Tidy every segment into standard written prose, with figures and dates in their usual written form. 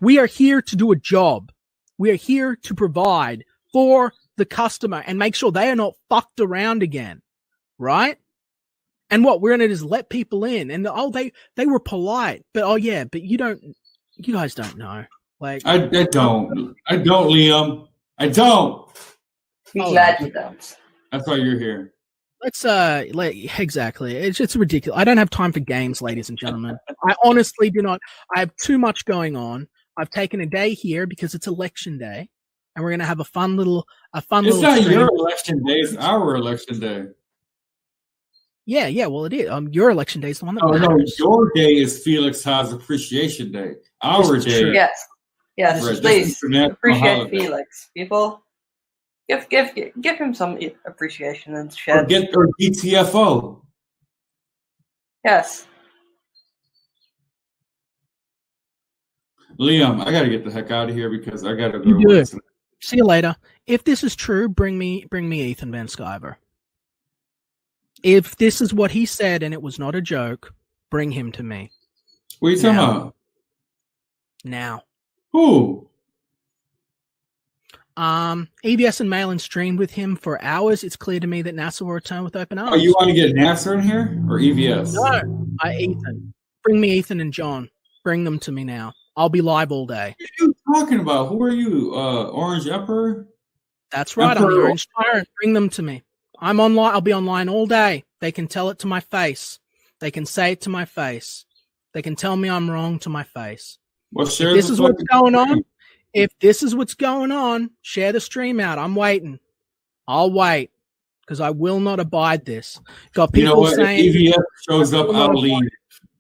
We are here to do a job. We are here to provide for the customer and make sure they are not fucked around again, right? And what we're gonna just let people in, and they were polite, but you guys don't know. Like I don't, Liam. I don't. Be glad you don't. That's why you're here. Let's exactly. It's ridiculous. I don't have time for games, ladies and gentlemen. I honestly do not. I have too much going on. I've taken a day here because it's election day, and we're gonna have a fun little. It's not stream. your election day; it's our election day. Yeah. Well, it is. Your election day is the one that matters. No, your day is Felix Haas Appreciation Day. Our day. True. Yes. Right, please appreciate Felix, people. Give him some appreciation and shit. Or DTFO. Yes. Liam, I gotta get the heck out of here because I gotta go. You do. See you later. If this is true, bring me Ethan Van Sciver. If this is what he said and it was not a joke, bring him to me. What are you talking about? Now. Who? EBS and Malin streamed with him for hours. It's clear to me that Nasser will return with open arms. Oh, you want to get Nasser in here or EVS? No, Ethan. Bring me Ethan and John. Bring them to me now. I'll be live all day. What are you talking about? Who are you? Orange Emperor? That's right. I'm the Orange Tyrant. Bring them to me. I'm online. I'll be online all day. They can tell it to my face. They can say it to my face. They can tell me I'm wrong to my face. Well, if this is what's going on. If this is what's going on, share the stream out. I'm waiting. I'll wait because I will not abide this. Got people saying if EVS shows up, I'll leave.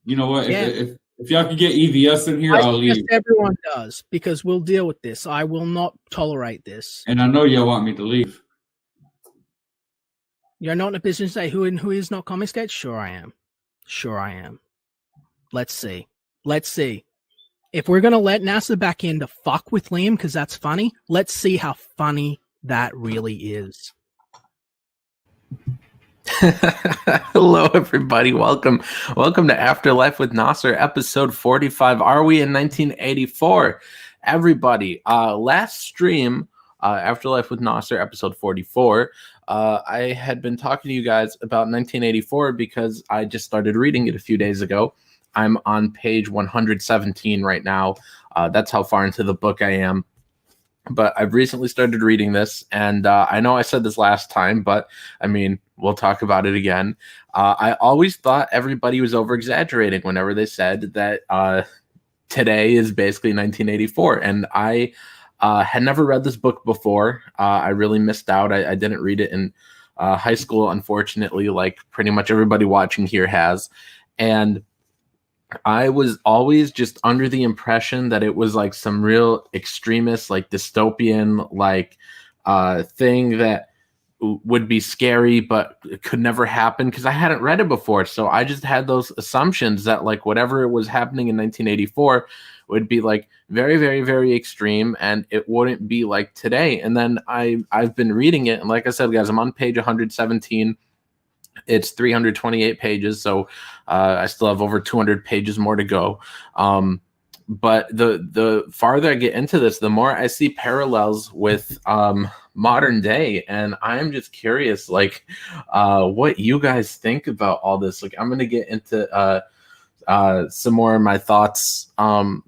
You know what? Yeah. If y'all can get EVS in here, I'll leave. Everyone does because we'll deal with this. I will not tolerate this. And I know y'all want me to leave. You're not in a position to say who is not Comic Skate? Sure I am. Let's see. If we're going to let Nasser back in to fuck with Liam because that's funny, let's see how funny that really is. Hello, everybody. Welcome to Afterlife with Nasser, episode 45. Are we in 1984? Everybody, last stream, Afterlife with Nasser, episode 44, I had been talking to you guys about 1984 because I just started reading it a few days ago. I'm on page 117 right now. That's how far into the book I am. But I've recently started reading this, and I know I said this last time, but I mean, we'll talk about it again. I always thought everybody was over-exaggerating whenever they said that today is basically 1984, and I had never read this book before. I really missed out. I didn't read it in high school, unfortunately, like pretty much everybody watching here has. And I was always just under the impression that it was like some real extremist, like dystopian, like thing that would be scary, but it could never happen because I hadn't read it before. So I just had those assumptions that like whatever was happening in 1984 would be like very, very, very extreme, and it wouldn't be like today. And then I've been reading it, and like I said, guys, I'm on page 117. It's 328 pages, so I still have over 200 pages more to go. But the farther I get into this, the more I see parallels with modern day, and I'm just curious, like, what you guys think about all this. Like, I'm going to get into some more of my thoughts, some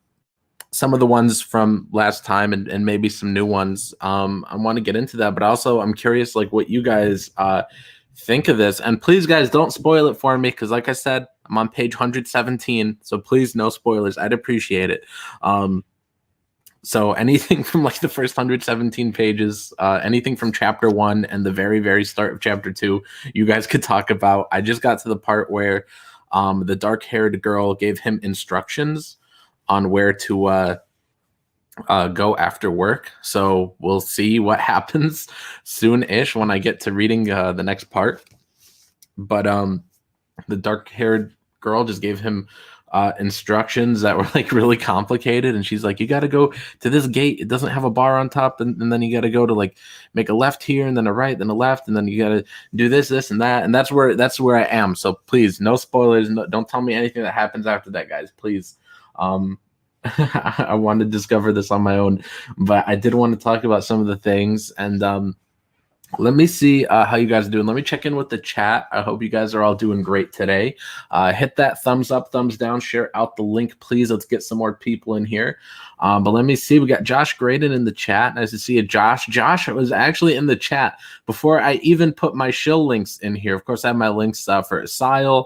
of the ones from last time, and maybe some new ones. I want to get into that, but also I'm curious, like, what you guys think of this. And please, guys, don't spoil it for me, because like I said, I'm on page 117, so please, no spoilers. I'd appreciate it. So anything from like the first 117 pages, anything from chapter 1 and the very, very start of chapter 2, you guys could talk about. I just got to the part where the dark-haired girl gave him instructions on where to go after work. So we'll see what happens soon-ish when I get to reading the next part. But the dark-haired girl just gave him instructions that were like really complicated, and she's like, you got to go to this gate, it doesn't have a bar on top, and then you got to go to like make a left here, and then a right, then a left, and then you got to do this and that, and that's where I am. So please, no spoilers, don't tell me anything that happens after that, guys, please. I wanted to discover this on my own, but I did want to talk about some of the things. And let me see how you guys are doing. Let me check in with the chat. I hope you guys are all doing great today. Hit that thumbs up, thumbs down, share out the link, please. Let's get some more people in here. But let me see. We got Josh Graydon in the chat. Nice to see you, Josh. Josh was actually in the chat before I even put my shill links in here. Of course, I have my links for Asile,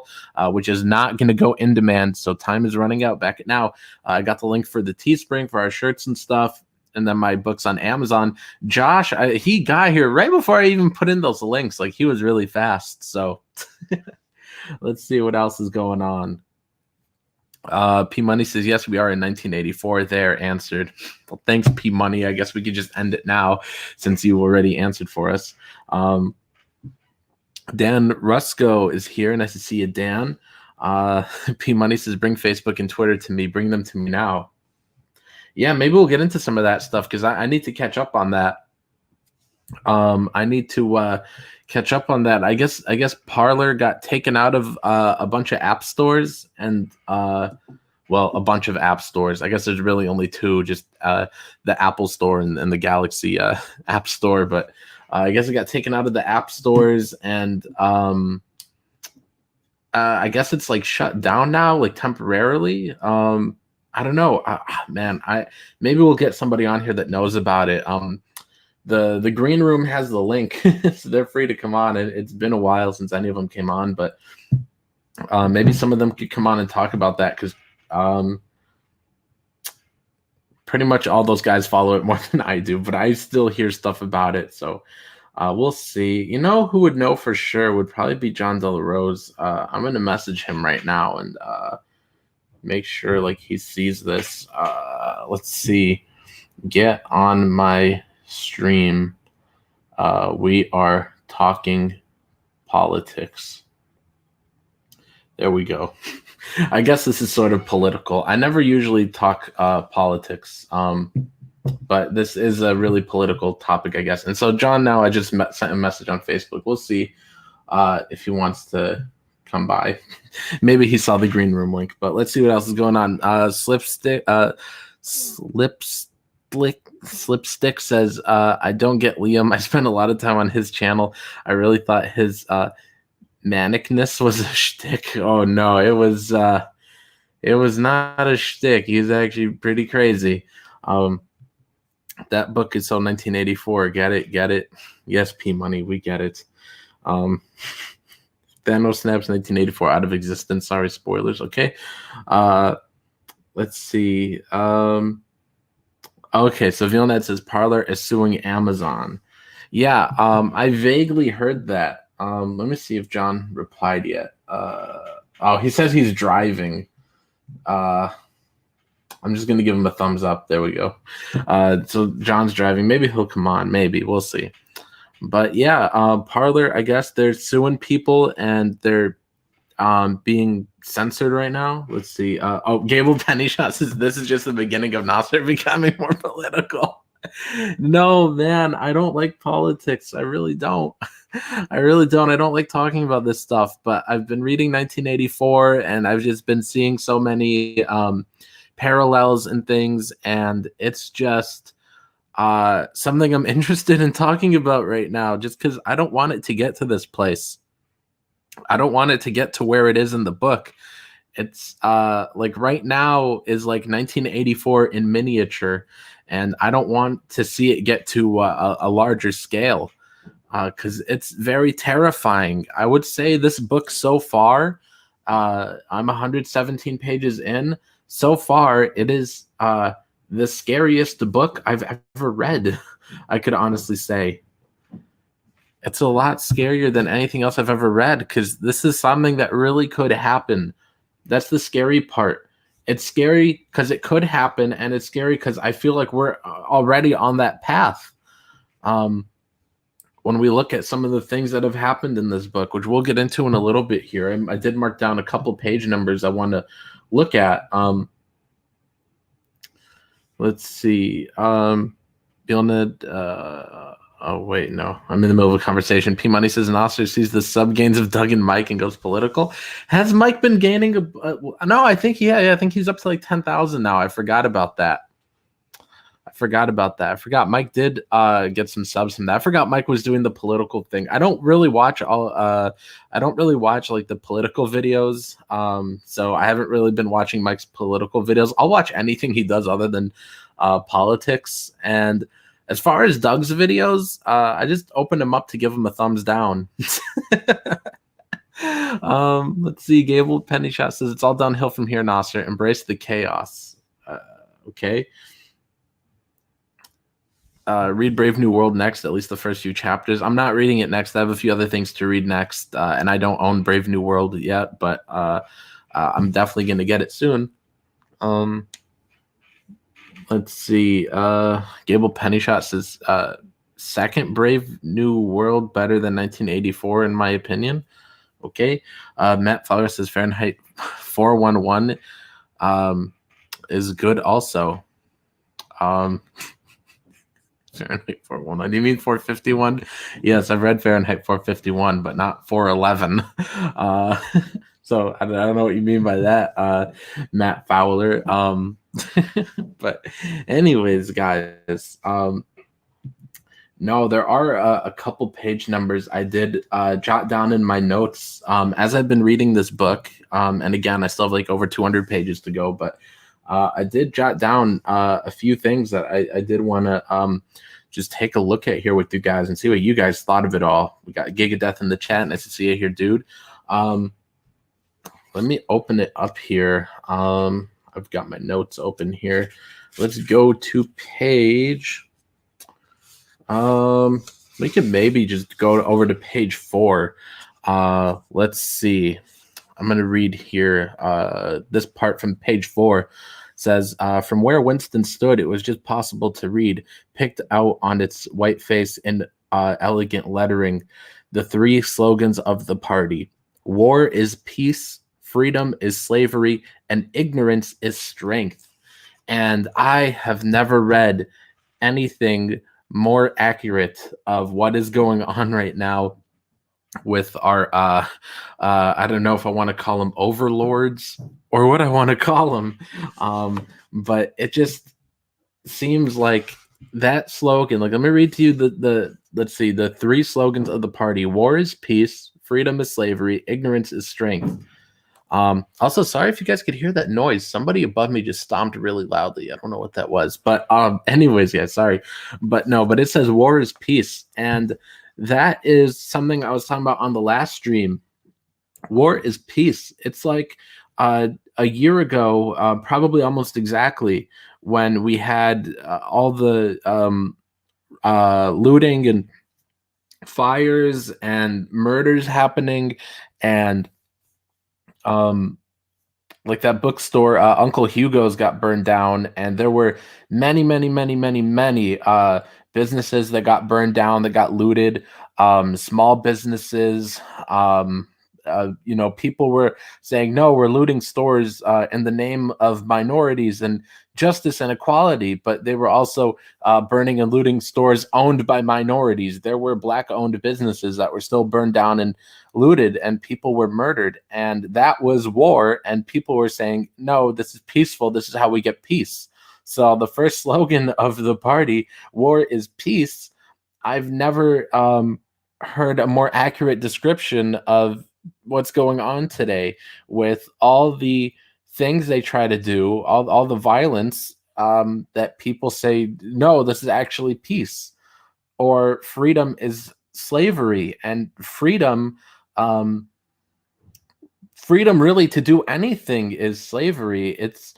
which is not going to go in demand, so time is running out. Back at now, I got the link for the Teespring for our shirts and stuff, and then my books on Amazon. Josh, he got here right before I even put in those links. Like, he was really fast. So let's see what else is going on. P Money says, yes, we are in 1984. There, answered. Well, thanks, P Money. I guess we could just end it now since you already answered for us. Dan Rusco is here. Nice to see you, Dan. P Money says, bring Facebook and Twitter to me. Bring them to me now. Yeah, maybe we'll get into some of that stuff because I need to catch up on that. I need to catch up on that. I guess Parler got taken out of a bunch of app stores and a bunch of app stores. I guess there's really only two, just the Apple Store and the Galaxy App Store. But I guess it got taken out of the app stores, and I guess it's like shut down now, like temporarily. I don't know, man. Maybe we'll get somebody on here that knows about it. The green room has the link, so they're free to come on. It's been a while since any of them came on, but maybe some of them could come on and talk about that because pretty much all those guys follow it more than I do, but I still hear stuff about it. So we'll see. You know who would know for sure would probably be John De La Rose. I'm gonna message him right now and make sure like he sees this. Let's see. Get on my stream. We are talking politics. There we go. I guess this is sort of political. I never usually talk politics, but this is a really political topic, I guess. And so John, now I just sent a message on Facebook. We'll see if he wants to come by. Maybe he saw the green room link, but let's see what else is going on. Slipstick says, I don't get Liam. I spent a lot of time on his channel. I really thought his manicness was a shtick. Oh no, it was not a shtick. He's actually pretty crazy. That book is so 1984. Get it. Yes, P Money, we get it. Thanos snaps 1984 out of existence. Sorry, spoilers. Okay. Let's see. Okay, so Vilnet says Parler is suing Amazon. Yeah, I vaguely heard that. Let me see if John replied yet. He says he's driving. I'm just going to give him a thumbs up. There we go. So John's driving. Maybe he'll come on. Maybe. We'll see. But yeah, Parler, I guess they're suing people and they're being censored right now. Let's see. Gable Pennyshot says this is just the beginning of Nasser becoming more political. No, man, I don't like politics. I really don't. I don't like talking about this stuff, but I've been reading 1984 and I've just been seeing so many parallels and things, and it's just something I'm interested in talking about right now, just because I don't want it to get to this place. I don't want it to get to where it is in the book. It's like right now is like 1984 in miniature, and I don't want to see it get to a larger scale because it's very terrifying. I would say this book so far, I'm 117 pages in. So far, it is the scariest book I've ever read. I could honestly say. It's a lot scarier than anything else I've ever read because this is something that really could happen. That's the scary part. It's scary because it could happen, and it's scary because I feel like we're already on that path. When we look at some of the things that have happened in this book, which we'll get into in a little bit here, I did mark down a couple page numbers I want to look at. Let's see. Bilned, Oh, wait, no. I'm in the middle of a conversation. P Money says Nasser sees the sub gains of Doug and Mike and goes political. Has Mike been gaining? No, I think I think he's up to like 10,000 now. I forgot about that. I forgot Mike did get some subs from that. I forgot Mike was doing the political thing. I don't really watch like the political videos. So I haven't really been watching Mike's political videos. I'll watch anything he does other than politics. And as far as Doug's videos, I just opened him up to give him a thumbs down. Let's see. Gable Penny Shot says it's all downhill from here, Nasser. Embrace the chaos. Okay. Read Brave New World next, at least the first few chapters. I'm not reading it next. I have a few other things to read next, and I don't own Brave New World yet, but I'm definitely going to get it soon. Let's see. Gable Pennyshot says, second Brave New World better than 1984, in my opinion. Okay. Matt Fowler says Fahrenheit 411 is good also. Fahrenheit 411. Do you mean 451? Yes, I've read Fahrenheit 451, but not 411. So I don't know what you mean by that, Matt Fowler. But anyways, guys, no, there are a couple page numbers I did jot down in my notes as I've been reading this book. And again, I still have like over 200 pages to go, but I did jot down a few things that I did want to just take a look at here with you guys and see what you guys thought of it all. We got Gigadeath in the chat. Nice to see you here, dude. Let me open it up here. I've got my notes open here. Let's go to page. We could maybe just go over to page 4. Let's see. I'm going to read here. This part from page 4 says, from where Winston stood, it was just possible to read, picked out on its white face in elegant lettering, the 3 slogans of the party. War is peace, freedom is slavery, and ignorance is strength. And I have never read anything more accurate of what is going on right now with our I don't know if I want to call them overlords or what I want to call them, but it just seems like that slogan. Like, let me read to you the let's see, the 3 slogans of the party. War is peace, freedom is slavery, ignorance is strength. Also, sorry if you guys could hear that noise. Somebody above me just stomped really loudly. I don't know what that was, but anyways, yeah, sorry. But it says war is peace, and that is something I was talking about on the last stream. War is peace. It's like a year ago, probably almost exactly, when we had all the looting and fires and murders happening, and like that bookstore, Uncle Hugo's got burned down, and there were many businesses that got burned down, that got looted, small businesses. People were saying, no, we're looting stores in the name of minorities and justice and equality, but they were also burning and looting stores owned by minorities. There were Black-owned businesses that were still burned down and looted, and people were murdered, and that was war, and people were saying, no, this is peaceful, this is how we get peace. So the first slogan of the party, war is peace, I've never heard a more accurate description of what's going on today with all the things they try to do, all the violence, that people say, no, this is actually peace, or freedom is slavery, and freedom really to do anything is slavery. It's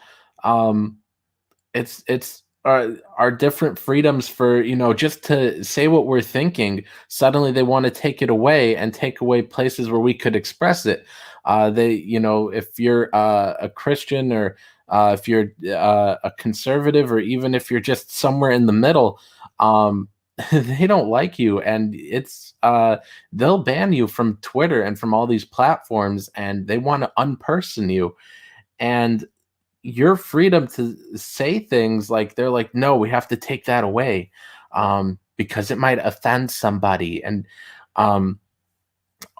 our different freedoms for, just to say what we're thinking. Suddenly they want to take it away and take away places where we could express it. If you're a Christian, or if you're a conservative, or even if you're just somewhere in the middle, they don't like you, and it's they'll ban you from Twitter and from all these platforms, and they want to unperson you. And your freedom to say things, like, they're like, no, we have to take that away. because it might offend somebody. And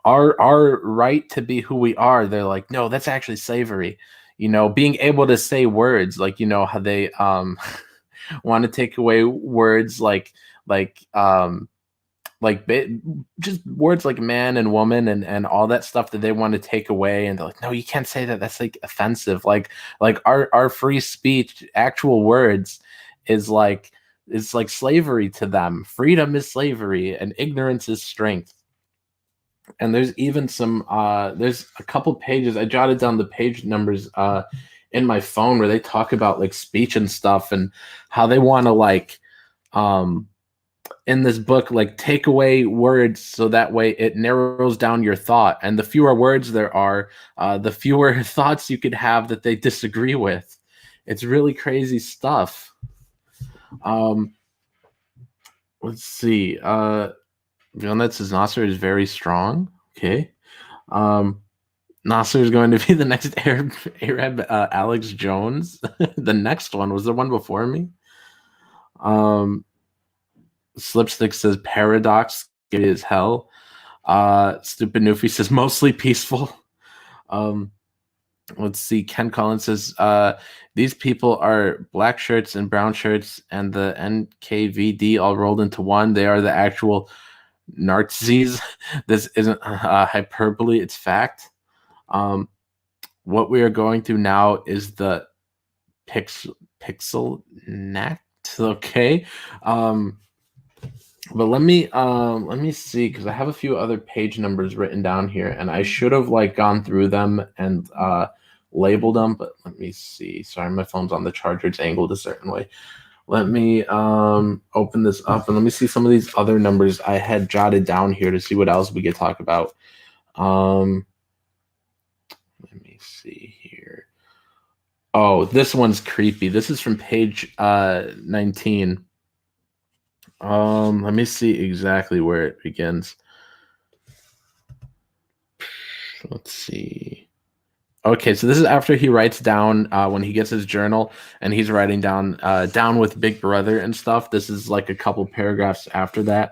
our right to be who we are, they're like, no, that's actually slavery. Being able to say words, like, how they want to take away words like just words like man and woman and all that stuff that they want to take away, and they're like, no, you can't say that, that's like offensive. Like our free speech, actual words, is like slavery to them. Freedom is slavery and ignorance is strength. And there's even there's a couple pages, I jotted down the page numbers in my phone, where they talk about like speech and stuff, and how they want to like in this book, like, take away words so that way it narrows down your thought. And the fewer words there are, the fewer thoughts you could have that they disagree with. It's really crazy stuff. Let's see. Vilnet says Nasser is very strong. Okay. Nasser is going to be the next Arab Alex Jones. The next one was the one before me. Slipstick says paradox, scary as hell. Stupid Newfie says mostly peaceful. Let's see. Ken Collins says these people are black shirts and brown shirts and the NKVD all rolled into one. They are the actual Nazis. This isn't hyperbole, it's fact. What we are going through now is the pixel net. Okay. But let me see, because I have a few other page numbers written down here, and I should have like gone through them and labeled them, but let me see. Sorry, my phone's on the charger, it's angled a certain way. Let me open this up and let me see some of these other numbers I had jotted down here to see what else we could talk about. Let me see here. Oh, this one's creepy. This is from page 19. Let me see exactly where it begins. Let's see. Okay, so this is after he writes down when he gets his journal and he's writing down down with Big Brother and stuff. This is like a couple paragraphs after that.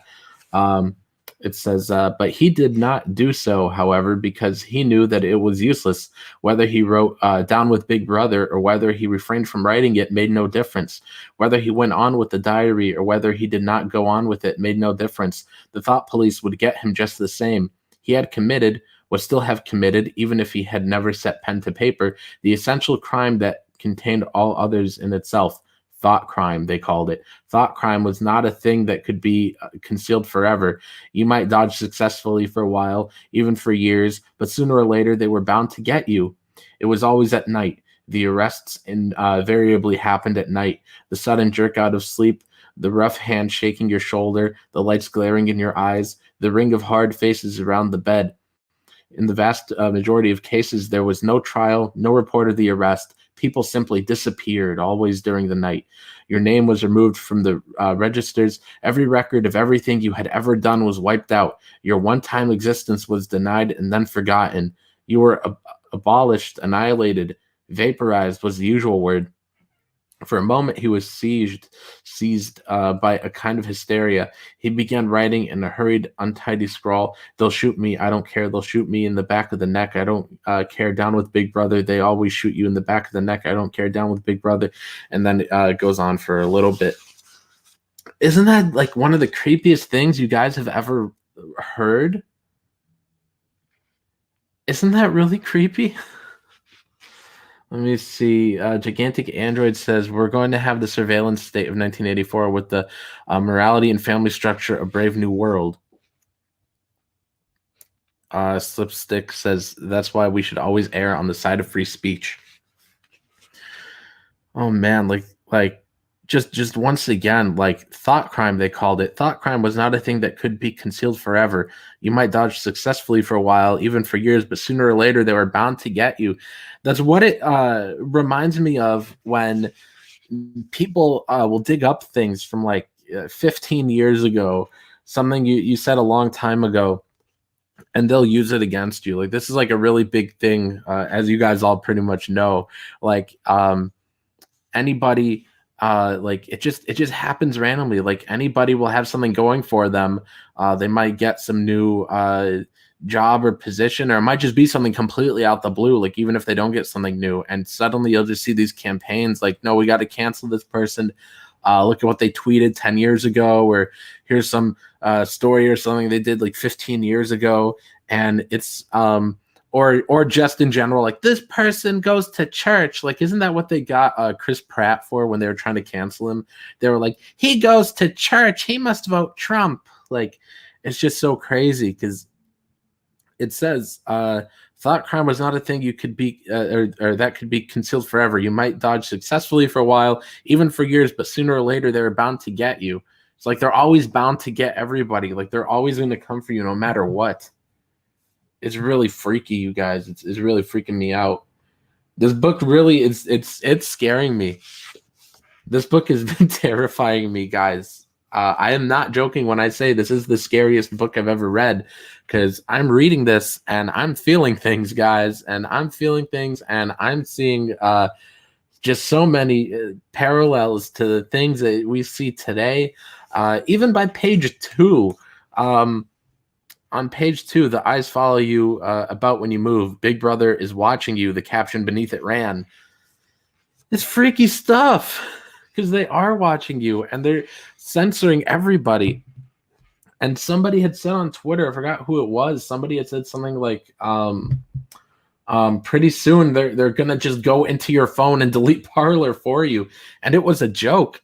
It says, but he did not do so, however, because he knew that it was useless. Whether he wrote down with Big Brother or whether he refrained from writing it made no difference. Whether he went on with the diary or whether he did not go on with it made no difference. The thought police would get him just the same. He had committed, would still have committed, even if he had never set pen to paper, the essential crime that contained all others in itself. Thought crime, they called it. Thought crime was not a thing that could be concealed forever. You might dodge successfully for a while, even for years, but sooner or later they were bound to get you. It was always at night. The arrests invariably happened at night. The sudden jerk out of sleep, the rough hand shaking your shoulder, the lights glaring in your eyes, the ring of hard faces around the bed. In the vast majority of cases, there was no trial, no report of the arrest. People simply disappeared, always during the night. Your name was removed from the registers. Every record of everything you had ever done was wiped out. Your one-time existence was denied and then forgotten. You were abolished, annihilated, vaporized was the usual word. For a moment, he was seized by a kind of hysteria. He began writing in a hurried, untidy scrawl. They'll shoot me. I don't care. They'll shoot me in the back of the neck. I don't care. Down with Big Brother. They always shoot you in the back of the neck. I don't care. Down with Big Brother. And then it goes on for a little bit. Isn't that like one of the creepiest things you guys have ever heard? Isn't that really creepy? Let me see. Gigantic Android says, we're going to have the surveillance state of 1984 with the morality and family structure of Brave New World. Slipstick says, that's why we should always err on the side of free speech. Oh, man. Just once again, like thought crime, they called it. Thought crime was not a thing that could be concealed forever. You might dodge successfully for a while, even for years, but sooner or later they were bound to get you. That's what it reminds me of when people will dig up things from like 15 years ago, something you said a long time ago, and they'll use it against you. Like this is like a really big thing, as you guys all pretty much know. Like anybody like it just happens randomly. Like anybody will have something going for them. They might get some new job or position, or it might just be something completely out the blue. Like even if they don't get something new, and suddenly you'll just see these campaigns like, no, we got to cancel this person. Look at what they tweeted 10 years ago, or here's some story or something they did like 15 years ago. And it's or just in general, like this person goes to church. Like, isn't that what they got Chris Pratt for when they were trying to cancel him? They were like, he goes to church, he must vote Trump. Like, it's just so crazy because it says thought crime was not a thing you could be or that could be concealed forever. You might dodge successfully for a while, even for years, but sooner or later they were bound to get you. It's like they're always bound to get everybody. Like they're always going to come for you no matter what. It's really freaky, you guys. It's really freaking me out. This book really is it's scaring me. This book has been terrifying me, guys. I am not joking when I say this is the scariest book I've ever read, because I'm reading this and I'm feeling things, guys, and I'm feeling things and I'm seeing just so many parallels to the things that we see today. Even by page 2, on page 2, the eyes follow you about when you move. Big Brother is watching you. The caption beneath it ran. It's freaky stuff because they are watching you and they're censoring everybody. And somebody had said on Twitter, I forgot who it was. Somebody had said something like, pretty soon they're gonna just go into your phone and delete Parler for you. And it was a joke.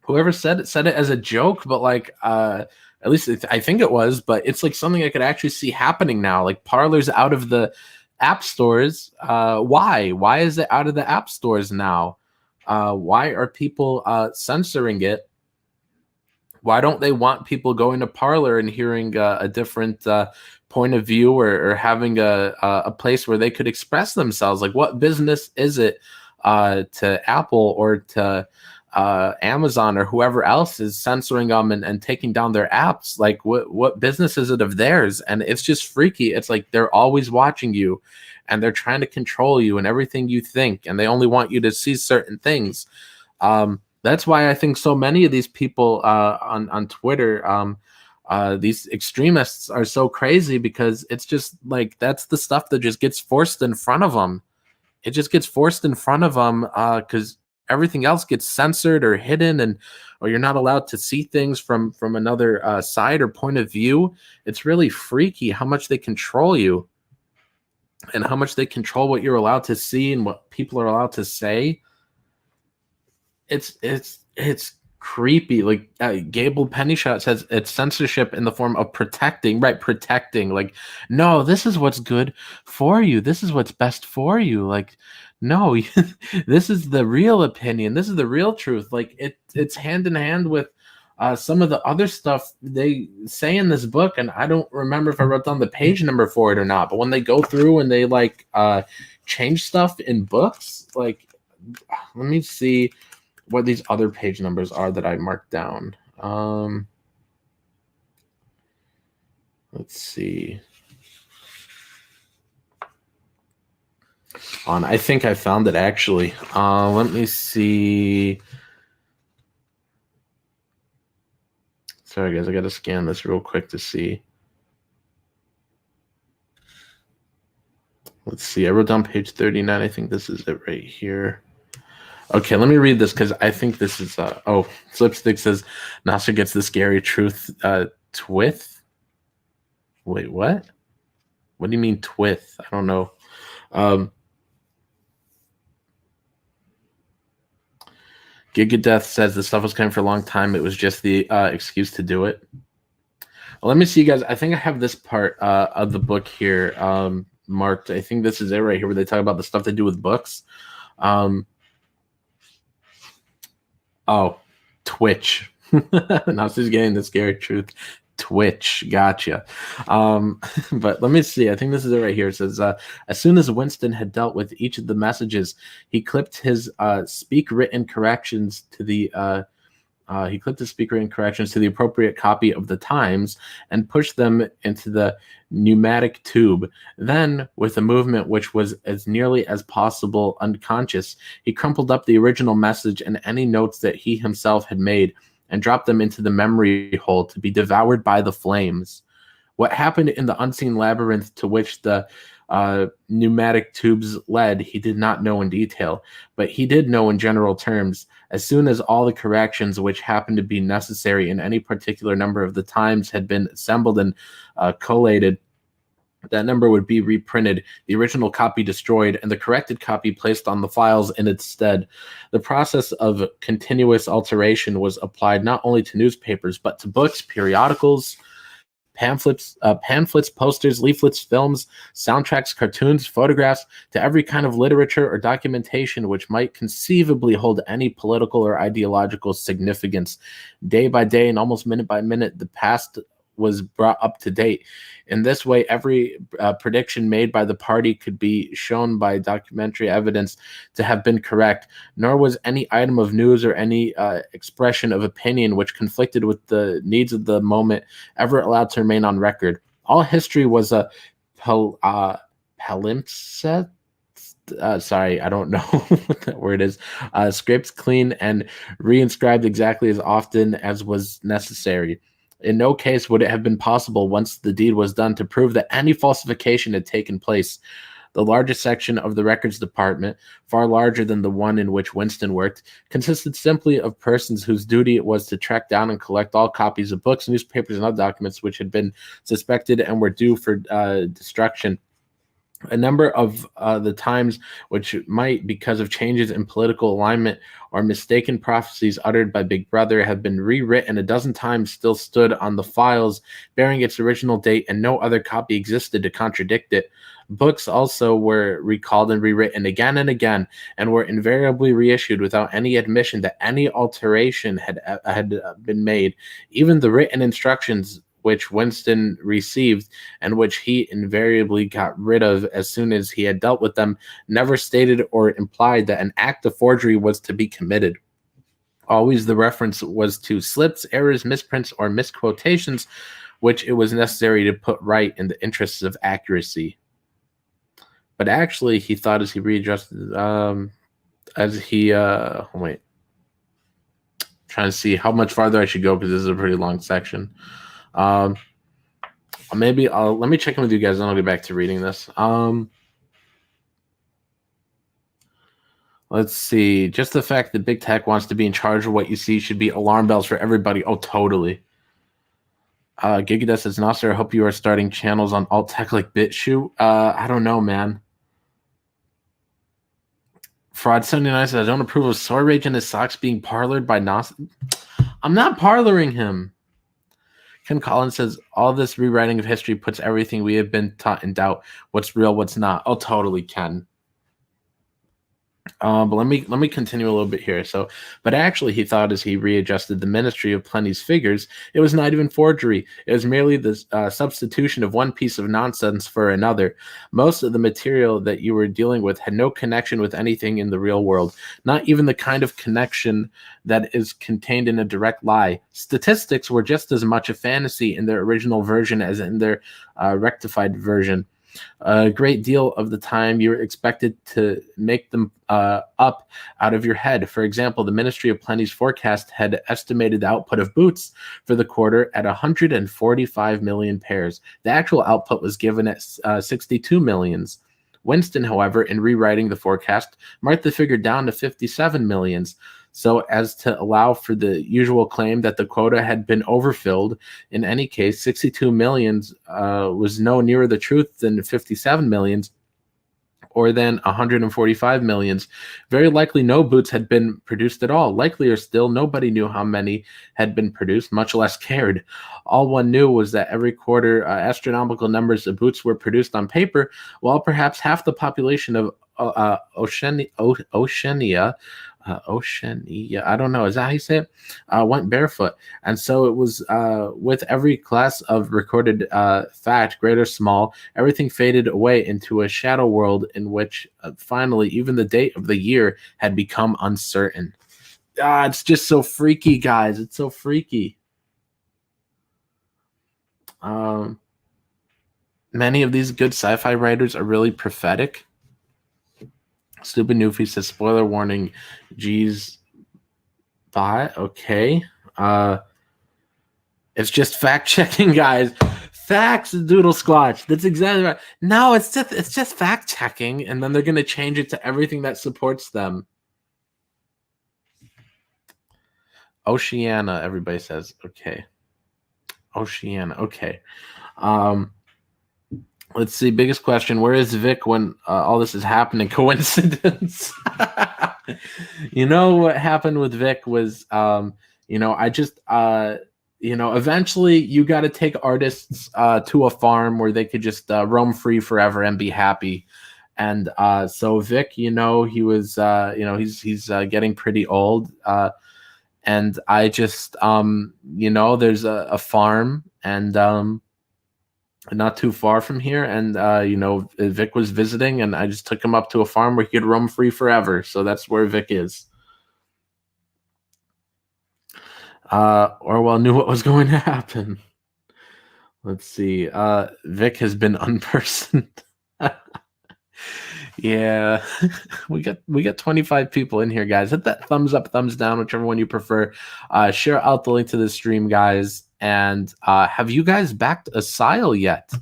Whoever said it as a joke, but like at least I think it was, but it's like something I could actually see happening now. Like Parler's out of the app stores. Why? Why is it out of the app stores now? Why are people censoring it? Why don't they want people going to Parler and hearing a different point of view, or having a place where they could express themselves? Like, what business is it to Apple or to Amazon or whoever else is censoring them and taking down their apps? Like, what business is it of theirs? And it's just freaky. It's like they're always watching you and they're trying to control you and everything you think, and they only want you to see certain things. That's why I think so many of these people on Twitter, these extremists, are so crazy, because it's just like that's the stuff that just gets forced in front of them. It just gets forced in front of them because everything else gets censored or hidden, or you're not allowed to see things from another side or point of view. It's really freaky how much they control you and how much they control what you're allowed to see and what people are allowed to say. It's creepy. Like Gable Pennyshot says, it's censorship in the form of protecting. Like, no, this is what's good for you. This is what's best for you. Like, no, this is the real opinion. This is the real truth. Like it's hand in hand with some of the other stuff they say in this book, and I don't remember if I wrote down the page number for it or not. But when they go through and they like change stuff in books, like let me see what these other page numbers are that I marked down. Let's see. I think I found it actually. Let me see. Sorry guys, I gotta scan this real quick to see. Let's see. I wrote down page 39. I think this is it right here. Okay, let me read this because I think this is Slipstick says Nasser gets the scary truth twith. Wait, what? What do you mean twith? I don't know. Gigadeath says the stuff was coming for a long time. It was just the excuse to do it. Well, let me see, guys. I think I have this part of the book here marked. I think this is it right here where they talk about the stuff they do with books. Twitch. Nasser's getting the scary truth. Twitch. Gotcha. But let me see. I think this is it right here. It says, as soon as Winston had dealt with each of the messages, he clipped his speak written corrections to the He clipped the speaker in corrections to the appropriate copy of the Times and pushed them into the pneumatic tube. Then, with a movement which was as nearly as possible unconscious, he crumpled up the original message and any notes that he himself had made and dropped them into the memory hole to be devoured by the flames. What happened in the unseen labyrinth to which the pneumatic tubes led, he did not know in detail, but he did know in general terms. As soon as all the corrections which happened to be necessary in any particular number of the Times had been assembled and collated, that number would be reprinted, the original copy destroyed, and the corrected copy placed on the files in its stead. The process of continuous alteration was applied not only to newspapers, but to books, periodicals, pamphlets, posters, leaflets, films, soundtracks, cartoons, photographs, to every kind of literature or documentation which might conceivably hold any political or ideological significance. Day by day and almost minute by minute, the past was brought up to date. In this way, every prediction made by the party could be shown by documentary evidence to have been correct, nor was any item of news or any expression of opinion which conflicted with the needs of the moment ever allowed to remain on record. All history was a palimpsest. Sorry, I don't know what that word is. Scraped clean and reinscribed exactly as often as was necessary. In no case would it have been possible, once the deed was done, to prove that any falsification had taken place. The largest section of the records department, far larger than the one in which Winston worked, consisted simply of persons whose duty it was to track down and collect all copies of books, newspapers, and other documents which had been suspected and were due for destruction. A number of the Times which might, because of changes in political alignment or mistaken prophecies uttered by Big Brother, have been rewritten a dozen times, still stood on the files bearing its original date, and no other copy existed to contradict it. Books also were recalled and rewritten again and again, and were invariably reissued without any admission that any alteration had been made. Even the written instructions which Winston received, and which he invariably got rid of as soon as he had dealt with them, never stated or implied that an act of forgery was to be committed. Always the reference was to slips, errors, misprints, or misquotations, which it was necessary to put right in the interests of accuracy. But actually, he thought as he readjusted, trying to see how much farther I should go, because this is a pretty long section. Let me check in with you guys and I'll get back to reading this. Let's see. Just the fact that big tech wants to be in charge of what you see should be alarm bells for everybody. Oh, totally. Gigadeath says, Nasser, I hope you are starting channels on alt tech like BitChute. I don't know, man. Fraud79 says, I don't approve of Soy Rage and his socks being parlored by Nasser. I'm not parloring him. Ken Collins says, all this rewriting of history puts everything we have been taught in doubt. What's real, what's not. Oh, totally, Ken. But let me continue a little bit here. So, but actually, he thought as he readjusted the Ministry of Plenty's figures, it was not even forgery. It was merely the substitution of one piece of nonsense for another. Most of the material that you were dealing with had no connection with anything in the real world, not even the kind of connection that is contained in a direct lie. Statistics were just as much a fantasy in their original version as in their rectified version. A great deal of the time you were expected to make them up out of your head. For example, the Ministry of Plenty's forecast had estimated the output of boots for the quarter at 145 million pairs. The actual output was given at 62 millions. Winston, however, in rewriting the forecast, marked the figure down to 57 millions, so as to allow for the usual claim that the quota had been overfilled. In any case, 62 millions was no nearer the truth than 57 millions, or than 145 millions. Very likely no boots had been produced at all. Likelier still, nobody knew how many had been produced, much less cared. All one knew was that every quarter astronomical numbers of boots were produced on paper, while perhaps half the population of Oceania, I don't know, is that how you say it? Went barefoot. And so it was with every class of recorded fact, great or small, everything faded away into a shadow world in which finally even the date of the year had become uncertain. it's just so freaky, guys. It's so freaky. Many of these good sci-fi writers are really prophetic. Stupid Newfie says, spoiler warning, G's bot. Okay. It's just fact-checking, guys. Facts, Doodle Squatch. That's exactly right. No, it's just fact-checking, and then they're going to change it to everything that supports them. Oceania, everybody says. Okay. Oceania. Okay. Let's see. Biggest question: where is Vic when all this is happening? Coincidence? You know what happened with Vic was, I just, eventually you got to take artists to a farm where they could just roam free forever and be happy. And so Vic, he was, he's getting pretty old. And I just, there's a farm and not too far from here. And, Vic was visiting and I just took him up to a farm where he could roam free forever. So that's where Vic is. Orwell knew what was going to happen. Let's see. Vic has been unpersoned. Yeah, we got 25 people in here, guys. Hit that thumbs up, thumbs down, whichever one you prefer. Share out the link to the stream, guys. And have you guys backed Asile yet?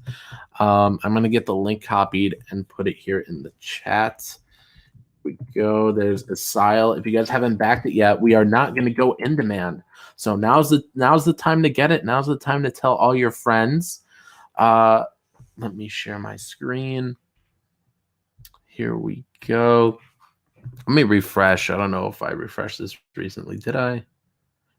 I'm gonna get the link copied and put it here in the chat. Here we go. There's Asile. If you guys haven't backed it yet, we are not gonna go in demand. So now's the time to get it. Now's the time to tell all your friends. Let me share my screen. Here we go. Let me refresh. I don't know if I refreshed this recently. Did I?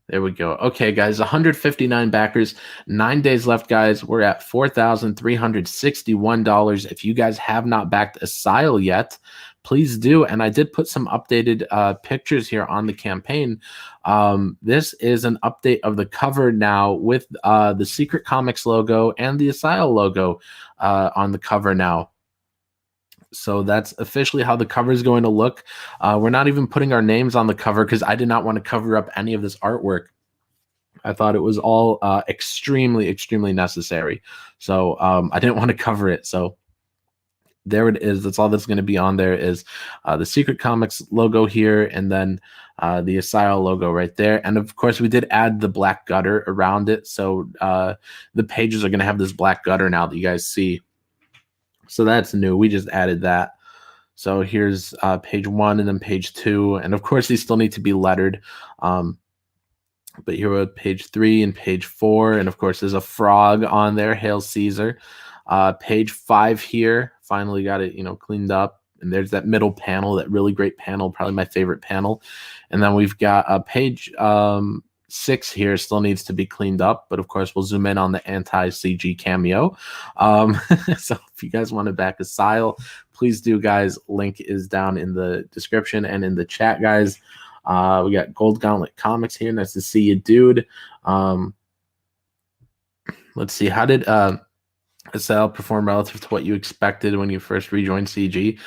There we go. Okay, guys, 159 backers. 9 days left, guys. We're at $4,361. If you guys have not backed Asile yet, please do. And I did put some updated pictures here on the campaign. This is an update of the cover now with the Secret Comics logo and the Asile logo on the cover now. So that's officially how the cover is going to look. We're not even putting our names on the cover because I did not want to cover up any of this artwork. I thought it was all extremely, extremely necessary. So I didn't want to cover it. So there it is. That's all that's going to be on there is the Secret Comics logo here and then the Asile logo right there. And of course, we did add the black gutter around it. So the pages are going to have this black gutter now that you guys see. So that's new. We just added that. So here's page 1 and then page 2. And of course, these still need to be lettered. But here are page 3 and page 4. And of course, there's a frog on there. Hail Caesar. Page 5 here. Finally got it, cleaned up. And there's that middle panel, that really great panel, probably my favorite panel. And then we've got a page 6 here still needs to be cleaned up, but of course we'll zoom in on the anti-CG cameo. So if you guys want to back Asile, please do, guys. Link is down in the description and in the chat, guys. We got Gold Gauntlet Comics here. Nice to see you, dude. Let's see. How did Asile perform relative to what you expected when you first rejoined CG?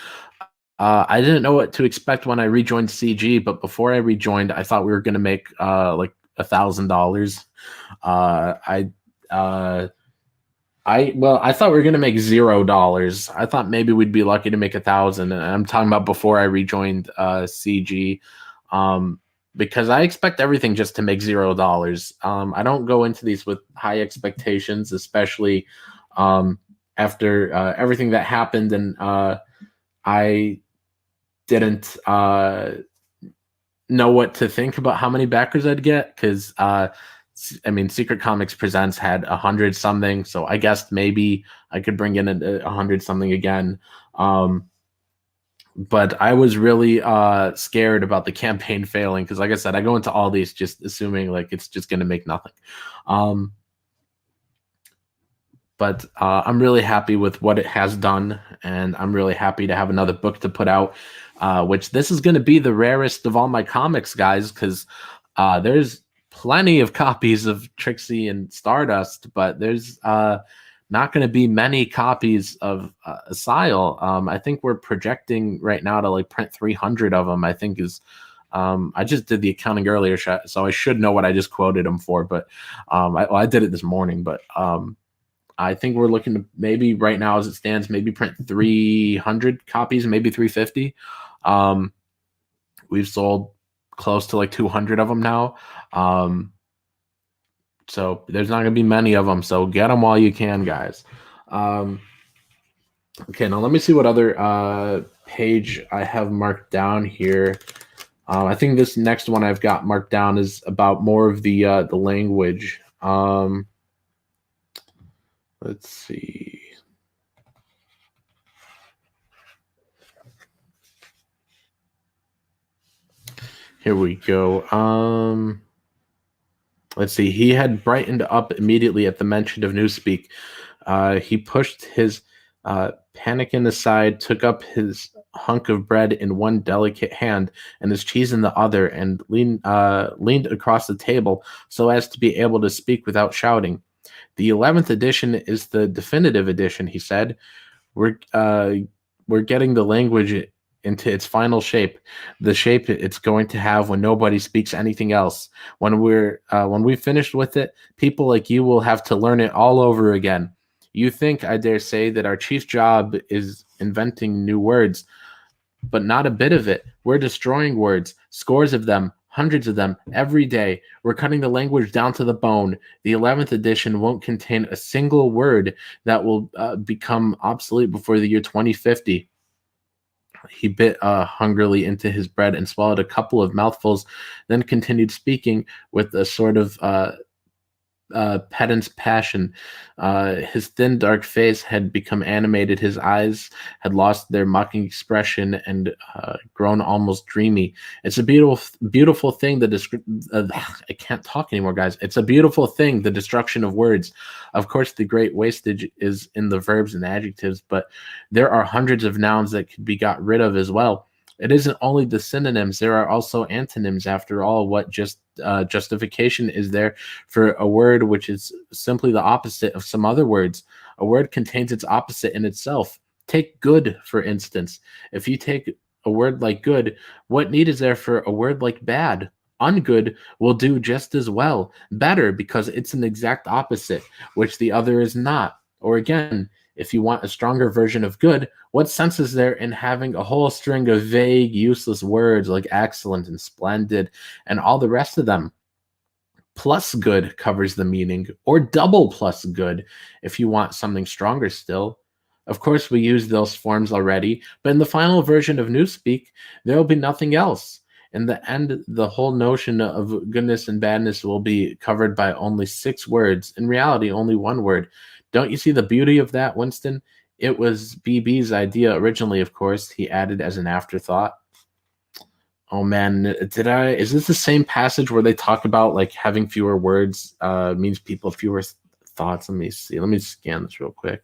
I didn't know what to expect when I rejoined CG, but before I rejoined, I thought we were going to make like $1,000. I thought we were gonna make $0. I thought maybe we'd be lucky to make 1,000, and I'm talking about before I rejoined CG, because I expect everything just to make $0. I don't go into these with high expectations, especially after everything that happened, and I didn't know what to think about how many backers I'd get, because Secret Comics Presents had 100 something, so I guessed maybe I could bring in 100 something again. But I was really scared about the campaign failing, because like I said, I go into all these just assuming like it's just going to make nothing. But I'm really happy with what it has done, and I'm really happy to have another book to put out, which this is going to be the rarest of all my comics, guys, because there's plenty of copies of Trixie and Stardust, but there's not going to be many copies of Asile. I think we're projecting right now to like print 300 of them, I think is I just did the accounting earlier, so I should know what I just quoted him for. But I did it this morning. But I think we're looking to maybe right now, as it stands, maybe print 300 copies, maybe 350. We've sold close to like 200 of them now. So there's not going to be many of them. So get them while you can, guys. Okay, now let me see what other page I have marked down here. I think this next one I've got marked down is about more of the language. Let's see. Here we go. Let's see. He had brightened up immediately at the mention of Newspeak. He pushed his pannikin aside, took up his hunk of bread in one delicate hand and his cheese in the other, and leaned across the table so as to be able to speak without shouting. The 11th edition is the definitive edition, he said. We're getting the language into its final shape, the shape it's going to have when nobody speaks anything else. When we've finished with it, people like you will have to learn it all over again. You think, I dare say, that our chief job is inventing new words, but not a bit of it. We're destroying words, scores of them, hundreds of them, every day. We're cutting the language down to the bone. The 11th edition won't contain a single word that will become obsolete before the year 2050. He bit hungrily into his bread and swallowed a couple of mouthfuls, then continued speaking with a sort of pedant's passion. His thin, dark face had become animated. His eyes had lost their mocking expression and grown almost dreamy. It's a beautiful thing. I can't talk anymore, guys. It's a beautiful thing, the destruction of words. Of course, the great wastage is in the verbs and adjectives, but there are hundreds of nouns that could be got rid of as well. It isn't only the synonyms, there are also antonyms. After all, what justification is there for a word which is simply the opposite of some other words? A word contains its opposite in itself. Take good, for instance. If you take a word like good, what need is there for a word like bad? Ungood will do just as well. Better, because it's an exact opposite, which the other is not. Or again, if you want a stronger version of good, what sense is there in having a whole string of vague, useless words like excellent and splendid and all the rest of them? Plus good covers the meaning, or double plus good if you want something stronger still. Of course, we use those forms already, but in the final version of Newspeak, there will be nothing else. In the end, the whole notion of goodness and badness will be covered by only 6 words. In reality, only 1 word. Don't you see the beauty of that, Winston? It was BB's idea originally, of course, he added as an afterthought. Oh man, is this the same passage where they talk about like having fewer words means people have fewer thoughts? Let me see. Let me scan this real quick.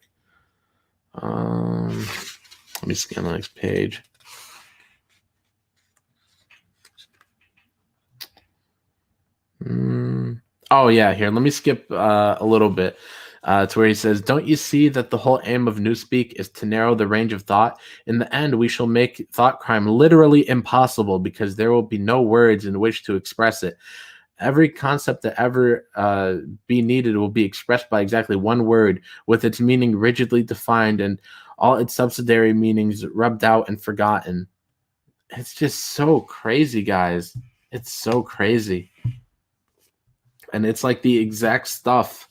Let me scan the next page. Oh yeah, here. Let me skip a little bit. To where he says, don't you see that the whole aim of Newspeak is to narrow the range of thought? In the end, we shall make thought crime literally impossible because there will be no words in which to express it. Every concept that ever be needed will be expressed by exactly 1 word, with its meaning rigidly defined and all its subsidiary meanings rubbed out and forgotten. It's just so crazy, guys. It's so crazy. And it's like the exact stuff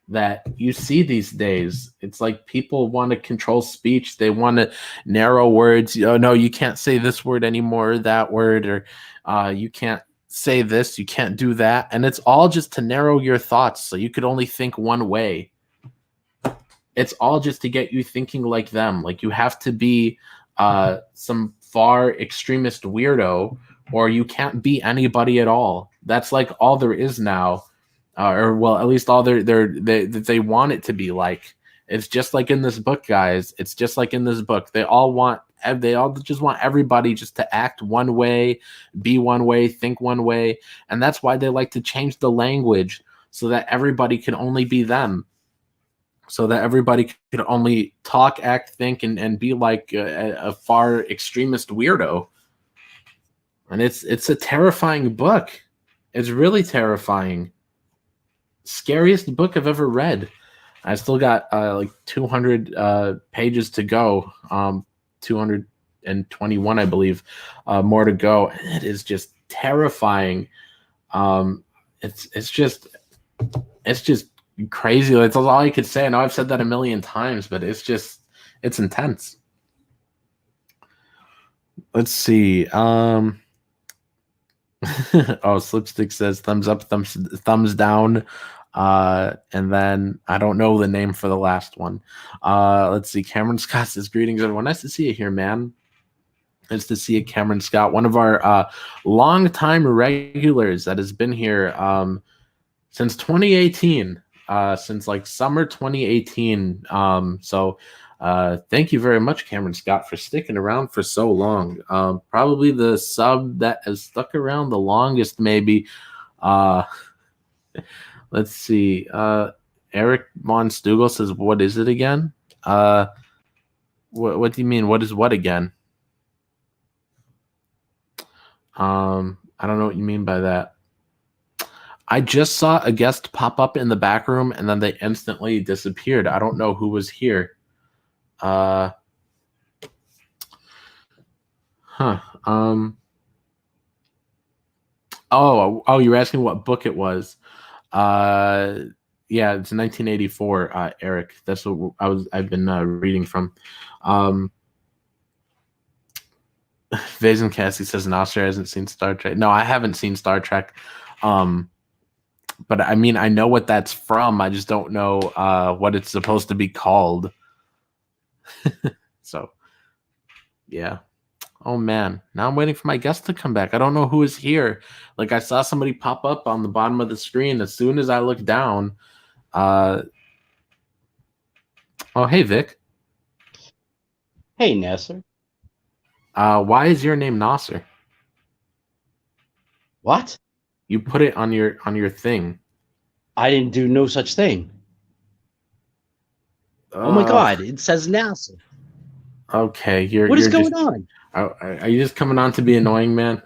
that you see these days. It's like people want to control speech. They want to narrow words. Oh, no, you can't say this word anymore, or that word, or you can't say this, you can't do that. And it's all just to narrow your thoughts so you could only think one way. It's all just to get you thinking like them. Like you have to be some far extremist weirdo, or you can't be anybody at all. That's like all there is now. Or well, at least all they want it to be like. It's just like in this book, guys. It's just like in this book. They all just want everybody just to act one way, be one way, think one way, and that's why they like to change the language so that everybody can only be them, so that everybody could only talk, act, think, and be like a far extremist weirdo. And it's a terrifying book. It's really terrifying. Scariest book I've ever read. I still got like 200 pages to go. 221, I believe, more to go. It is just terrifying. It's just crazy. That's all I could say. I know I've said that a million times, but it's intense. Let's see. Oh, Slipstick says thumbs up, thumbs down. And then I don't know the name for the last one. Let's see. Cameron Scott says, greetings, everyone. Nice to see you here, man. Nice to see you, Cameron Scott, one of our longtime regulars that has been here since 2018, since like summer 2018. So thank you very much, Cameron Scott, for sticking around for so long. Probably the sub that has stuck around the longest, maybe. Let's see. Eric Von Stugel says, what is it again? What do you mean? What is what again? I don't know what you mean by that. I just saw a guest pop up in the back room and then they instantly disappeared. I don't know who was here. Oh, you're asking what book it was. Yeah, it's 1984, Eric. That's what I've been reading from. Vazen Cassie says Nasser hasn't seen Star Trek. No, I haven't seen Star Trek. But I mean, I know what that's from. I just don't know what it's supposed to be called. So, yeah. Oh man, now I'm waiting for my guest to come back. I don't know who is here. Like, I saw somebody pop up on the bottom of the screen as soon as I looked down. Oh, hey Vic. Hey Nasser. Why is your name Nasser? What? You put it on your thing. I didn't do no such thing. Oh my God! It says Nasser. Okay, what is going on? Are you just coming on to be annoying, man?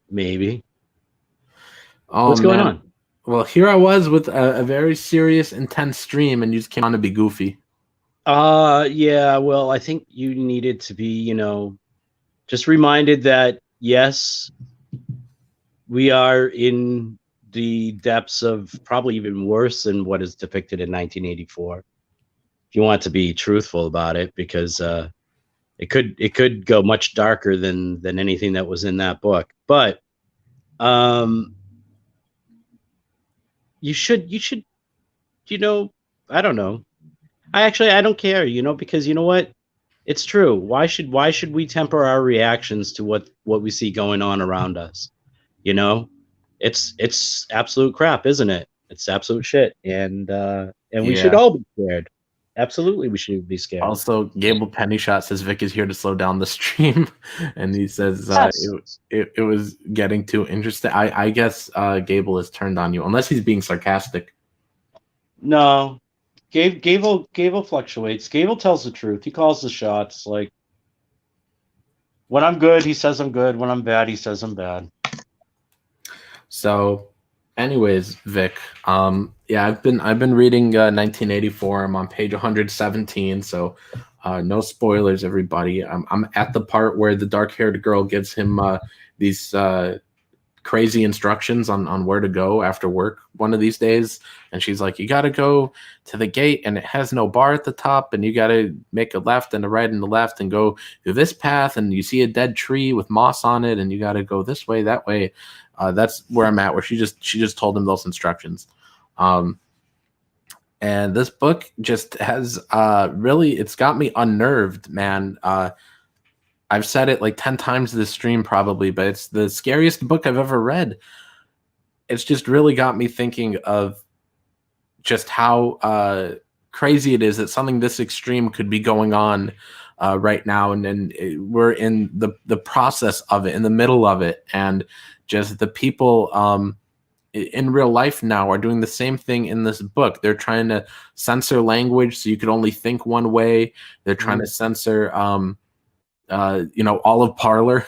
Maybe. Oh, what's going on? Well, here I was with a very serious, intense stream, and you just came on to be goofy. Yeah. Well, I think you needed to be, just reminded that yes, we are in the depths of probably even worse than what is depicted in 1984. If you want to be truthful about it, because it could go much darker than anything that was in that book. But you should I don't know. I don't care, because you know what? It's true. Why should we temper our reactions to what we see going on around us? It's absolute crap, isn't it? It's absolute shit, and we should all be scared. Absolutely, we should be scared. Also, Gable Pennyshot says Vic is here to slow down the stream, and he says it was getting too interesting. I guess Gable is turned on you, unless he's being sarcastic. No, Gable fluctuates. Gable tells the truth. He calls the shots. Like, when I'm good, he says I'm good. When I'm bad, he says I'm bad. So, anyways, Vic, yeah, I've been reading 1984. I'm on page 117, so no spoilers, everybody. I'm at the part where the dark-haired girl gives him these crazy instructions on where to go after work one of these days, and she's like, you got to go to the gate, and it has no bar at the top, and you got to make a left and a right and a left and go through this path, and you see a dead tree with moss on it, and you got to go this way, that way. That's where I'm at, where she just told him those instructions. And this book just has really, it's got me unnerved, man. I've said it like 10 times this stream probably, but it's the scariest book I've ever read. It's just really got me thinking of just how crazy it is that something this extreme could be going on right now. And we're in the process of it, in the middle of it. And just the people in real life now are doing the same thing in this book. They're trying to censor language so you could only think one way. They're trying to censor Olive Parlor,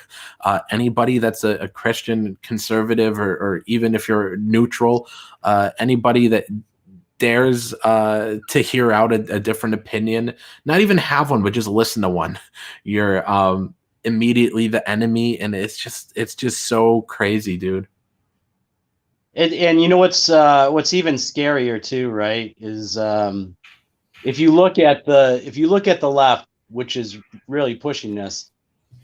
anybody that's a Christian conservative, or even if you're neutral, anybody that dares to hear out a different opinion, not even have one, but just listen to one, you're immediately the enemy. And it's just so crazy, dude. And you know what's even scarier too, right? Is if you look at the left, which is really pushing this,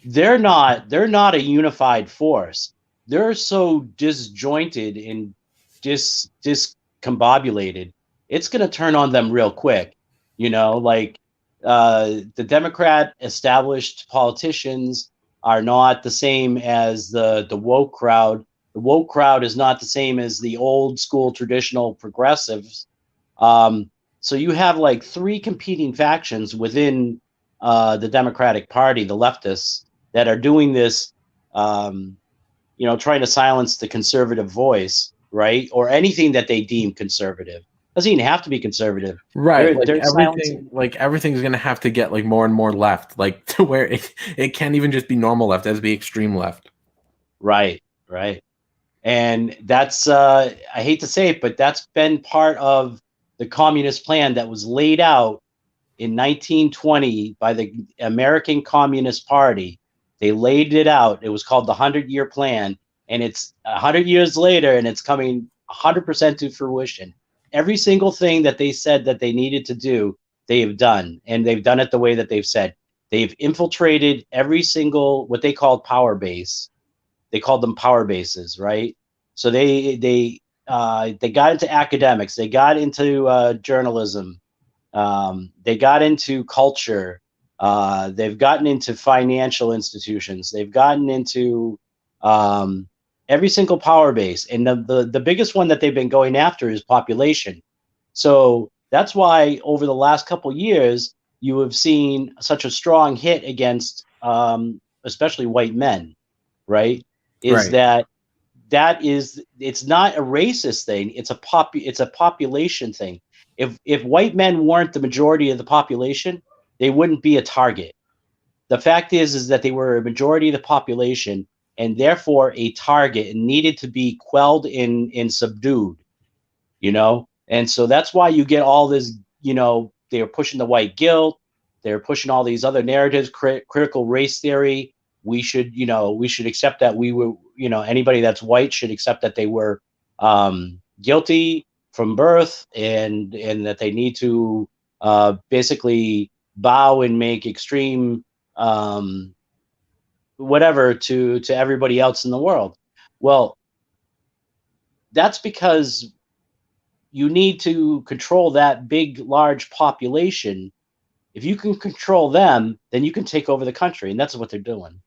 they're not a unified force. They're so disjointed and discombobulated. It's going to turn on them real quick. Like the Democrat established politicians are not the same as the woke crowd. The woke crowd is not the same as the old school traditional progressives. So you have like three competing factions within the Democratic Party, the leftists, that are doing this, trying to silence the conservative voice, right? Or anything that they deem conservative. Doesn't even have to be conservative, right? They're Everything's gonna have to get like more and more left, like to where it can't even just be normal left, it has to be extreme left. Right. And that's I hate to say it, but that's been part of the communist plan that was laid out in 1920 by the American Communist Party. They laid it out. It was called the 100-Year Plan, and it's 100 years later, and it's coming 100% to fruition. Every single thing that they said that they needed to do, they have done, and they've done it the way that they've said. They've infiltrated every single, what they called power base. They called them power bases, right? So they got into academics. They got into journalism. They got into culture. They've gotten into financial institutions. They've gotten into every single power base. And the biggest one that they've been going after is population. So that's why over the last couple of years, you have seen such a strong hit against especially white men, right? Is right. it's not a racist thing. It's a population thing. If white men weren't the majority of the population, they wouldn't be a target. The fact is that they were a majority of the population, and therefore a target, and needed to be quelled and subdued. And so that's why you get all this. They're pushing the white guilt. They're pushing all these other narratives, critical race theory. We should accept that we were, anybody that's white should accept that they were guilty from birth, and that they need to basically bow and make extreme whatever to everybody else in the world. Well, that's because you need to control that big, large population. If you can control them, then you can take over the country, and that's what they're doing.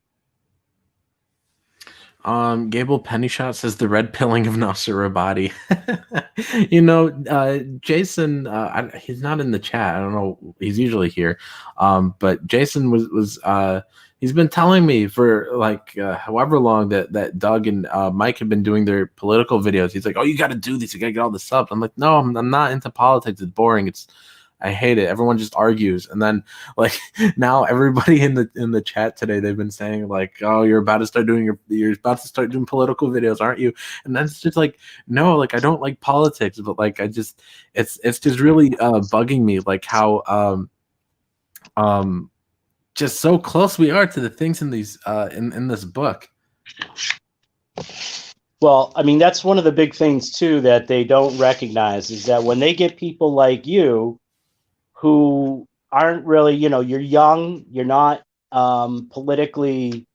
Gable Pennyshot says the red pilling of Nasser Rabadi. Jason, he's not in the chat. I don't know. He's usually here. But Jason was he's been telling me for like however long that Doug and Mike have been doing their political videos. He's like, "Oh, you got to do this. You got to get all this up." I'm like, "No, I'm not into politics. It's boring. I hate it. Everyone just argues." And then like now everybody in the chat today, they've been saying like, "Oh, you're about to start doing political videos, aren't you?" And that's just like, no, like I don't like politics, but like it's just really bugging me like how just so close we are to the things in these in this book. Well, I mean, that's one of the big things too that they don't recognize, is that when they get people like you who aren't really, you're young, you're not politically,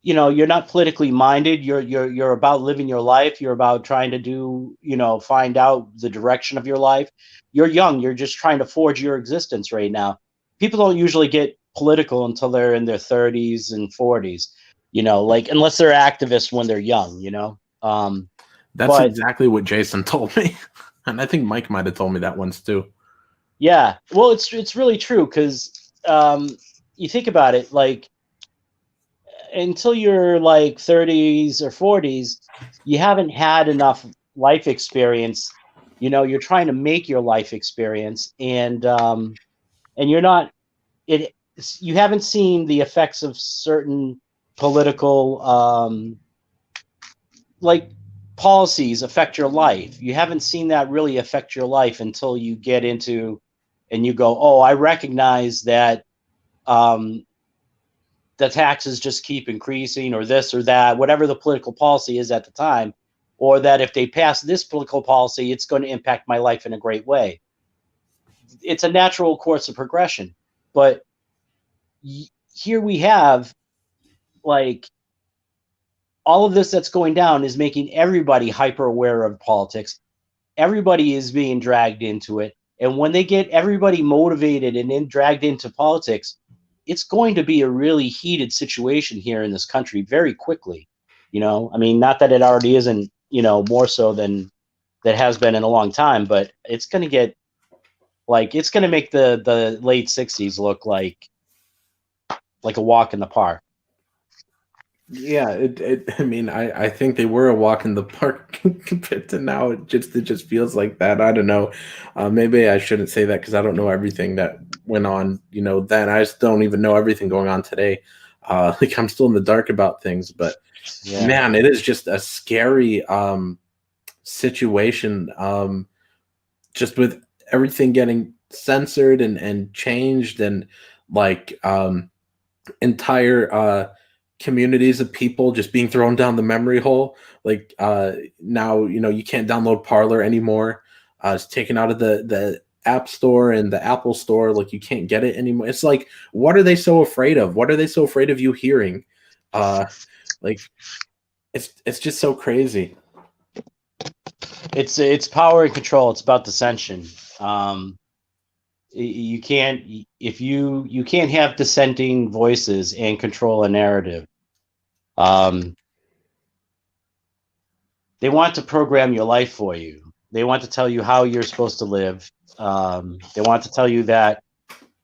you're not politically minded. You're about living your life. You're about trying to do, find out the direction of your life. You're young. You're just trying to forge your existence right now. People don't usually get political until they're in their 30s and 40s, like unless they're activists when they're young, That's exactly what Jason told me. And I think Mike might have told me that once too. Yeah, well, it's really true, because you think about it, like until you're like 30s or 40s, you haven't had enough life experience. You're trying to make your life experience, and you're not. you haven't seen the effects of certain political like policies affect your life. You haven't seen that really affect your life until you get into and you go, oh, I recognize that the taxes just keep increasing, or this or that, whatever the political policy is at the time, or that if they pass this political policy, it's going to impact my life in a great way. It's a natural course of progression. But here we have, like, all of this that's going down is making everybody hyper aware of politics. Everybody is being dragged into it. And when they get everybody motivated and then dragged into politics, it's going to be a really heated situation here in this country very quickly. I mean, not that it already isn't, more so than that has been in a long time, but it's going to get it's going to make the late 60s look like a walk in the park. Yeah, I mean, I think they were a walk in the park compared to now. It just feels like that. I don't know. Maybe I shouldn't say that because I don't know everything that went on. Then I just don't even know everything going on today. I'm still in the dark about things. But yeah. Man, it is just a scary situation. Just with everything getting censored and changed, and entire communities of people just being thrown down the memory hole. Now, you can't download Parler anymore. It's taken out of the App Store and the Apple Store. You can't get it anymore. It's like, what are they so afraid of? What are they so afraid of you hearing? It's just so crazy. It's power and control. It's about dissension. You can't have dissenting voices and control a narrative. They want to program your life for you. They want to tell you how you're supposed to live. They want to tell you that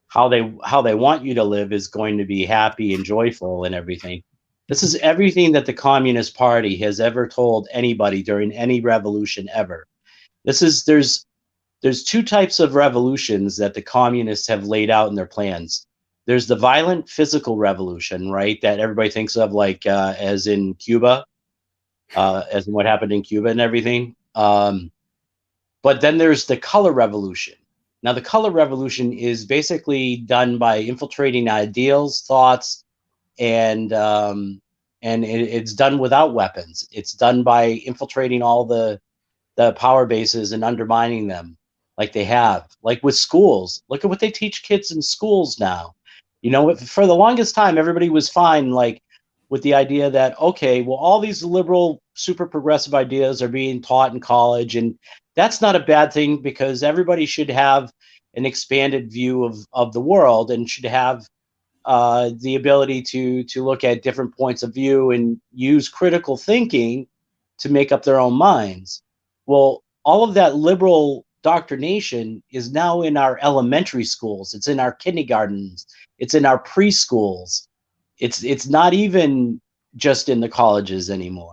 how they want you to live is going to be happy and joyful and everything. This is everything that the Communist Party has ever told anybody during any revolution ever. There's two types of revolutions that the communists have laid out in their plans. There's the violent physical revolution, right, that everybody thinks of, as in Cuba, as in what happened in Cuba and everything. But then there's the color revolution. Now, the color revolution is basically done by infiltrating ideals, thoughts, and it's done without weapons. It's done by infiltrating all the power bases and undermining them, like they have. Like with schools, look at what they teach kids in schools now. For the longest time, everybody was fine, with the idea that, okay, well, all these liberal, super progressive ideas are being taught in college, and that's not a bad thing, because everybody should have an expanded view of the world and should have the ability to look at different points of view and use critical thinking to make up their own minds. Well, all of that liberal indoctrination is now in our elementary schools. It's in our kindergartens. It's in our preschools. It's not even just in the colleges anymore.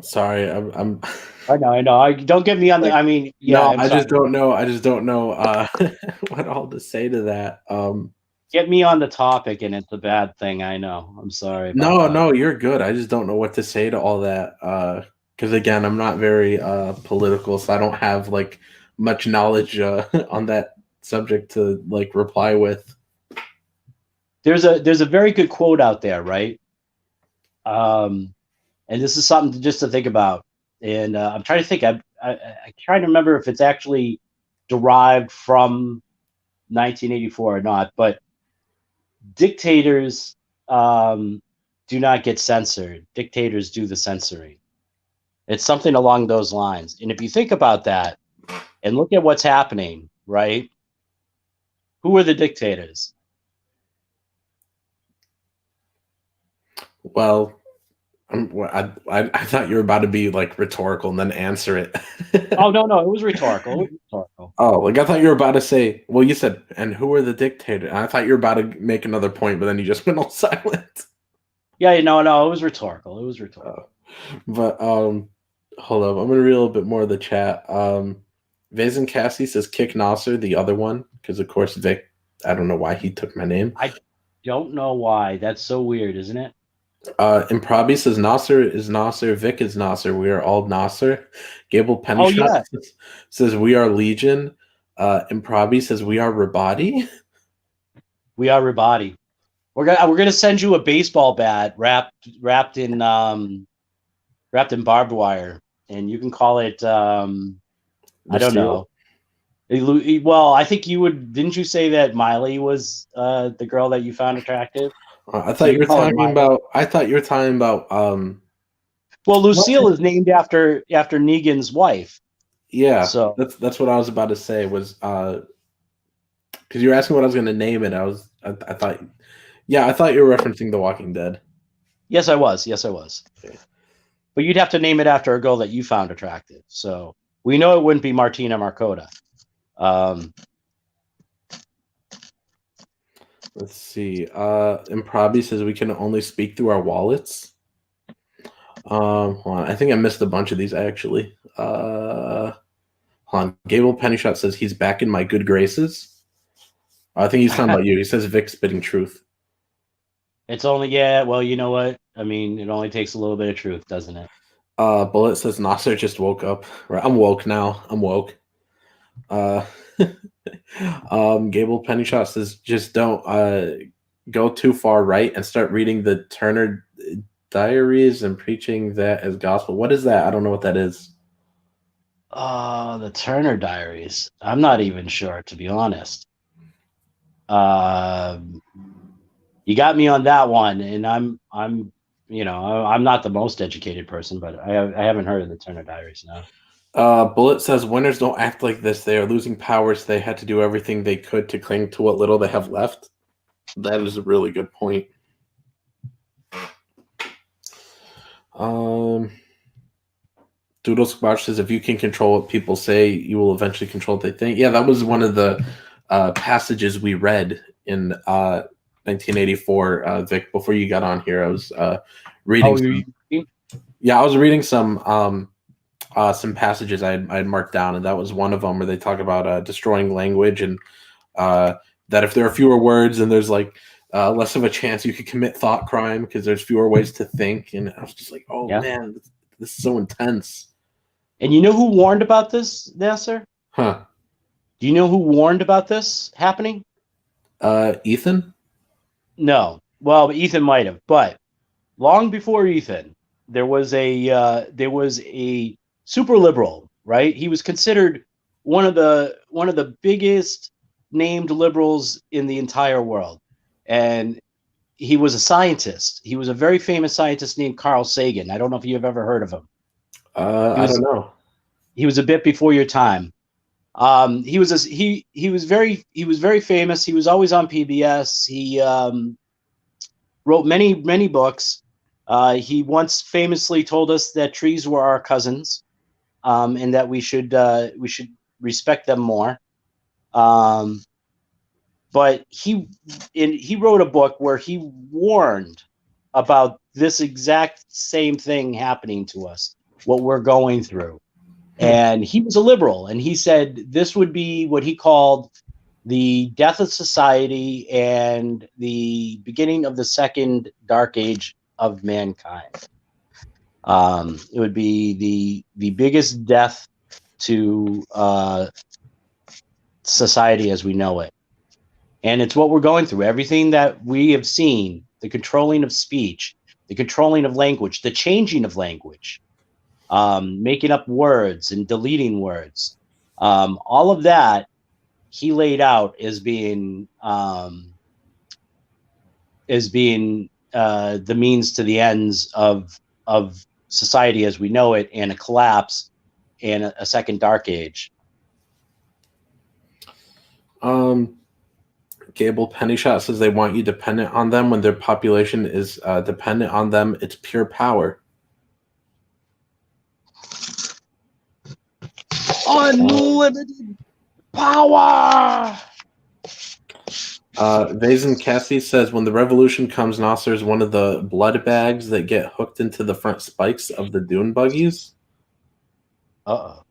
Sorry, I'm. I know. Don't get me on the. I mean, yeah. No, I just don't know. What all to say to that. Get me on the topic, and it's a bad thing. I know. I'm sorry. No, you're good. I just don't know what to say to all that. Because again, I'm not very political, so I don't have much knowledge on that subject to reply with. There's a very good quote out there, right? And this is something just to think about. And I'm trying to think. I trying to remember if it's actually derived from 1984 or not. But dictators do not get censored. Dictators do the censoring. It's something along those lines. And if you think about that and look at what's happening, right? Who are the dictators? Well, I thought you were about to be rhetorical and then answer it. Oh, no, it was rhetorical. Oh, I thought you were about to say, well, you said, and who are the dictators? I thought you were about to make another point, but then you just went all silent. Yeah, no, it was rhetorical. But hold up, I'm gonna read a little bit more of the chat. Vaz and Cassie says kick Nasser, the other one, because of course Vic. I don't know why he took my name. I don't know why. That's so weird, isn't it? Improbi says Nasser is Nasser, Vic is Nasser. We are all Nasser. Gable Pennyshot says we are Legion. Improbi says we are Rabadi. We are Rabadi. We're gonna send you a baseball bat wrapped in barbed wire, and you can call it I don't know. Well, I think you would. Didn't you say that Miley was the girl that you found attractive? I thought you were talking about. I thought you were talking about. Well, Lucille is named after Negan's wife. Yeah, so that's what I was about to say. Was because you were asking what I was going to name it. I thought. Yeah, I thought you were referencing The Walking Dead. Yes, I was. Okay. But you'd have to name it after a girl that you found attractive. So we know it wouldn't be Martina Marcota. Let's see. Improbi says we can only speak through our wallets. Hold on. I think I missed a bunch of these actually. Hold on. Gable Pennyshot says he's back in my good graces. I think he's talking about you. He says Vic spitting truth. It's only well, you know what? I mean, it only takes a little bit of truth, doesn't it? Bullet says Nasser just woke up. Right, I'm woke now. I'm woke. Gable Pennyshot says just don't go too far right and start reading the Turner Diaries and preaching that as gospel. What is that? I don't know what that is. The Turner Diaries. I'm not even sure, to be honest. You got me on that one, and I'm not the most educated person, but I haven't heard of the Turner Diaries now. Bullet says winners don't act like this. They are losing powers. They had to do everything they could to cling to what little they have left. That is a really good point. Doodle Squash says if you can control what people say, you will eventually control what they think. Yeah, that was one of the passages we read in 1984, Vic. Before you got on here, I was reading. I was reading some passages I had marked down, and that was one of them where they talk about destroying language and that if there are fewer words and there's like less of a chance you could commit thought crime because there's fewer ways to think. And I was just like, man, this is so intense. And you know who warned about this, Nasser? Huh? Do you know who warned about this happening? Ethan? No. Well, Ethan might have, but long before Ethan, there was a super liberal, right? He was considered one of the biggest named liberals in the entire world, and he was a scientist. He was a very famous scientist named Carl Sagan. I don't know if you've ever heard of him. I don't know. He was a bit before your time. He was very famous. He was always on PBS. He wrote many books. He once famously told us that trees were our cousins, and that we should respect them more. But he wrote a book where he warned about this exact same thing happening to us, what we're going through. And he was a liberal, and he said this would be what he called the death of society and the beginning of the second dark age of mankind. It would be the biggest death to society as we know it. And it's what we're going through. Everything that we have seen, the controlling of speech, the controlling of language, the changing of language, making up words and deleting words, all of that he laid out as being the means to the ends of society as we know it, and a collapse and a second dark age. Gable Pennyshot says they want you dependent on them when their population is dependent on them. It's pure power. Unlimited power. Vazen Cassie says when the revolution comes, Nasser is one of the blood bags that get hooked into the front spikes of the dune buggies. Uh-oh.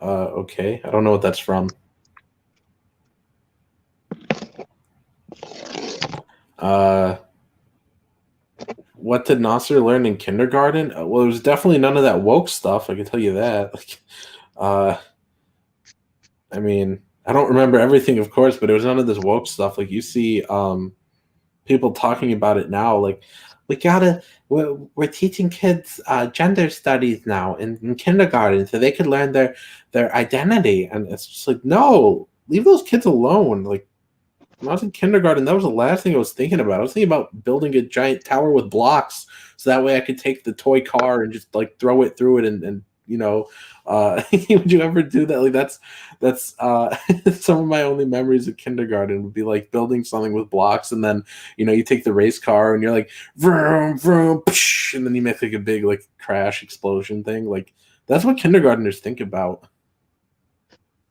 Okay. I don't know what that's from. What did Nasser learn in kindergarten? Well, it was definitely none of that woke stuff. I can tell you that. Like, uh, I mean, I don't remember everything, of course, but it was none of this woke stuff. Like you see, people talking about it now. Like, we're teaching kids gender studies now in kindergarten, so they could learn their identity. And it's just like, no, leave those kids alone. Like, when I was in kindergarten, that was the last thing I was thinking about. I was thinking about building a giant tower with blocks, so that way I could take the toy car and just like throw it through it, and would you ever do that? Like that's some of my only memories of kindergarten would be like building something with blocks, and then you take the race car and you're like vroom vroom, psh, and then you make like a big like crash explosion thing. Like that's what kindergartners think about.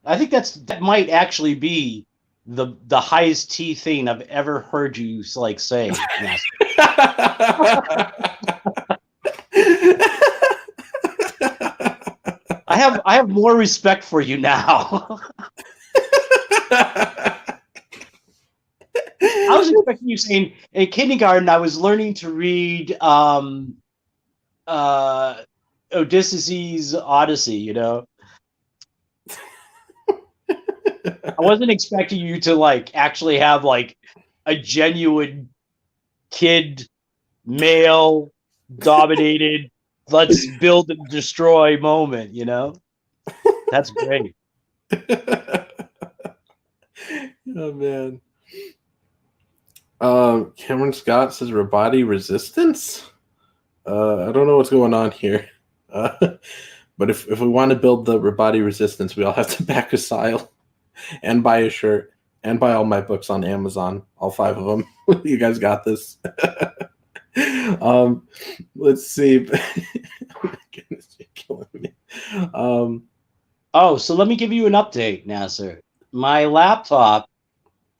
I think that might actually be the highest T thing I've ever heard you like say. I have more respect for you now. I was expecting you saying in kindergarten I was learning to read Odysseus' Odyssey, I wasn't expecting you to like actually have like a genuine kid male dominated let's build and destroy moment, That's great. Oh man. Cameron Scott says Rabadi resistance. I don't know what's going on here. But if we want to build the Rabadi resistance, we all have to back a Sile and buy a shirt and buy all my books on Amazon, all 5 of them. You guys got this. Let's see. Oh my goodness, you're killing me. So let me give you an update, Nasser. My laptop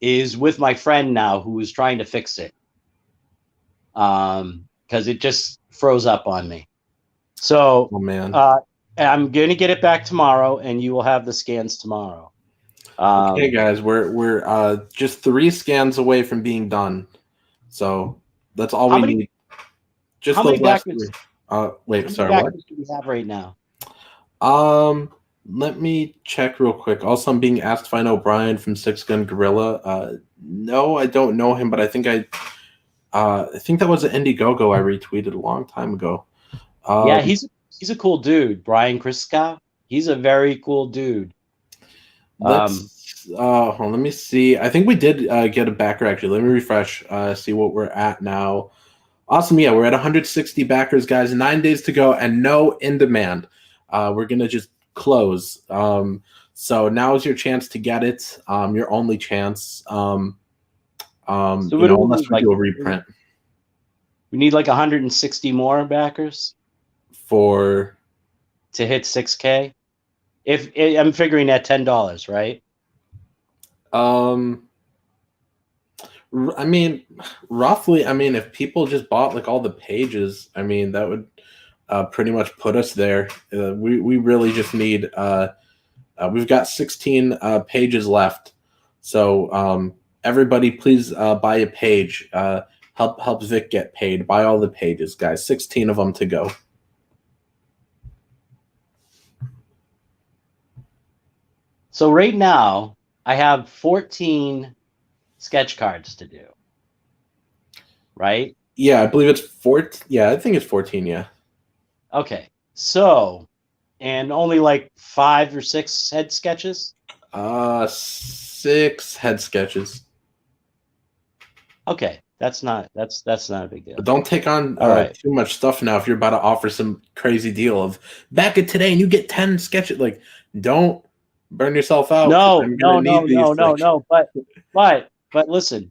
is with my friend now who is trying to fix it. Because it just froze up on me. So oh man. I'm gonna get it back tomorrow and you will have the scans tomorrow. Okay, guys, we're just 3 scans away from being done. So that's all we need. Just those last 3. Wait, sorry, what? Do we have right now? Let me check real quick. Also, I'm being asked if I know Brian from Six Gun Gorilla. No, I don't know him, but I think that was an Indiegogo I retweeted a long time ago. Yeah, he's a cool dude, Brian Kriskow. He's a very cool dude. Let me see. I think we did get a backer actually. Let me refresh. See what we're at now. Awesome. Yeah, we're at 160 backers, guys. 9 days to go and no in demand. We're gonna just close. So now is your chance to get it. Your only chance. Unless we do a reprint. We need like 160 more backers to hit 6K. If I'm figuring at $10, right? I mean, roughly. I mean, if people just bought like all the pages, I mean, that would pretty much put us there. We really just need. We've got 16 pages left, so everybody, please buy a page. Help Vic get paid. Buy all the pages, guys. 16 of them to go. So right now, I have 14 sketch cards to do. Right? Yeah, I believe it's 14. Yeah, I think it's 14. Yeah. Okay. So, and only like 5 or 6 head sketches? 6 head sketches. Okay. That's not a big deal. But don't take on too much stuff now if you're about to offer some crazy deal of back it today and you get 10 sketches. Like, don't burn yourself out. No. But listen,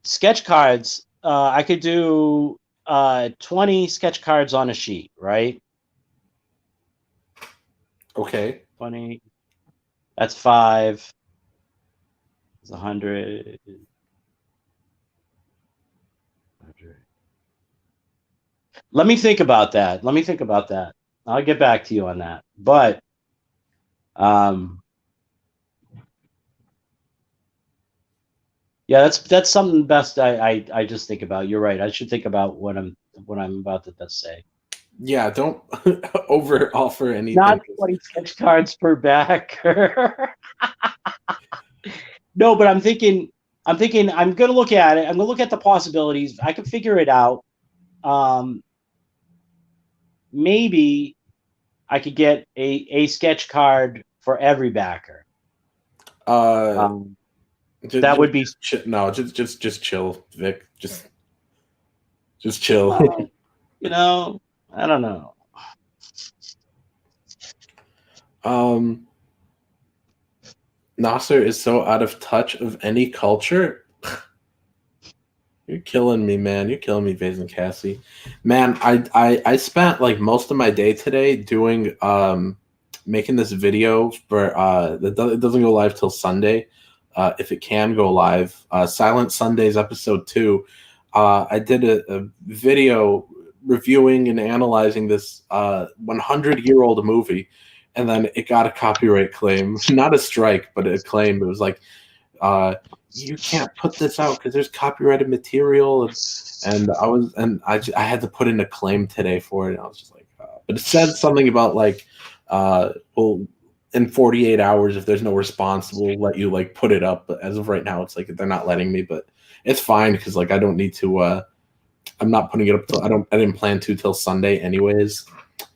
sketch cards, I could do 20 sketch cards on a sheet, right? Okay. 20. That's 5. It's 100. Let me think about that. I'll get back to you on that. But Yeah, that's something best I just think about. You're right. I should think about what I'm about to say. Yeah, don't over offer anything. Not 20 sketch cards per backer. No, but I'm thinking I'm gonna look at it. I'm gonna look at the possibilities. I can figure it out. Maybe I could get a sketch card for every backer. That would be no. Just chill, Vic. Just chill. Well, you know, I don't know. Nasser is so out of touch of any culture. You're killing me, man. You're killing me, Vase and Cassie. Man, I spent like most of my day today doing making this video for it doesn't go live till Sunday. If it can go live. Silent Sundays episode 2. I did a video reviewing and analyzing this 100-year-old movie, and then it got a copyright claim. Not a strike, but a claim. It was like, you can't put this out because there's copyrighted material, and I had to put in a claim today for it. And I was just like, but it said something about like, well, in 48 hours, if there's no response, we'll let you like put it up. But as of right now, it's like they're not letting me. But it's fine because like I don't need to. I'm not putting it up till I didn't plan to till Sunday anyways.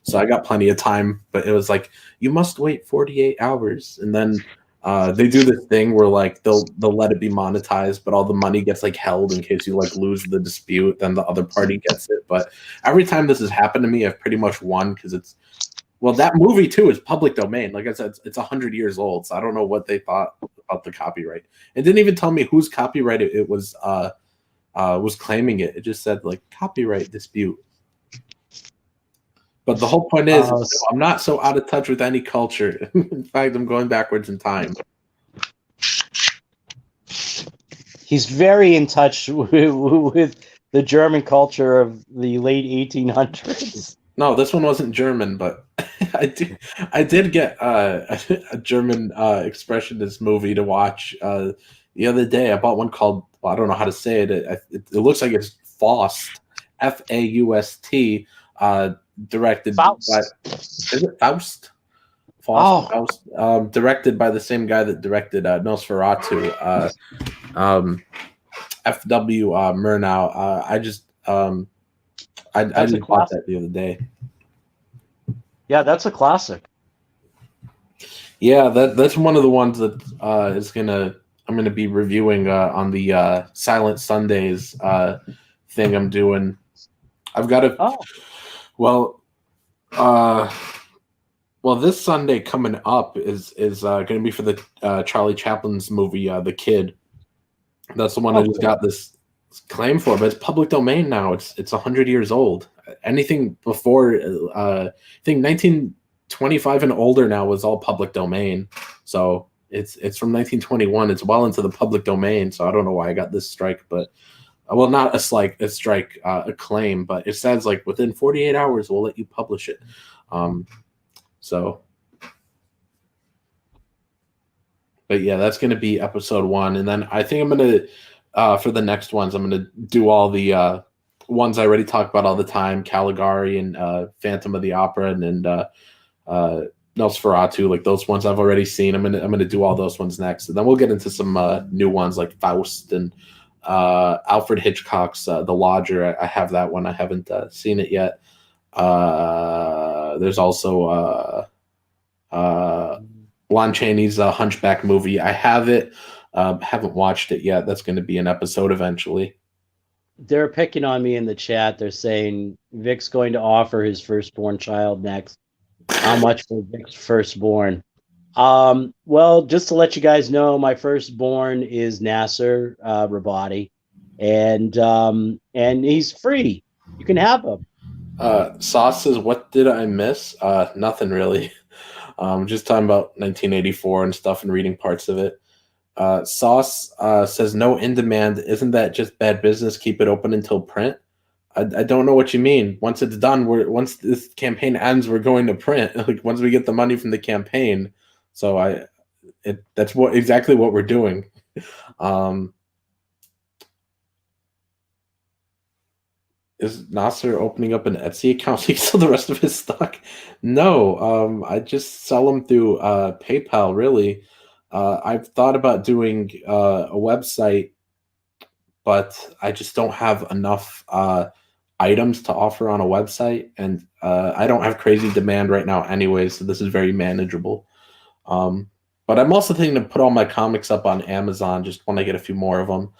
So I got plenty of time. But it was like you must wait 48 hours, and then they do this thing where like they'll let it be monetized, but all the money gets like held in case you like lose the dispute. Then the other party gets it. But every time this has happened to me, I've pretty much won because it's. Well, that movie too is public domain. Like I said, it's 100 years old, so I don't know what they thought about the copyright. It didn't even tell me whose copyright it was claiming it. It just said like copyright dispute. But the whole point is, I'm not so out of touch with any culture. In fact, I'm going backwards in time. He's very in touch with the German culture of the late 1800s. No, this one wasn't German, but I did get a German expressionist movie to watch the other day. I bought one called, well, I don't know how to say it. It looks like it's Faust, Faust, directed Faust. by, is it Faust? Faust, Faust, directed by the same guy that directed Nosferatu, F.W. Murnau. I just bought that the other day. Yeah, that's a classic. Yeah, that's one of the ones that I'm gonna be reviewing on the Silent Sundays thing I'm doing. I've got to. Well, this Sunday coming up is going to be for the Charlie Chaplin's movie, The Kid. That's the one I just got this claim for, but it's public domain now. It's 100 years old. Anything before I think 1925 and older now was all public domain. So it's from 1921. It's well into the public domain. So I don't know why I got this strike, but well, not a strike, a claim, but it says like within 48 hours we'll let you publish it. So, but yeah, that's going to be episode 1, and then I think I'm going to for the next ones I'm going to do all the ones I already talk about all the time, Caligari and Phantom of the Opera and Nosferatu, like those ones I've already seen. I'm gonna do all those ones next, and then we'll get into some new ones like Faust and Alfred Hitchcock's The Lodger. I have that one. I haven't seen it yet. There's also Lon Chaney's Hunchback movie. I have it. Haven't watched it yet. That's going to be an episode eventually. They're picking on me in the chat. They're saying Vic's going to offer his firstborn child next. How much for Vic's firstborn? Well, just to let you guys know, my firstborn is Nasser Rabadi, and he's free. You can have him. Sauce says, "What did I miss? Nothing really. Just talking about 1984 and stuff and reading parts of it." Sauce says, "No in demand. Isn't that just bad business? Keep it open until print." I don't know what you mean. Once it's done, once this campaign ends, we're going to print. Like once we get the money from the campaign. So that's exactly what we're doing. Is Nasser opening up an Etsy account so he can sell the rest of his stock? No, I just sell them through PayPal, really. I've thought about doing a website, but I just don't have enough items to offer on a website, and I don't have crazy demand right now anyway, so this is very manageable. But I'm also thinking to put all my comics up on Amazon just when I get a few more of them.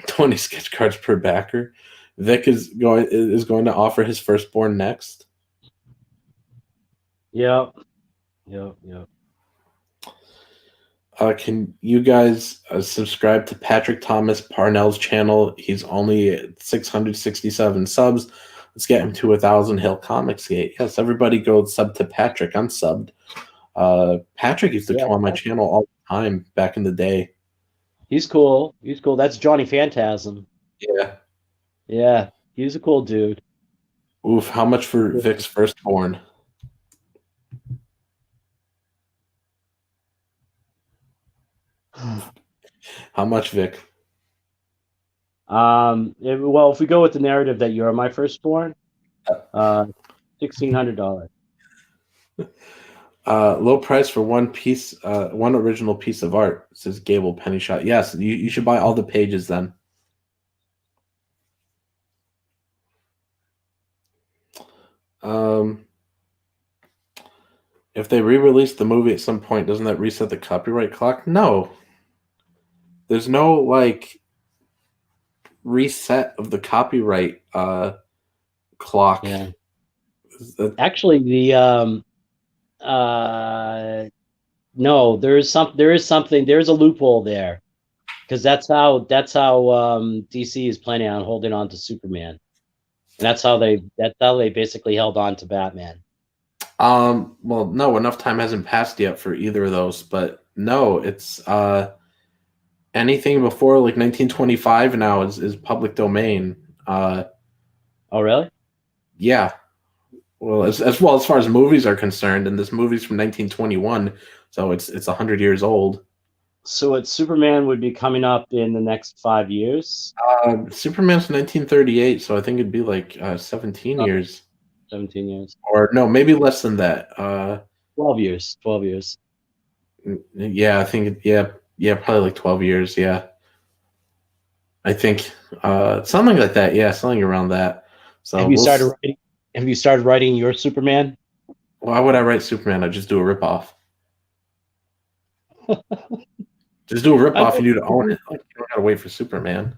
20 sketch cards per backer. Vic is going to offer his firstborn next. Yep. Can you guys subscribe to Patrick Thomas Parnell's channel? He's only at 667 subs. Let's get him to 1,000. He'll Comicsgate. Yes, everybody go sub to Patrick. I'm subbed. Patrick used to come on my channel all the time back in the day. He's cool. That's Johnny Phantasm. Yeah, he's a cool dude. Oof, how much for Vic's firstborn? How much, Vic? If we go with the narrative that you're my firstborn, $1,600. Low price for one piece, one original piece of art, says Gable Penny Shot. Yes, you should buy all the pages then. If they re-release the movie at some point, doesn't that reset the copyright clock? No. There's no like reset of the copyright clock. Yeah. Actually, the no, there is something. There's a loophole there, because that's how DC is planning on holding on to Superman, and that's how they basically held on to Batman. Well, no, enough time hasn't passed yet for either of those, but no, it's anything before like 1925 now is public domain. Oh, really? Yeah. Well, as far as movies are concerned, and this movie's from 1921, so it's 100 years old. So Superman would be coming up in the next 5 years? Superman's 1938, so I think it'd be like 17 years. 17 years. Or no, maybe less than that. 12 years. 12 years. Yeah, I think probably like 12 years, yeah. I think something like that, yeah, something around that. So Have you started writing your Superman? Why would I write Superman? I just do a ripoff. Just do a ripoff. You need to own it. Like, you don't gotta wait for Superman.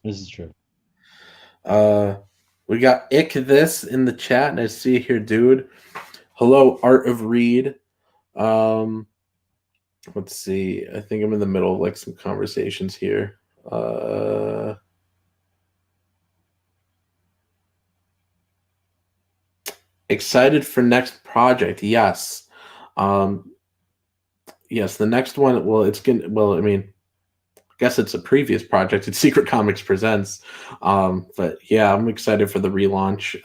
This is true. We got Ick This in the chat, and I see here, dude. Hello, Art of Read. Let's see. I think I'm in the middle of like some conversations here. Excited for next project? Yes. Yes, the next one. Well, I mean, I guess it's a previous project. It's Secret Comics Presents. But yeah, I'm excited for the relaunch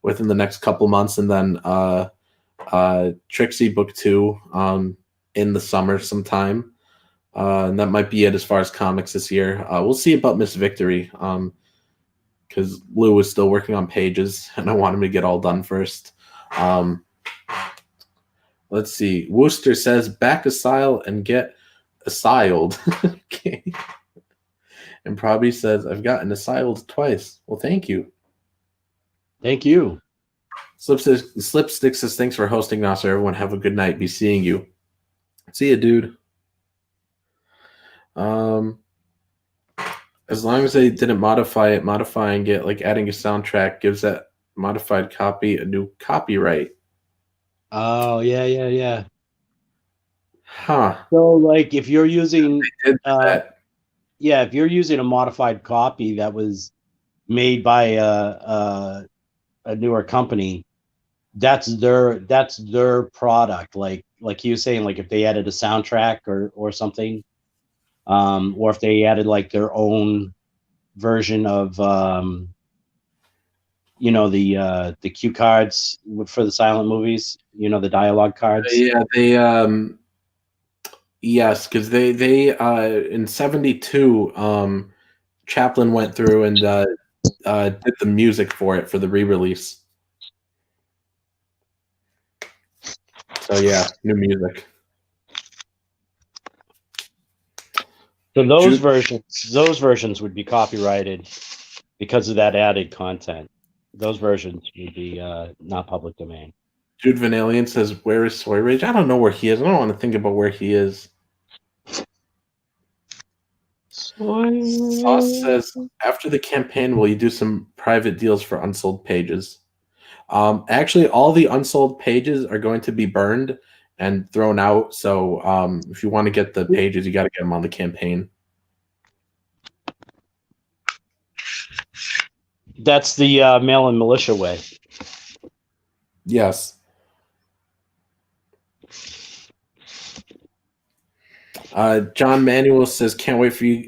within the next couple months, and then Trixie Book 2 in the summer sometime. And that might be it as far as comics this year. We'll see about Miss Victory, because Lou is still working on pages, and I want him to get all done first. Let's see. Wooster says, back asile and get asiled. Okay. And probably says, I've gotten asiled twice. Well, thank you. Thank you. Slipstick says, thanks for hosting, Nasser. Everyone have a good night. Be seeing you. See ya, dude. As long as they didn't modifying it, like adding a soundtrack gives that modified copy a new copyright. Oh, yeah. Huh. So, like, if you're using that. if you're using a modified copy that was made by a newer company, that's their product. Like you were saying, like if they added a soundtrack or something, or if they added like their own version of the cue cards for the silent movies, the dialogue cards. Yeah, they yes, because they in 72 Chaplin went through and did the music for it for the re-release. So yeah, new music. So those versions would be copyrighted because of that added content. Those versions would be not public domain. Jude Van Alien says, "Where is Soy Rage?" I don't know where he is. I don't want to think about where he is. Sauce says, "After the campaign, will you do some private deals for unsold pages?" Actually, all the unsold pages are going to be burned and thrown out. So if you want to get the pages, you got to get them on the campaign. That's the mail-in militia way. Yes. John Manuel says, "Can't wait for you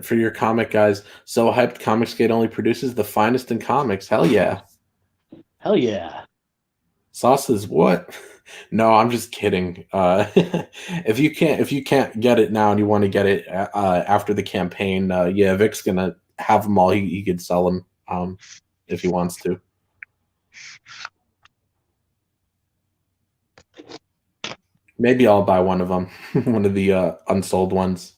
for your comic, guys. So hyped. Comicsgate only produces the finest in comics. Hell yeah." Hell yeah. Sauce says, "What?" No, I'm just kidding. If you can't get it now and you want to get it after the campaign, yeah, Vic's gonna have them all. He could sell them if he wants to. Maybe I'll buy one of them, one of the unsold ones.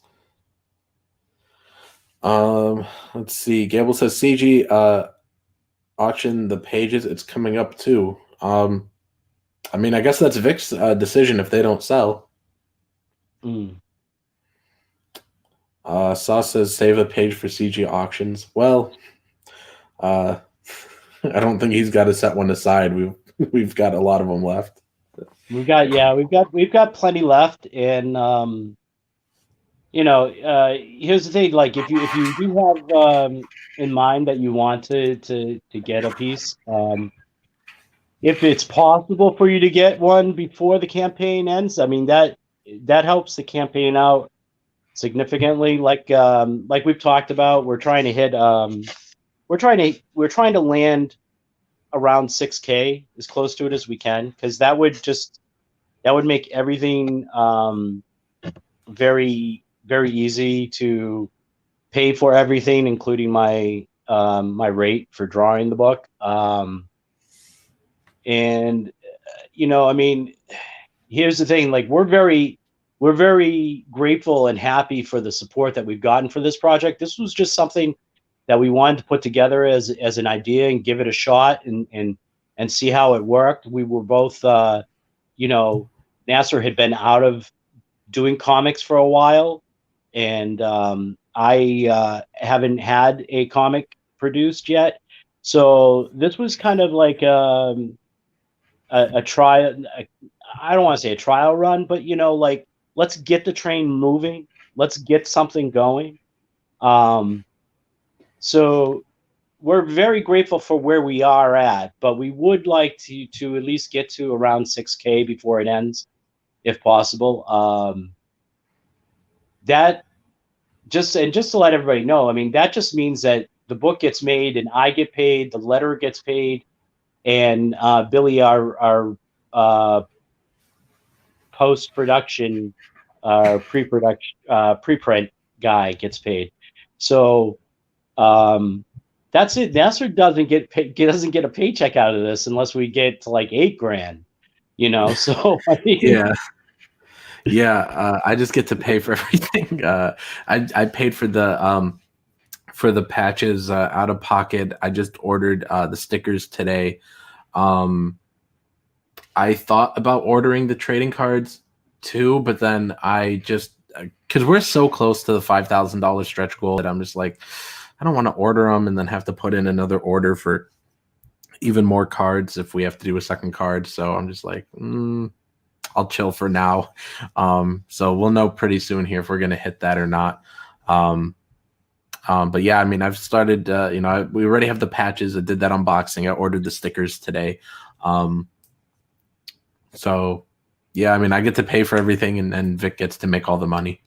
Let's see. Gable says, "CG auction the pages. It's coming up too." I mean, I guess that's Vic's decision if they don't sell. Sauce says, "Save a page for CG auctions." Well, I don't think he's got to set one aside. We've got a lot of them left. We've got plenty left, and here's the thing: like if you do have in mind that you want to get a piece, if it's possible for you to get one before the campaign ends, I mean that helps the campaign out significantly. Like we've talked about, we're trying to hit we're trying to land around 6K, as close to it as we can, because that would make everything very, very easy to pay for everything, including my my rate for drawing the book. And I mean, here's the thing: like we're very grateful and happy for the support that we've gotten for this project. This was just something that we wanted to put together as an idea and give it a shot and see how it worked. We were both, Nasser had been out of doing comics for a while, and I haven't had a comic produced yet. So this was kind of like a trial. I don't want to say a trial run, but like let's get the train moving. Let's get something going. So we're very grateful for where we are at, but we would like to at least get to around 6K before it ends, if possible. That just to let everybody know, I mean, that just means that the book gets made and I get paid, the letter gets paid, and Billy, our post-production, preprint guy gets paid. So that's it. Nasser doesn't get a paycheck out of this unless we get to like $8,000, So I mean, yeah. I just get to pay for everything. I paid for the patches out of pocket. I just ordered the stickers today. I thought about ordering the trading cards too, but then I just, because we're so close to the $5,000 stretch goal that I'm just like, I don't want to order them and then have to put in another order for even more cards if we have to do a second card. So I'm just like, I'll chill for now. So we'll know pretty soon here if we're going to hit that or not. But yeah, I mean, I've started, we already have the patches. I did that unboxing. I ordered the stickers today. So yeah, I mean, I get to pay for everything and Vic gets to make all the money.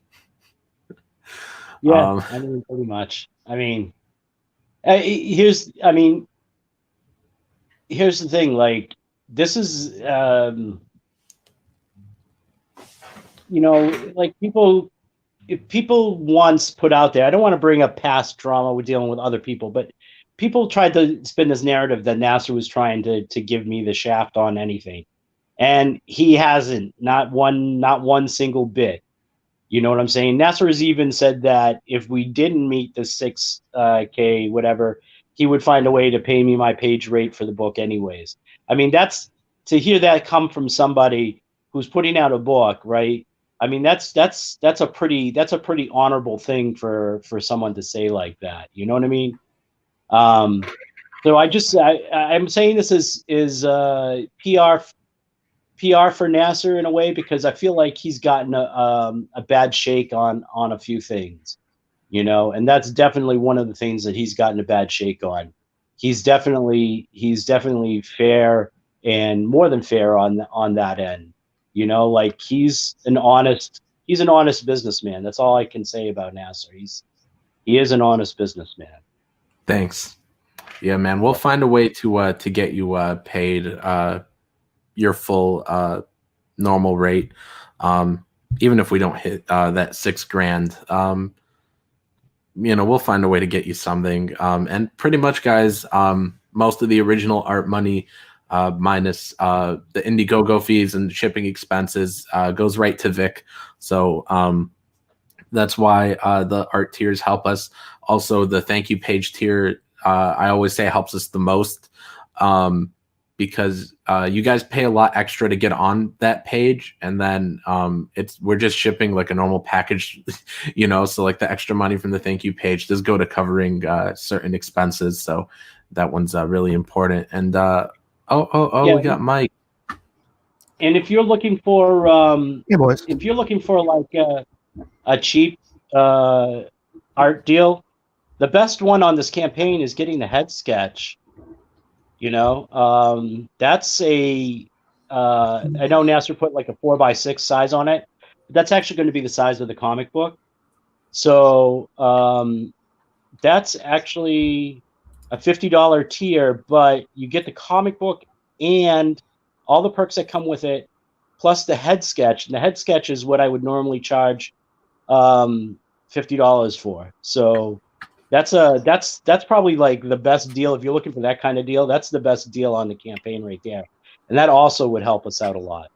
Yeah, I mean, pretty much. I mean, here's the thing. Like, this is, like if people once put out there, I don't want to bring up past drama with dealing with other people, but people tried to spin this narrative that Nasser was trying to give me the shaft on anything. And he hasn't, not one single bit. You know what I'm saying? Nasser has even said that if we didn't meet the 6K, whatever, he would find a way to pay me my page rate for the book anyways. I mean, that's, to hear that come from somebody who's putting out a book, right? I mean, that's a pretty honorable thing for someone to say like that. You know what I mean? So I'm saying this is PR for Nasser in a way, because I feel like he's gotten a bad shake on a few things, and that's definitely one of the things that he's gotten a bad shake on. He's definitely fair, and more than fair on that end. Like he's an honest businessman. That's all I can say about Nasser. He is an honest businessman. Thanks. Yeah, man. We'll find a way to get you paid your full normal rate, even if we don't hit that $6,000. We'll find a way to get you something. And pretty much, guys, most of the original art money, minus the Indiegogo fees and shipping expenses, goes right to Vic. So that's why the art tiers help us. Also, the thank you page tier, I always say, helps us the most, because you guys pay a lot extra to get on that page, and then we're just shipping like a normal package, so like the extra money from the thank you page does go to covering certain expenses. So that one's really important. And yeah, we got Mike. And if you're looking for hey boys, if you're looking for like a cheap art deal, the best one on this campaign is getting the head sketch. That's I know Nasser put like a 4x6 size on it. That's actually going to be the size of the comic book. So that's actually a $50 tier, but you get the comic book and all the perks that come with it, plus the head sketch. And the head sketch is what I would normally charge $50 for. So that's probably like the best deal. If you're looking for that kind of deal, that's the best deal on the campaign right there. And that also would help us out a lot.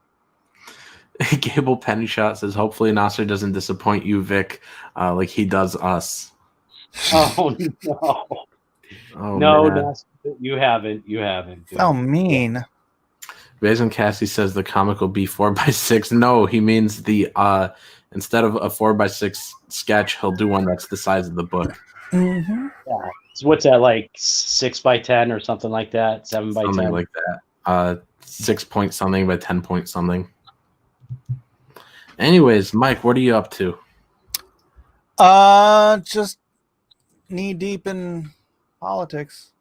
Gable Pennyshot says, hopefully Nasser doesn't disappoint you, Vic, like he does us. Oh, no. No, Nasser, you haven't. Dude. so mean. Basin Cassie says the comic will be 4x6. No, he means the instead of a 4x6 sketch, he'll do one that's the size of the book. Mm-hmm. Yeah. So what's that, like 6x10 or something like that? 7x10, something like that. 6 point something by 10 point something. Anyways, Mike, what are you up to? Just knee deep in politics.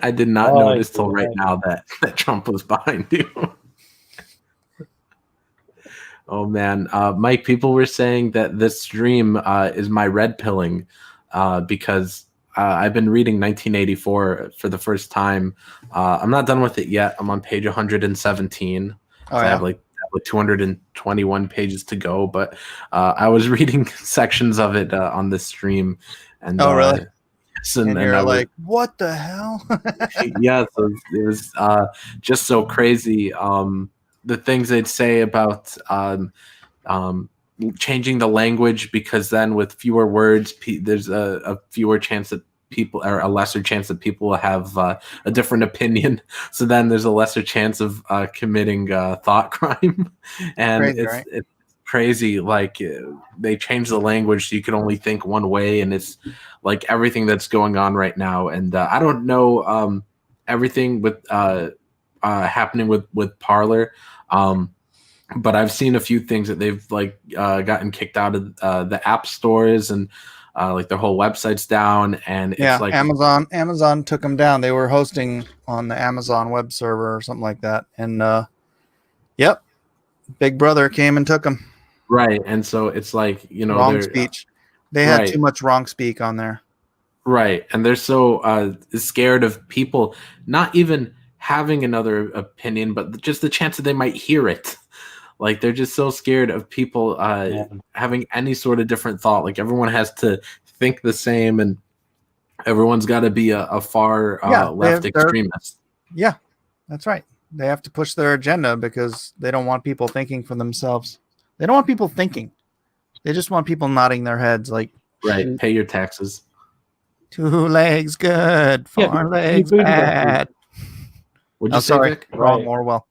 I did not notice till right now that Trump was behind you. Oh man, Mike, people were saying that this stream is my red pilling because I've been reading 1984 for the first time. I'm not done with it yet. I'm on page 117. I have like 221 pages to go, but I was reading sections of it on this stream. And really? And you're like, what the hell? Yeah, so it was just so crazy. The things they'd say about changing the language, because then with fewer words, there's a fewer chance that people, or a lesser chance that people will have a different opinion. So then there's a lesser chance of committing thought crime. And Crazy, right? it's crazy. Like they change the language so you can only think one way, and it's like everything that's going on right now. And I don't know everything with happening with Parler, but I've seen a few things that they've like gotten kicked out of the app stores, and like their whole website's down. And it's like Amazon took them down. They were hosting on the Amazon web server or something like that, and yep, Big Brother came and took them. Right. And so it's like, wrong speech. They had too much wrong speak on there. Right. And they're so scared of people not even having another opinion, but just the chance that they might hear it. Like, they're just so scared of people having any sort of different thought. Like, everyone has to think the same, and everyone's got to be a far left extremist. Yeah, that's right. They have to push their agenda because they don't want people thinking for themselves. They don't want people thinking. They just want people nodding their heads like, right, pay your taxes. 2 legs good, 4 legs bad. Would you say, sorry, Vic? Ron Orwell.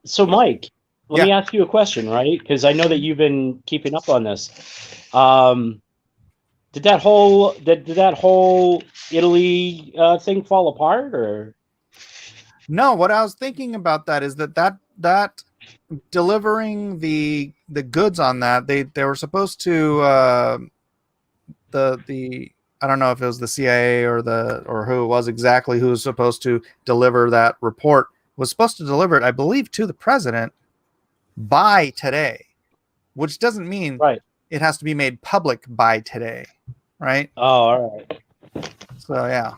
So Mike, let me ask you a question, right? Because I know that you've been keeping up on this. Did that whole Italy thing fall apart, or? No, what I was thinking about that is that delivering the goods on that, they were supposed to the I don't know if it was the CIA or who it was exactly who was supposed to deliver that report, was supposed to deliver it, I believe, to the president by today, which doesn't mean it has to be made public by today, right? Oh, all right. So yeah.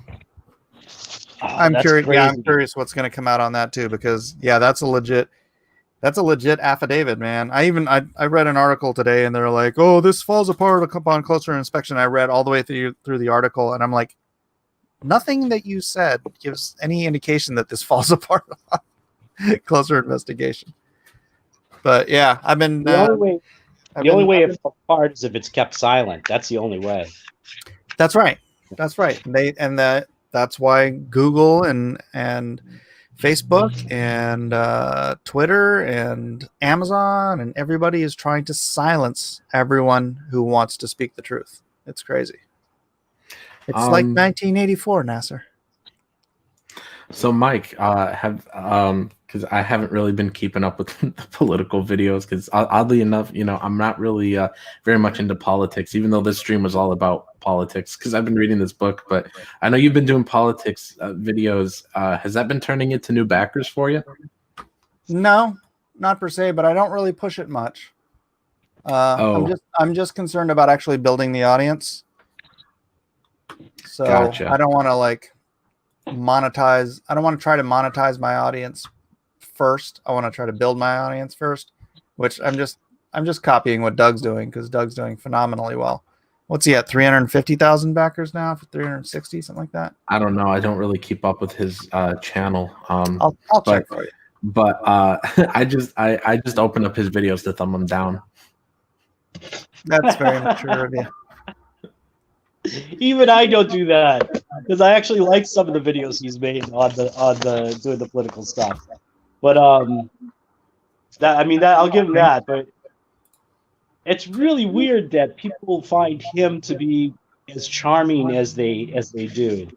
Oh, I'm curious. crazy. Yeah, I'm curious what's going to come out on that too, because that's a legit affidavit, man. I read an article today, and they're like, "Oh, this falls apart upon closer inspection." I read all the way through the article, and I'm like, nothing that you said gives any indication that this falls apart on closer investigation. But yeah, I've been the only way it falls apart is if it's kept silent. That's the only way. That's right. That's right. That's why Google and Facebook and Twitter and Amazon and everybody is trying to silence everyone who wants to speak the truth. It's crazy. It's like 1984, Nasser. So, Mike, because I haven't really been keeping up with the political videos, because oddly enough, I'm not really very much into politics, even though this stream was all about politics, because I've been reading this book. But I know you've been doing politics videos. Has that been turning into new backers for you? No, not per se, but I don't really push it much. I'm just concerned about actually building the audience. So gotcha. I don't want to monetize. I don't want to try to monetize my audience first. I want to try to build my audience first, which I'm just copying what Doug's doing, because Doug's doing phenomenally well. What's he at? 350,000 backers now, for 360, something like that. I don't know. I don't really keep up with his channel. I'll check for you. But I just open up his videos to thumb them down. That's very mature of you. Even I don't do that, because I actually like some of the videos he's made on the doing the political stuff. But I'll give him that. But it's really weird that people find him to be as charming as they do.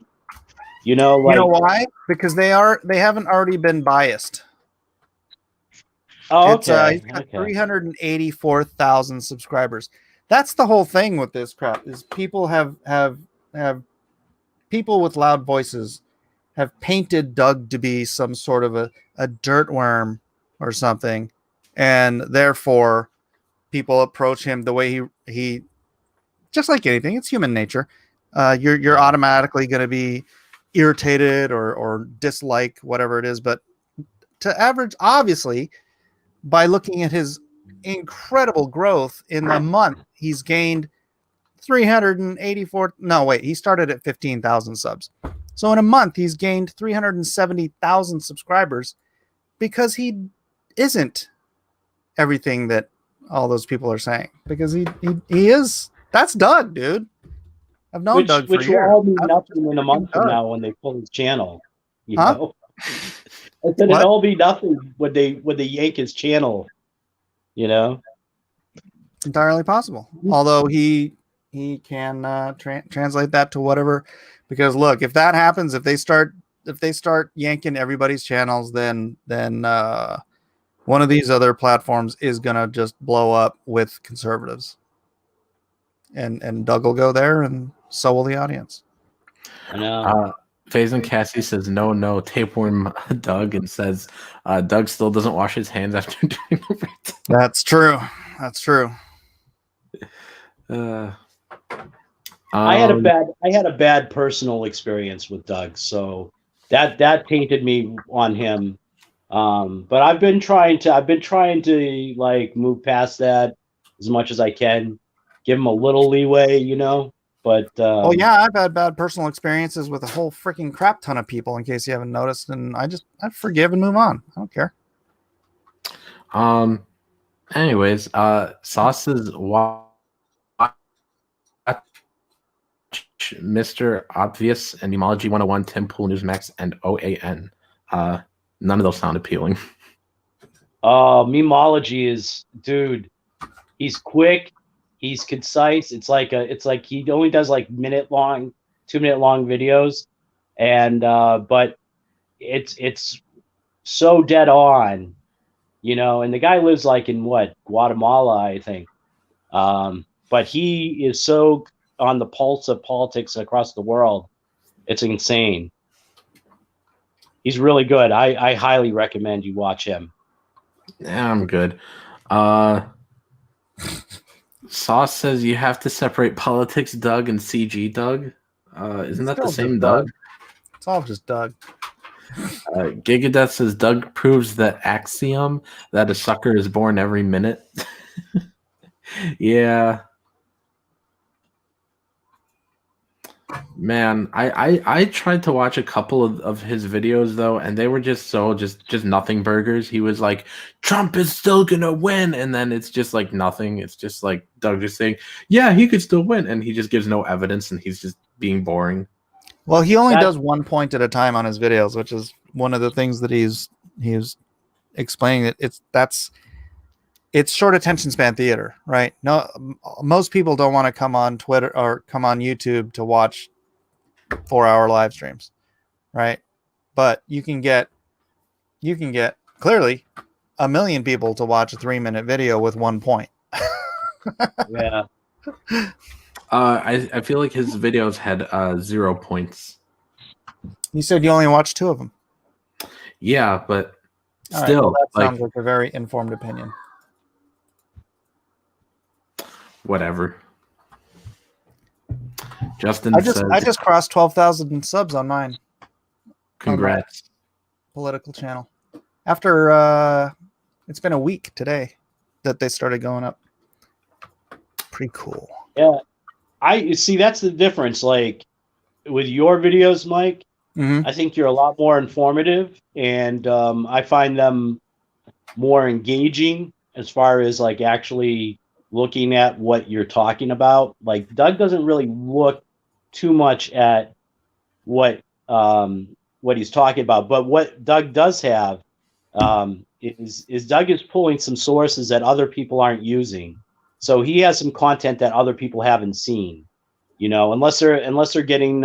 You know why? Because they haven't already been biased. Oh, okay. He's got 384,000 subscribers. That's the whole thing with this crap, is people have people with loud voices have painted Doug to be some sort of a dirt worm or something, and therefore people approach him the way he just like anything. It's human nature. You're automatically going to be irritated or dislike whatever it is, but to average, obviously, by looking at his incredible growth in the month, he's gained 384. No, wait, he started at 15,000 subs. So in a month, he's gained 370,000 subscribers, because he isn't everything that all those people are saying, because he is. That's Doug, dude. I've known Doug for years. Which will all mean nothing in a month from now when they pull his channel. You know? I said it'll all be nothing when they yank his channel. You know, it's entirely possible. Although he can translate that to whatever. Because look, if that happens, if they start yanking everybody's channels, then one of these other platforms is gonna just blow up with conservatives, and Doug will go there, and so will the audience. I know. FaZe and Cassie says no tapeworm Doug, and says Doug still doesn't wash his hands after doing it. That's true. That's true. I had a bad personal experience with Doug, so that tainted me on him. But I've been trying to like move past that as much as I can, give him a little leeway, you know. But Oh yeah, I've had bad personal experiences with a whole freaking crap ton of people. In case you haven't noticed, and I forgive and move on. I don't care. Anyways, Sauce's watch Mr. Obvious and Nemology 101, Tim Pool, Newsmax, and OAN. None of those sound appealing. Memology is, dude, he's quick, he's concise. It's like he only does like 2-minute long videos, and but it's so dead on, you know. And the guy lives like in Guatemala, I think. But he is so on the pulse of politics across the world. It's insane. He's really good. I highly recommend you watch him. Yeah, I'm good. Sauce says you have to separate politics Doug and CG Doug. Isn't that the same Doug? It's all just Doug. Gigadeath says Doug proves that axiom that a sucker is born every minute. Yeah. Man, I tried to watch a couple of his videos though, and they were just nothing burgers. He was like, Trump is still gonna win, and then it's just like nothing. It's just like Doug just saying, yeah, he could still win, and he just gives no evidence, and he's just being boring. Well, he only does one point at a time on his videos, which is one of the things that he's explaining that it's short attention span theater, right? No, most people don't want to come on Twitter or come on YouTube to watch 4-hour live streams, right? But you can get clearly 1 million people to watch a 3-minute video with 1 point. Yeah. I feel like his videos had 0 points. You said you only watched 2 of them. Yeah, but All still, right, well, that sounds like a very informed opinion. Whatever. Justin I just crossed 12,000 subs on mine. Congrats. On political channel. After it's been a week today that they started going up. Pretty cool. Yeah. I see that's the difference. Like with your videos, Mike, I think you're a lot more informative, and I find them more engaging as far as like actually looking at what you're talking about. Like Doug doesn't really look too much at what he's talking about, but what Doug does have is Doug is pulling some sources that other people aren't using. So he has some content that other people haven't seen, you know, unless they're getting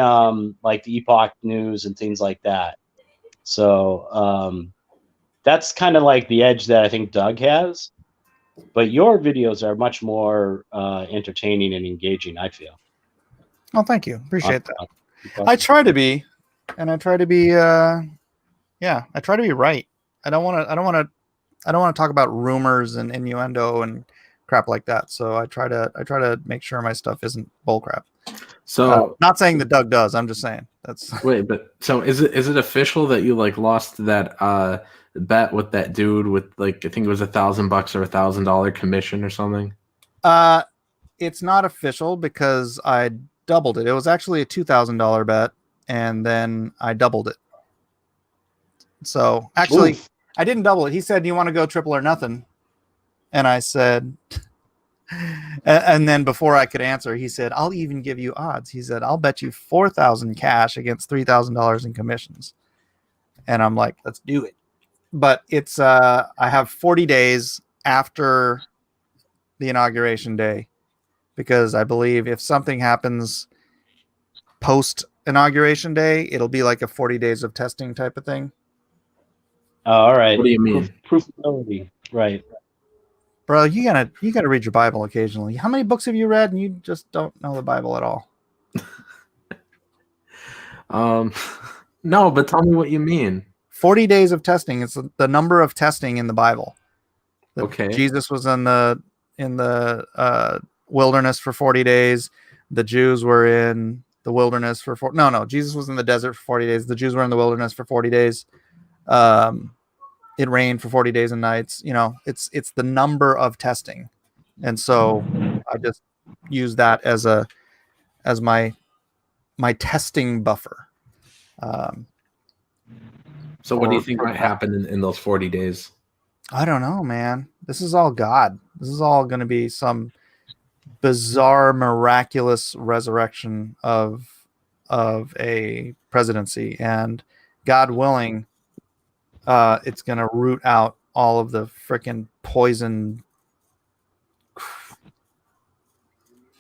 like the Epoch News and things like that. So that's kind of like the edge that I think Doug has. But your videos are much more entertaining and engaging, I feel. Oh, thank you. Appreciate that. I try to be, and I try to be I try to be right. I don't want to talk about rumors and innuendo and crap like that. So I try to make sure my stuff isn't bull crap. So not saying that Doug does. I'm just saying that's wait, but so is it official that you like lost that bet with that dude with like I think it was $1,000 or $1,000 commission or something? It's not official because I doubled it. It was actually a $2,000 bet, and then I doubled it. So actually, Oof. I didn't double it. He said, "Do you want to go triple or nothing?" And I said, and then before I could answer, he said, "I'll even give you odds." He said, "I'll bet you 4,000 cash against $3,000 in commissions." And I'm like, "Let's do it." But it's I have 40 days after the inauguration day, because I believe if something happens post inauguration day, it'll be like a 40 days of testing type of thing. Oh, all right. What do you mean? Proofability, right? Bro, you gotta read your Bible occasionally. How many books have you read and you just don't know the Bible at all? No, but tell me what you mean. 40 days of testing. It's the number of testing in the Bible. Okay. Jesus was in the wilderness for 40 days. The Jews were in the wilderness for Jesus was in the desert for 40 days. The Jews were in the wilderness for 40 days. It rained for 40 days and nights. It's the number of testing. And so I just use that as my testing buffer. So what do you think might happen in those 40 days? I don't know, man. This is all God. This is all going to be some bizarre, miraculous resurrection of a presidency, and God willing, it's going to root out all of the freaking poison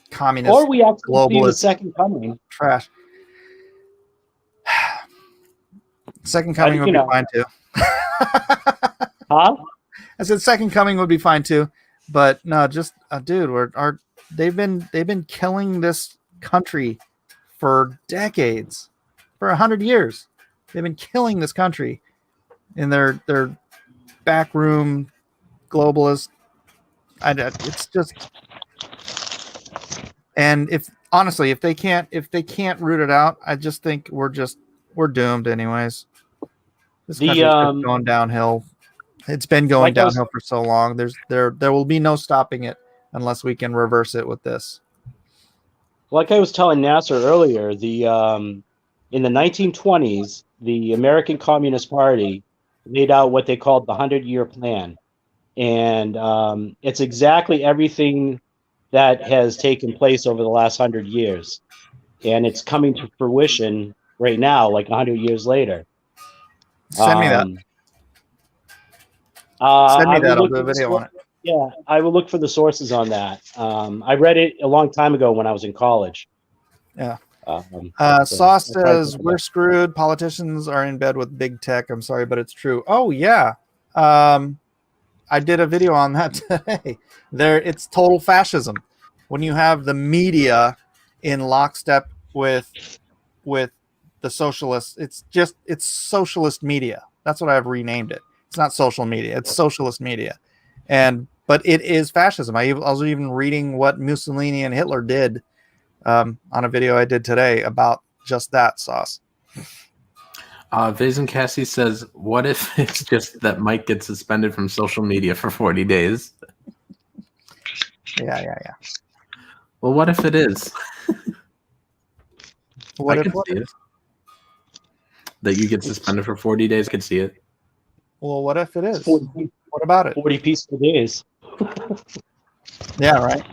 communist, or we actually see the globalist second coming. trash. Second coming would be fine too. Huh? I said second coming would be fine too, but no, just dude, they've been killing this country for decades, for 100 years. They've been killing this country in their backroom globalist. It's just, and if they can't root it out, I just think we're doomed anyways. This country's just going downhill. It's been going downhill for so long. There will be no stopping it unless we can reverse it with this. Like I was telling Nasser earlier, in the 1920s, the American Communist Party laid out what they called the 100-year plan. And it's exactly everything that has taken place over the last 100 years. And it's coming to fruition right now, like 100 years later. Send me that. Send me that. I'll do a video on it. Yeah, I will look for the sources on that. I read it a long time ago when I was in college. Yeah. Sauce says, we're screwed. Politicians are in bed with big tech. I'm sorry, but it's true. Oh, yeah. I did a video on that today. It's total fascism. When you have the media in lockstep with the socialists, it's socialist media. That's what I've renamed it. It's not social media. It's socialist media. But it is fascism. I was even reading what Mussolini and Hitler did on a video I did today about just that, Sauce. Vazen Cassie says, what if it's just that Mike gets suspended from social media for 40 days? Yeah. Well, what if it is? What I if could see it. That you get suspended for 40 days, could see it. Well, what if it is? 40, what about it? 40 peaceful days. Yeah, right.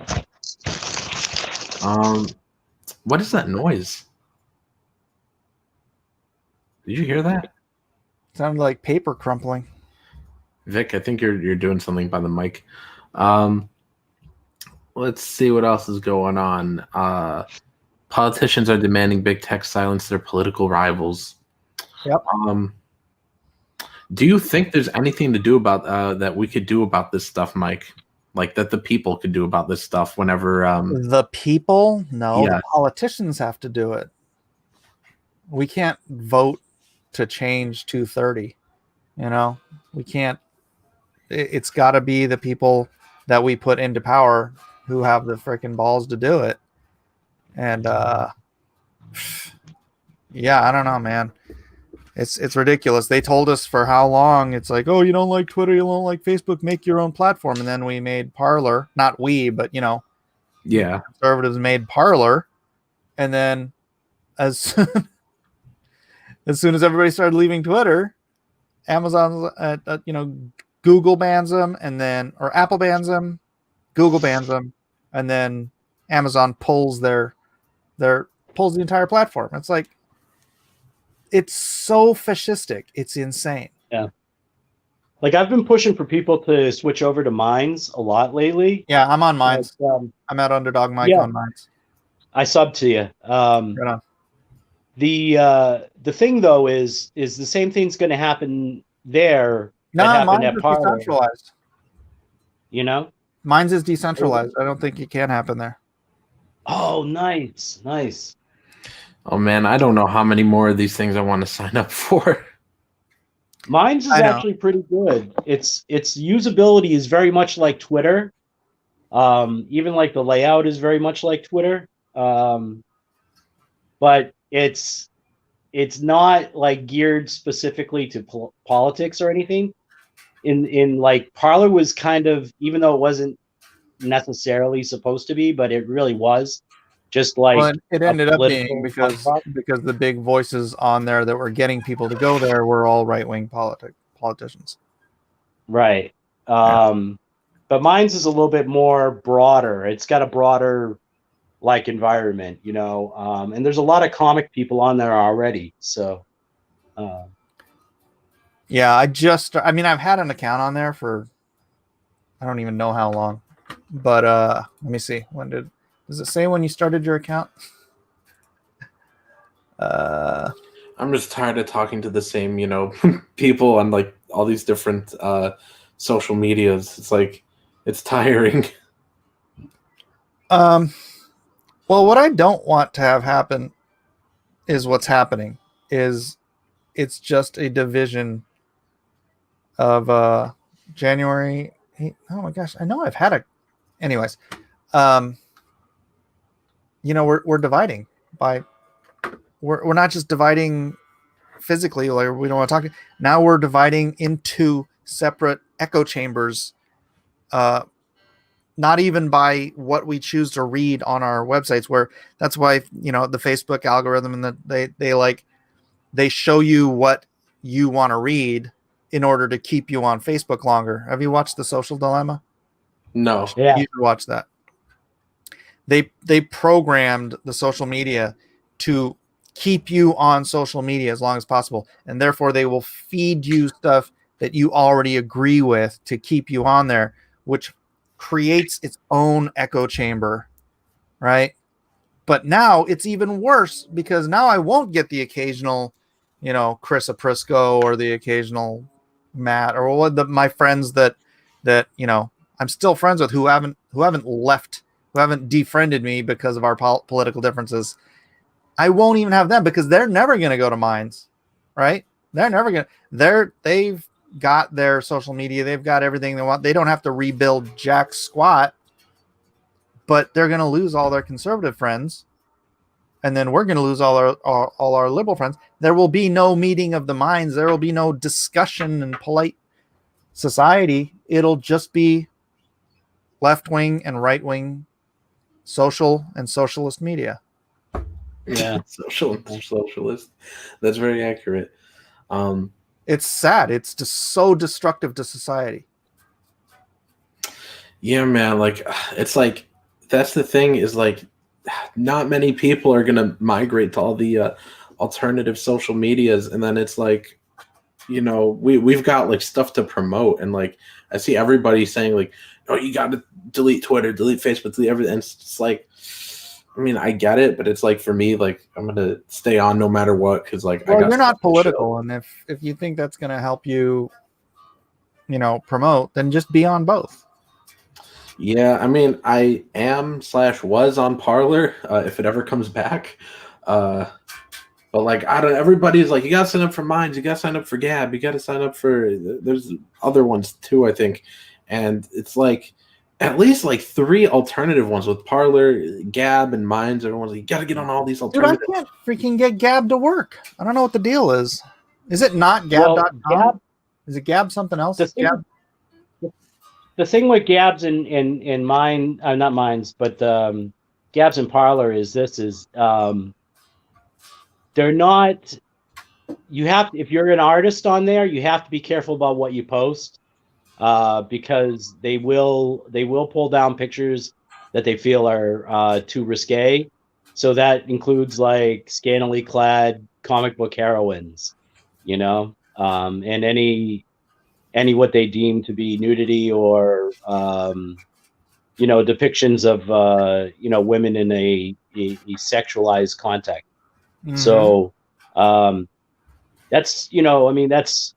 What is that noise? Did you hear that? Sounded like paper crumpling. Vic, I think you're doing something by the mic. Let's see what else is going on. Politicians are demanding big tech silence their political rivals. Yep. Do you think there's anything to do about that we could do about this stuff, Mike? Like that the people could do about this stuff whenever the people? No, yeah. The politicians have to do it. We can't vote to change 230. We can't. It's got to be the people that we put into power who have the freaking balls to do it. And yeah, I don't know, man. It's ridiculous. They told us for how long. It's like, oh, you don't like Twitter, you don't like Facebook, make your own platform. And then we made Parler. Not we, but yeah, conservatives made Parler. And then as soon as everybody started leaving Twitter, Amazon, Google bans them, or Apple bans them, Google bans them, and then Amazon pulls the entire platform. It's like, it's so fascistic. It's insane. Yeah. Like I've been pushing for people to switch over to Minds a lot lately. Yeah, I'm on Minds. I'm at Underdog Mike on Minds. I sub to you. Right on. The thing though is the same thing's going to happen there. No, Minds is decentralized. Minds is decentralized. I don't think it can happen there. Oh, nice. Oh man, I don't know how many more of these things I want to sign up for. Minds is actually pretty good. Its usability is very much like Twitter. Even like the layout is very much like Twitter. but it's not like geared specifically to politics or anything. In like Parler was kind of, even though it wasn't necessarily supposed to be, but it really was just like Well, it a ended up being political because hotspot. the big voices on there that were getting people to go there were all right-wing politicians. Right. Yeah. But mine's is a little bit more broader. It's got a broader like environment, you know, and there's a lot of comic people on there already. So, Yeah, I mean, I've had an account on there for I don't even know how long, but let me see. Does it say when you started your account? I'm just tired of talking to the same, people on like all these different social medias. It's like it's tiring. Well, what I don't want to have happen is what's happening is it's just a division of January. Oh my gosh, I know I've had a. Anyways, we're dividing by. We're not just dividing physically, like we don't want to talk. Now we're dividing into separate echo chambers. Not even by what we choose to read on our websites, where that's why the Facebook algorithm and they show you what you want to read in order to keep you on Facebook longer. Have you watched The Social Dilemma? No. yeah. You should watch that. They programmed the social media to keep you on social media as long as possible, and therefore they will feed you stuff that you already agree with to keep you on there, which creates its own echo chamber, right? But now it's even worse because now I won't get the occasional, Chris Aprisco or the occasional Matt or my friends that I'm still friends with who haven't left, who haven't defriended me because of our political differences. I won't even have them because they're never going to go to mines, right? They're never going to. They've got their social media. They've got everything they want. They don't have to rebuild jack squat, but they're going to lose all their conservative friends. And then we're going to lose all our liberal friends. There will be no meeting of the minds. There will be no discussion in polite society. It'll just be left-wing and right-wing social and socialist media. Yeah. Socialist. That's very accurate. It's sad. It's just so destructive to society. Yeah, man. Like, it's like, that's the thing is like, not many people are going to migrate to all the alternative social medias. And then it's like, we've got like stuff to promote. And like, I see everybody saying like, oh, you got to delete Twitter, delete Facebook, delete everything. And it's just like, I mean, I get it, but it's like for me, like I'm gonna stay on no matter what because like you're not political, and if you think that's gonna help you, promote, then just be on both. Yeah, I mean, I am/was on Parler if it ever comes back, but like I don't. Everybody's like, you gotta sign up for Minds, you gotta sign up for Gab, you gotta sign up for. There's other ones too, I think, and it's like. At least like 3 alternative ones with Parler, Gab, and Minds. Everyone's like, you got to get on all these alternatives. Dude, I can't freaking get Gab to work. I don't know what the deal is. Is it not Gab.com? Gab, is it Gab something else? The thing with Gabs and mine, not Minds, but Gabs and Parler is they're not. You have if you're an artist on there, you have to be careful about what you post. Because they will pull down pictures that they feel are too risque. So that includes like scantily clad comic book heroines, and any what they deem to be nudity or depictions of women in a sexualized context. Mm-hmm. So that's that's.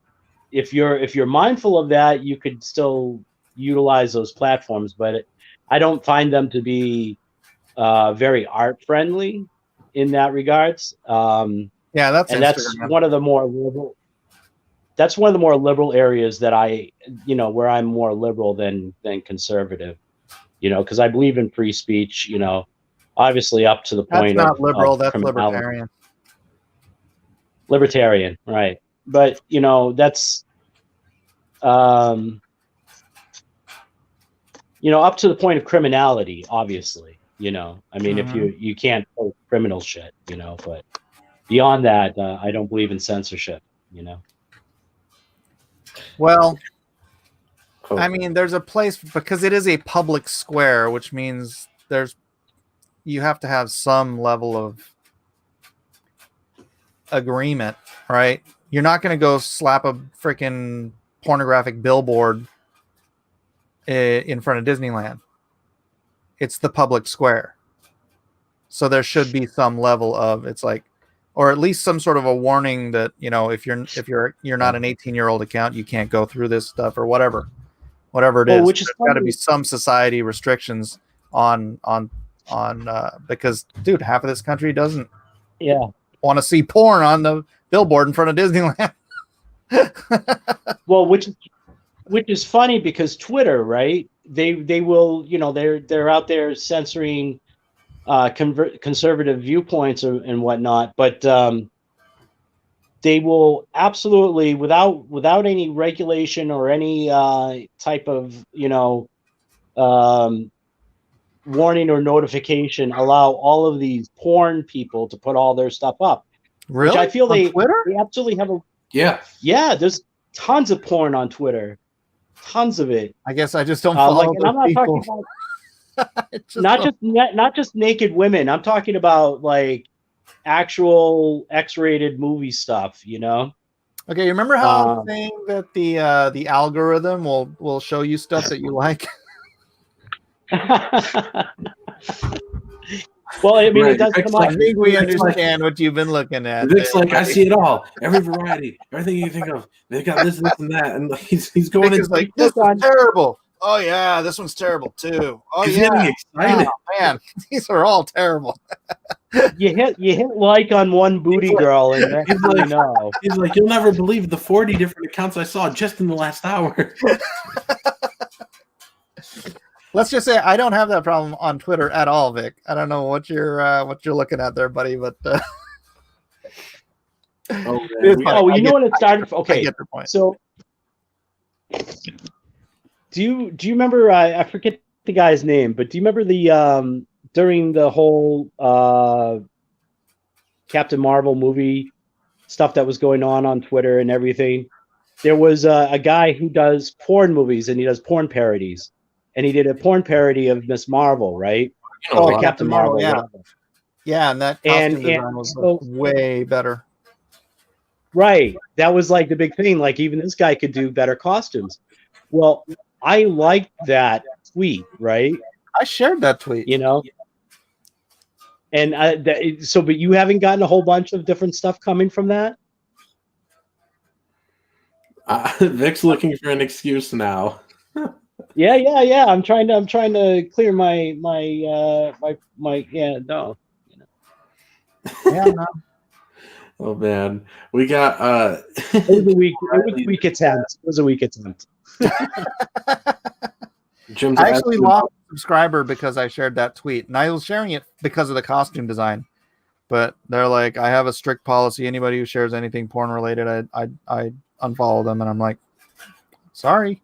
If you're mindful of that, you could still utilize those platforms, but I don't find them to be very art friendly in that regards. That's one of the more liberal. That's one of the more liberal areas that where I'm more liberal than conservative. Because I believe in free speech. obviously up to the That's point not of liberal. That's criminality. libertarian. Libertarian, right? But that's up to the point of criminality. Obviously, I mean, if you can't post criminal shit, but beyond that, I don't believe in censorship. Well, Cool. I mean, there's a place because it is a public square, which means you have to have some level of agreement, right? You're not going to go slap a freaking pornographic billboard in front of Disneyland. It's the public square. So there should be some level of, it's like, or at least some sort of a warning that, if you're not an 18-year-old account, you can't go through this stuff or whatever it is. Which is There's got to be some society restrictions on because dude, half of this country doesn't want to see porn on the billboard in front of Disneyland. Well, which is funny because Twitter, right? They will, they're out there censoring conservative viewpoints and whatnot, but they will absolutely, without any regulation or any type of warning or notification, allow all of these porn people to put all their stuff up. Really? Which I feel on Twitter? they absolutely have a Yeah. There's tons of porn on Twitter, tons of it. I guess I just don't follow and I'm not people. talking about not just naked women. I'm talking about like actual X-rated movie stuff. Okay, you remember how I'm saying that the algorithm will show you stuff that you like? Well, I mean, Right. it does come I up. think we understand what you've been looking at. Vic's like, I see it all, every variety, everything you think of. They got this, and that, and he's going Vic in is like, this is terrible. Oh yeah, this one's terrible too. Oh He's yeah, getting excited. oh, man, these are all terrible. You hit like on one booty girl, and then He's like, you'll never believe the 40 different accounts I saw just in the last hour. Let's just say I don't have that problem on Twitter at all, Vic. I don't know what you're looking at there, buddy, but Oh, you know when it started? Okay, I get your point. So do you remember? I forget the guy's name, but do you remember the during the whole Captain Marvel movie stuff that was going on Twitter and everything? There was a guy who does porn movies and he does porn parodies. And he did a porn parody of Miss Marvel, right? Oh, Captain Marvel, yeah. whatever. Yeah, and that costume design was way better. Right. That was like the big thing. Like even this guy could do better costumes. Well, I liked that tweet, right? I shared that tweet. And but you haven't gotten a whole bunch of different stuff coming from that? Vic's looking for an excuse now. Yeah. I'm trying to clear my no. Yeah, no. Oh man, we got It was a weak attempt. It was a weak attempt. Jim's I actually lost a subscriber because I shared that tweet, and I was sharing it because of the costume design. But they're like, I have a strict policy. Anybody who shares anything porn related, I unfollow them, and I'm like, sorry,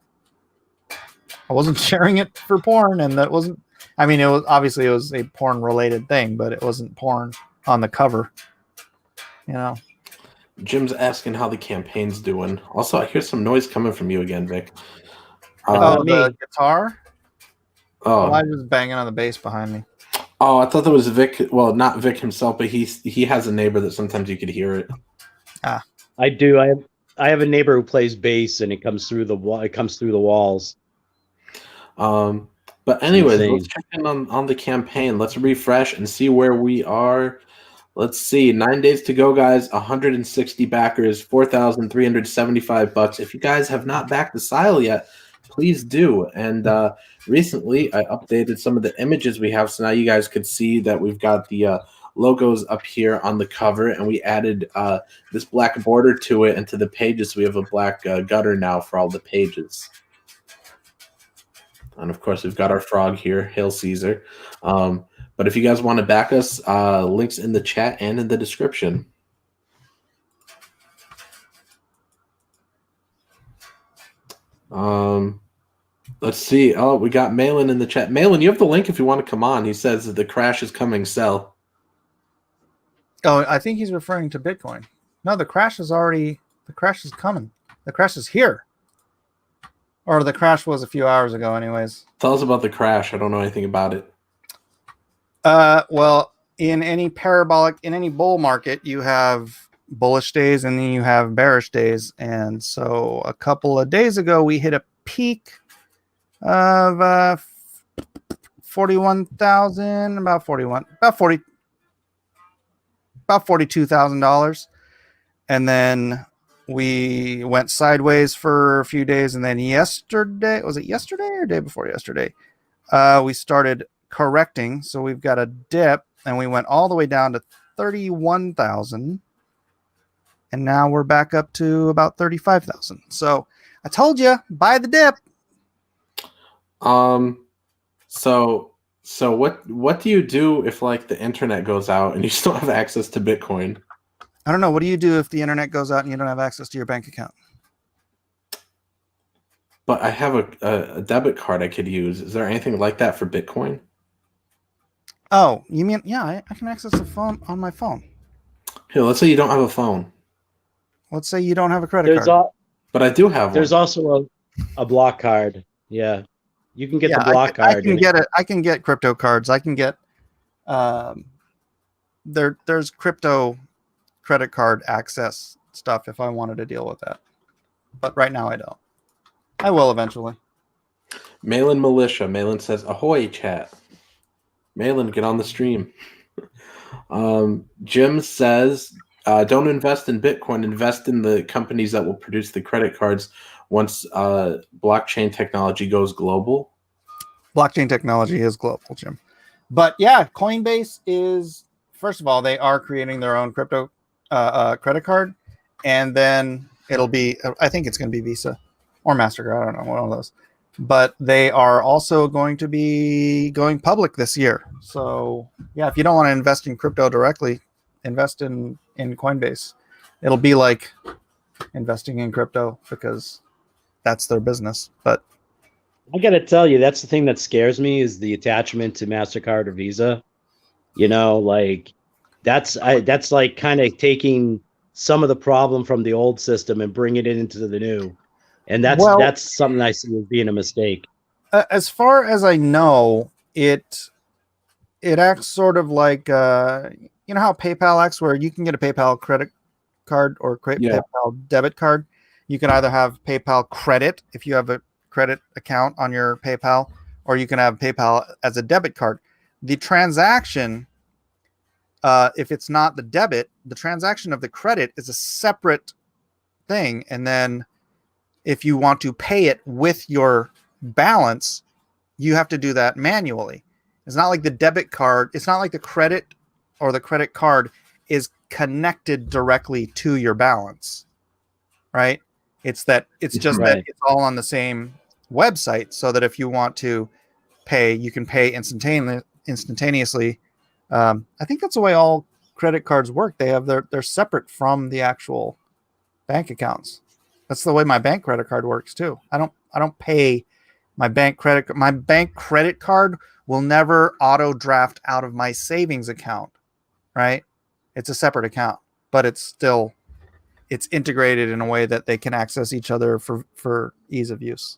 I wasn't sharing it for porn, and that wasn't. I mean, it was a porn related thing, but it wasn't porn on the cover. Jim's asking how the campaign's doing. Also, I hear some noise coming from you again, Vic. The guitar? Oh, Elijah's banging on the bass behind me. Oh, I thought that was Vic. Well, not Vic himself, but he has a neighbor that sometimes you could hear it. I do. I have a neighbor who plays bass, and it comes through the wall. It comes through the walls. But anyways, let's check in on the campaign. Let's refresh and see where we are. Let's see. 9 days to go, guys. 160 backers, $4,375. If you guys have not backed the Sile yet, please do. And recently, I updated some of the images we have, so now you guys could see that we've got the logos up here on the cover, and we added this black border to it and to the pages. So we have a black gutter now for all the pages. And of course, we've got our frog here, Hail Caesar. But But if you guys want to back us, links in the chat and in the description. Let's see. Oh, we got Malin in the chat. Malin, you have the link if you want to come on. He says that the crash is coming. Sell. Oh, I think he's referring to Bitcoin. No, the crash is coming. The crash is here. Or the crash was a few hours ago anyways. Tell us about the crash. I don't know anything about it. Well, in any bull market, you have bullish days and then you have bearish days. And so a couple of days ago, we hit a peak of $41,000, about $42,000. And then we went sideways for a few days. And then yesterday, was it yesterday or day before yesterday? We started correcting. So we've got a dip and we went all the way down to 31,000. And now we're back up to about 35,000. So I told you, buy the dip. So what do you do if like the internet goes out and you still have access to Bitcoin? I don't know. What do you do if the internet goes out and you don't have access to your bank account? But I have a debit card I could use. Is there anything like that for Bitcoin? Oh, you mean, yeah, I can access the phone on my phone. Here, let's say you don't have a phone. Let's say you don't have a credit card. But I do have There's one. also a block card. Yeah. You can get the block card. I can get it. I can get crypto cards. I can get there's crypto credit card access stuff if I wanted to deal with that. But right now I don't. I will eventually. Malin Militia. Malin says, ahoy, chat. Malin, get on the stream. Jim says, don't invest in Bitcoin. Invest in the companies that will produce the credit cards once blockchain technology goes global. Blockchain technology is global, Jim. But yeah, Coinbase is, first of all, they are creating their own crypto credit card. And then it'll be, I think it's going to be Visa or MasterCard. I don't know, one of those. But they are also going to be going public this year. So yeah, if you don't want to invest in crypto directly, invest in Coinbase. It'll be like investing in crypto because that's their business. But I got to tell you, that's the thing that scares me is the attachment to MasterCard or Visa. You know, like that's like kind of taking some of the problem from the old system and bringing it into the new. And that's something I see as being a mistake. As far as I know, it acts sort of like you know how PayPal acts, where you can get a PayPal credit card or PayPal debit card. You can either have PayPal credit if you have a credit account on your PayPal, or you can have PayPal as a debit card. The transaction, if it's not the debit, the transaction of the credit is a separate thing, and then if you want to pay it with your balance, you have to do that manually. It's not like the debit card. It's not like the credit or the credit card is connected directly to your balance, right? It's just that it's all on the same website, so that if you want to pay, you can pay instantaneously. I think that's the way all credit cards work. They're separate from the actual bank accounts. That's the way my bank credit card works too. I don't pay my bank credit. My bank credit card will never auto draft out of my savings account, right? It's a separate account, but it's integrated in a way that they can access each other for ease of use.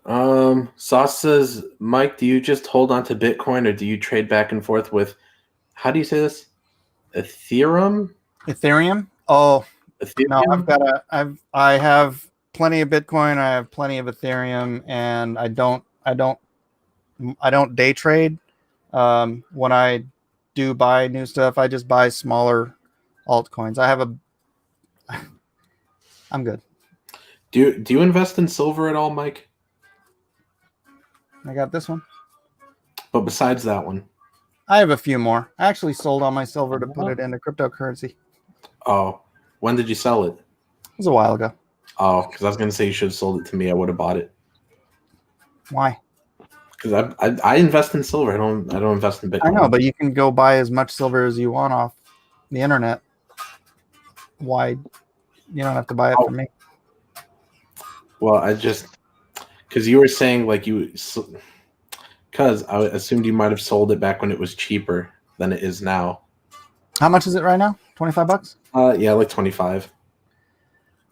Sauce says, Mike, do you just hold on to Bitcoin or do you trade back and forth with, how do you say this? Ethereum? Oh, Ethereum? no, I have plenty of Bitcoin. I have plenty of Ethereum, and I don't day trade. When I do buy new stuff, I just buy smaller altcoins. I'm good. Do you invest in silver at all, Mike? I got this one. But besides that one? I have a few more. I actually sold all my silver to put it into cryptocurrency. Oh, when did you sell it? It was a while ago. Oh, because I was going to say you should have sold it to me. I would have bought it. Why? Because I invest in silver. I don't invest in Bitcoin. I know, but you can go buy as much silver as you want off the internet. Why? You don't have to buy it from me. Well, because you were saying like because I assumed you might have sold it back when it was cheaper than it is now. How much is it right now? $25? Yeah, like 25.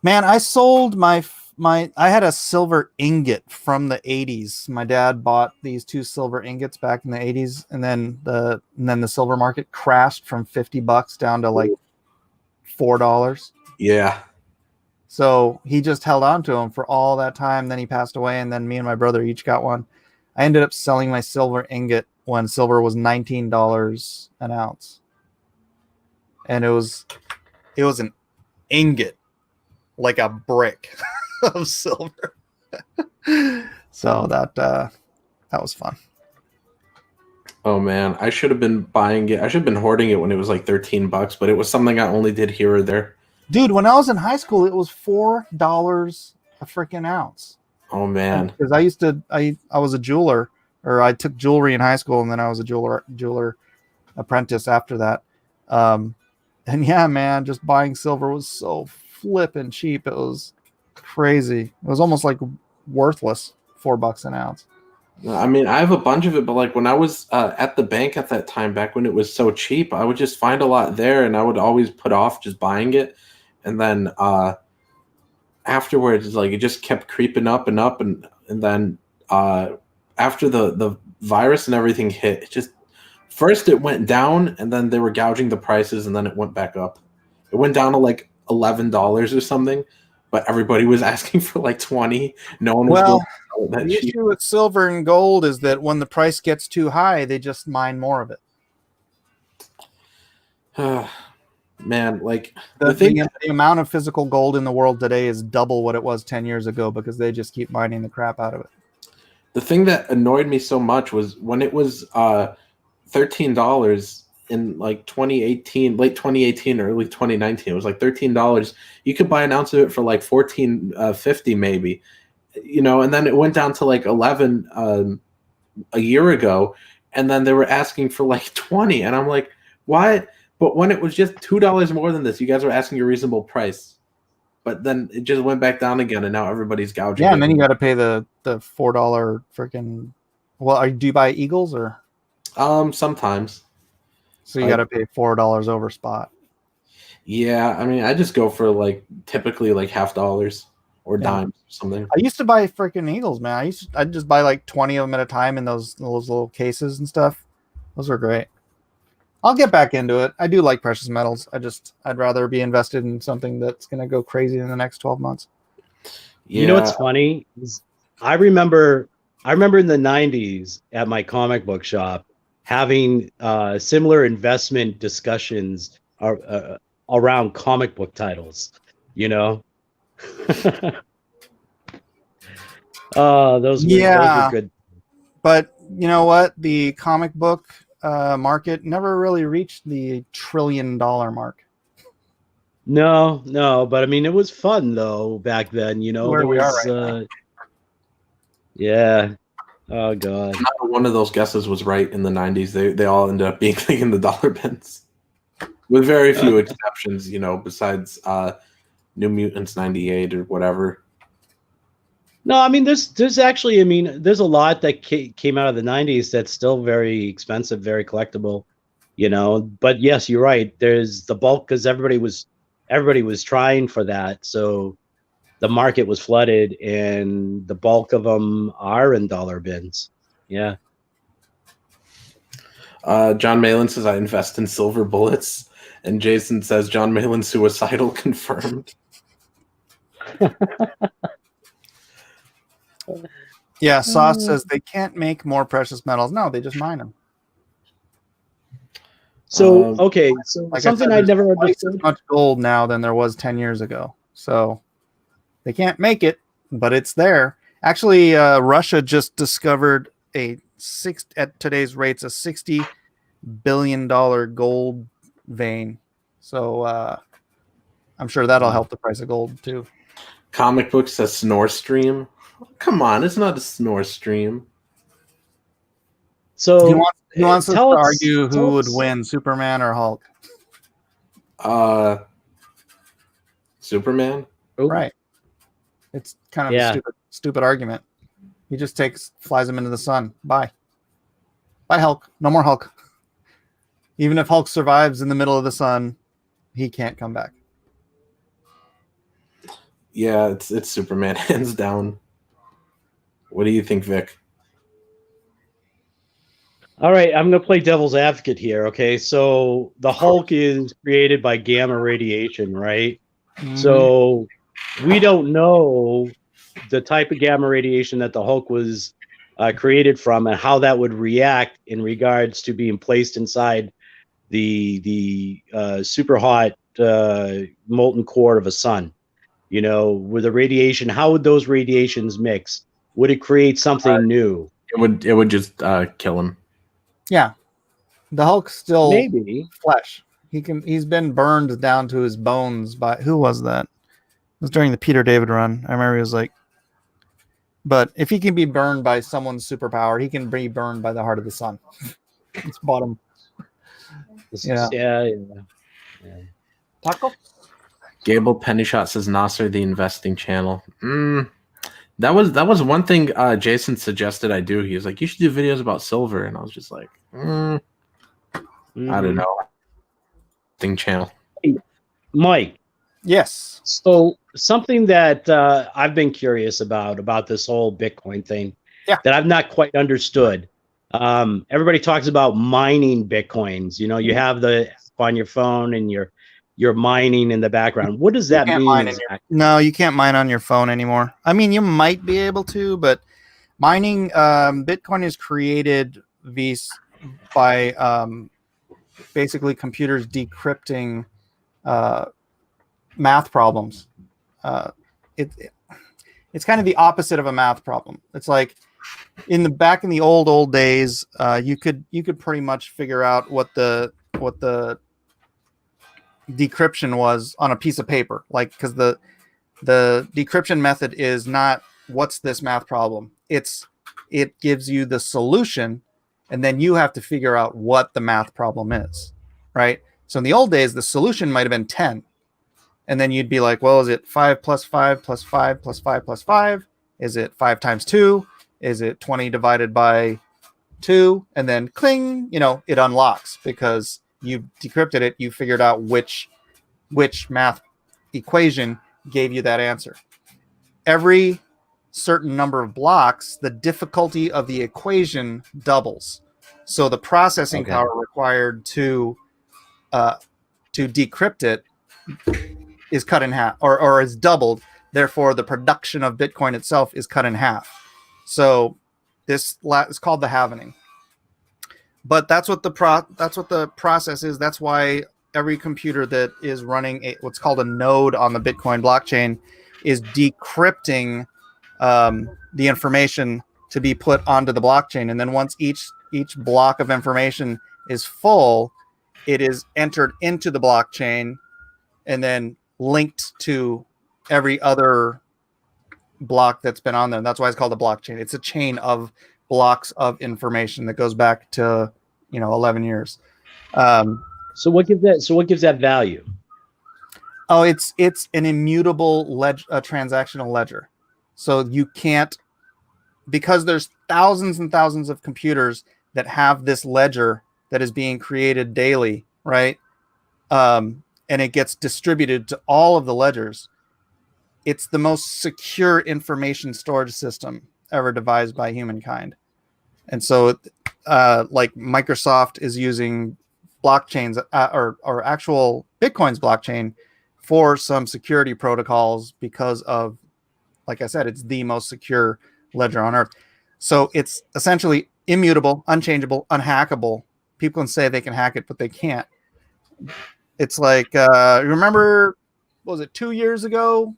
Man, I sold my I had a silver ingot from the 80s. My dad bought these 2 silver ingots back in the 80s, and then the silver market crashed from $50 down to like $4. Yeah. So he just held on to them for all that time. Then he passed away, and then me and my brother each got one. I ended up selling my silver ingot when silver was $19 an ounce, and it was an ingot, like a brick of silver. So that was fun. Oh man, I should have been buying it. I should have been hoarding it when it was like $13, but it was something I only did here or there. Dude, when I was in high school, it was $4 a freaking ounce. Oh man, because I was a jeweler, or I took jewelry in high school, and then I was a jeweler apprentice after that. And yeah, man, just buying silver was so flippin' cheap. It was crazy. It was almost like worthless. $4 an ounce. I mean, I have a bunch of it, but like when I was at the bank at that time, back when it was so cheap, I would just find a lot there, and I would always put off just buying it. And then afterwards, like it just kept creeping up and up, and then after the virus and everything hit, it just first it went down, and then they were gouging the prices, and then it went back up. It went down to like $11 or something, but everybody was asking for like 20. No one was willing to sell it that the cheap. issue with silver and gold is that when the price gets too high, they just mine more of it. Man, like the amount of physical gold in the world today is double what it was 10 years ago because they just keep mining the crap out of it. The thing that annoyed me so much was when it was $13 in like 2018, late 2018, early 2019. It was like $13. You could buy an ounce of it for like $14.50 maybe, and then it went down to like 11 a year ago, and then they were asking for like 20, and I'm like, why? But when it was just $2 more than this, you guys were asking a reasonable price. But then it just went back down again, and now everybody's gouging. Yeah, and then you got to pay the $4 freaking. Well, do you buy Eagles or? Sometimes. So you got to pay $4 over spot. Yeah, I mean, I just go for like typically like $half or dimes or something. I used to buy freaking Eagles, man. I'd just buy like 20 of them at a time in those little cases and stuff. Those are great. I'll get back into it. I do like precious metals. I'd rather be invested in something that's going to go crazy in the next 12 months. Yeah. You know what's funny? I remember in the 90s at my comic book shop having similar investment discussions around comic book titles, those were good. But you know what? The comic book market never really reached the $1 trillion mark. No, but I mean, it was fun though back then. Where we are right now. Yeah. Oh god. Not one of those guesses was right in the 90s. They all ended up being like in the dollar bins, with very few exceptions. Besides New Mutants '98 or whatever. No, I mean, there's actually, there's a lot that came out of the 90s that's still very expensive, very collectible, But yes, you're right. There's the bulk because everybody was trying for that, so the market was flooded, and the bulk of them are in dollar bins. Yeah. John Malin says I invest in silver bullets, and Jason says John Malin suicidal confirmed. Yeah, Sauce says they can't make more precious metals. No, they just mine them. So okay, so like something I I'd never understood. understood. Much gold now than there was 10 years ago. So they can't make it, but it's there. Actually, Russia just discovered at today's rates a $60 billion gold vein. So I'm sure that'll help the price of gold too. Comic book says Snore Stream. Come on, it's not a snore stream. He So wants us tell to us- argue tell who would us- win, Superman or Hulk. Superman. Oh, Right. It's kind of Yeah. a stupid argument. He just flies him into the sun. Bye. Bye, Hulk. No more Hulk. Even if Hulk survives in the middle of the sun, he can't come back. Yeah, it's Superman, hands down. What do you think, Vic? All right, I'm going to play devil's advocate here. Okay, so the Hulk is created by gamma radiation, right? So we don't know the type of gamma radiation that the Hulk was created from and how that would react in regards to being placed inside the super hot molten core of a sun. You know, with the radiation, how would those radiations mix? Would it create something new? It would just kill him. Yeah. The Hulk's still Maybe. flesh. He's been burned down to his bones by who was that? It was during the Peter David run. I remember he was like, but if he can be burned by someone's superpower, he can be burned by the heart of the sun. It's bottom. Yeah. Taco? Gable Pennyshot says Nasser the investing channel. That was one thing Jason suggested I do. He was like, you should do videos about silver, and I was just like, I don't know. Thing channel. Mike. Yes. So something that I've been curious about this whole Bitcoin thing that I've not quite understood. Everybody talks about mining Bitcoins. You know, you have the app on your phone and you're mining in the background. What does that mean? No, you can't mine on your phone anymore. I mean, you might be able to, but mining Bitcoin is created by basically computers decrypting math problems. It's kind of the opposite of a math problem. It's like back in the old days, you could pretty much figure out what the decryption was on a piece of paper, like, because the decryption method is not what's this math problem. It gives you the solution, and then you have to figure out what the math problem is, right? So in the old days, the solution might have been 10. And then you'd be like, well, is it 5 plus 5 plus 5 plus 5 plus 5? Is it 5 times 2? Is it 20 divided by 2? And then cling, it unlocks because you decrypted it. You figured out which math equation gave you that answer. Every certain number of blocks, the difficulty of the equation doubles. So the processing power required to decrypt it is cut in half, or is doubled. Therefore, the production of Bitcoin itself is cut in half. So this is called the halvening. But that's what the process is. That's why every computer that is running what's called a node on the Bitcoin blockchain is decrypting the information to be put onto the blockchain. And then once each block of information is full, it is entered into the blockchain and then linked to every other block that's been on there. And that's why it's called a blockchain. It's a chain of blocks of information that goes back to 11 years. So what gives that value? Oh, it's an immutable transactional ledger. So you can't, because there's thousands and thousands of computers that have this ledger that is being created daily, right? And it gets distributed to all of the ledgers. It's the most secure information storage system ever devised by humankind. And so, like Microsoft is using blockchains or actual Bitcoin's blockchain for some security protocols because of, like I said, it's the most secure ledger on earth. So it's essentially immutable, unchangeable, unhackable. People can say they can hack it, but they can't. It's like, remember, what was it, 2 years ago?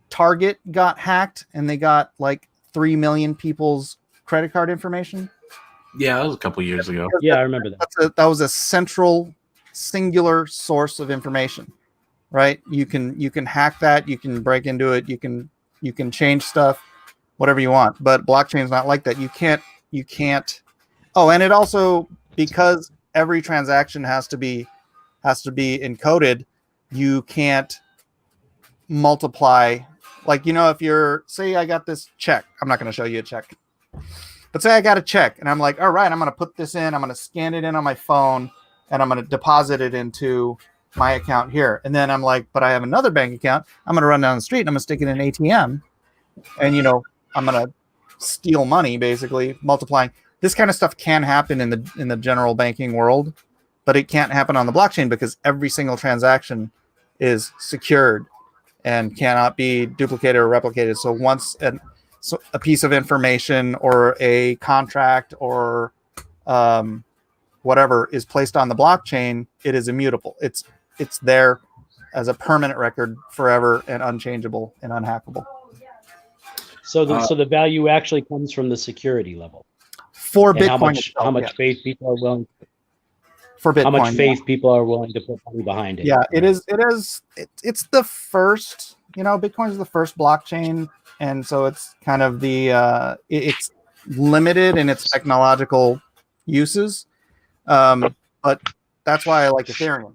Target got hacked and they got like 3 million people's credit card information. Yeah, that was a couple years ago. Yeah, I remember that. That was a singular source of information, right? You can hack that. You can break into it. You can change stuff. whatever you want. But blockchain is not like that. You can't. Oh, and it also, because every transaction has to be encoded, you can't multiply. Like, if you're, say I got this check, I'm not going to show you a check, but say I got a check and I'm like, all right, I'm going to put this in, I'm going to scan it in on my phone, and I'm going to deposit it into my account here. And then I'm like, but I have another bank account. I'm going to run down the street and I'm going to stick it in an ATM. And, I'm going to steal money, basically multiplying. This kind of stuff can happen in the general banking world, but it can't happen on the blockchain because every single transaction is secured and cannot be duplicated or replicated. So once a piece of information or a contract or whatever is placed on the blockchain, it is immutable. It's there as a permanent record forever and unchangeable and unhackable. So the value actually comes from the security level. For and Bitcoin, how much faith people are willing. For Bitcoin, how much faith people are willing to put money behind it. Yeah, it is. It's the first. Bitcoin is the first blockchain, and so it's kind of it's limited in its technological uses, but that's why I like Ethereum.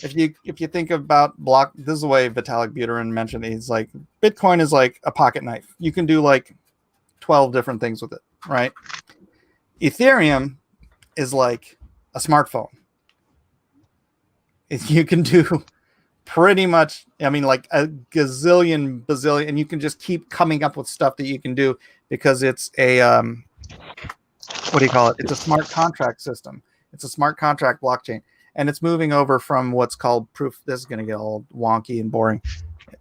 If you think about this is the way Vitalik Buterin mentioned it. He's like, Bitcoin is like a pocket knife. You can do like 12 different things with it, right? Ethereum is like a smartphone. You can do pretty much, like a gazillion, bazillion, and you can just keep coming up with stuff that you can do because it's a what do you call it? It's a smart contract system. It's a smart contract blockchain. And it's moving over from what's called proof. This is going to get all wonky and boring,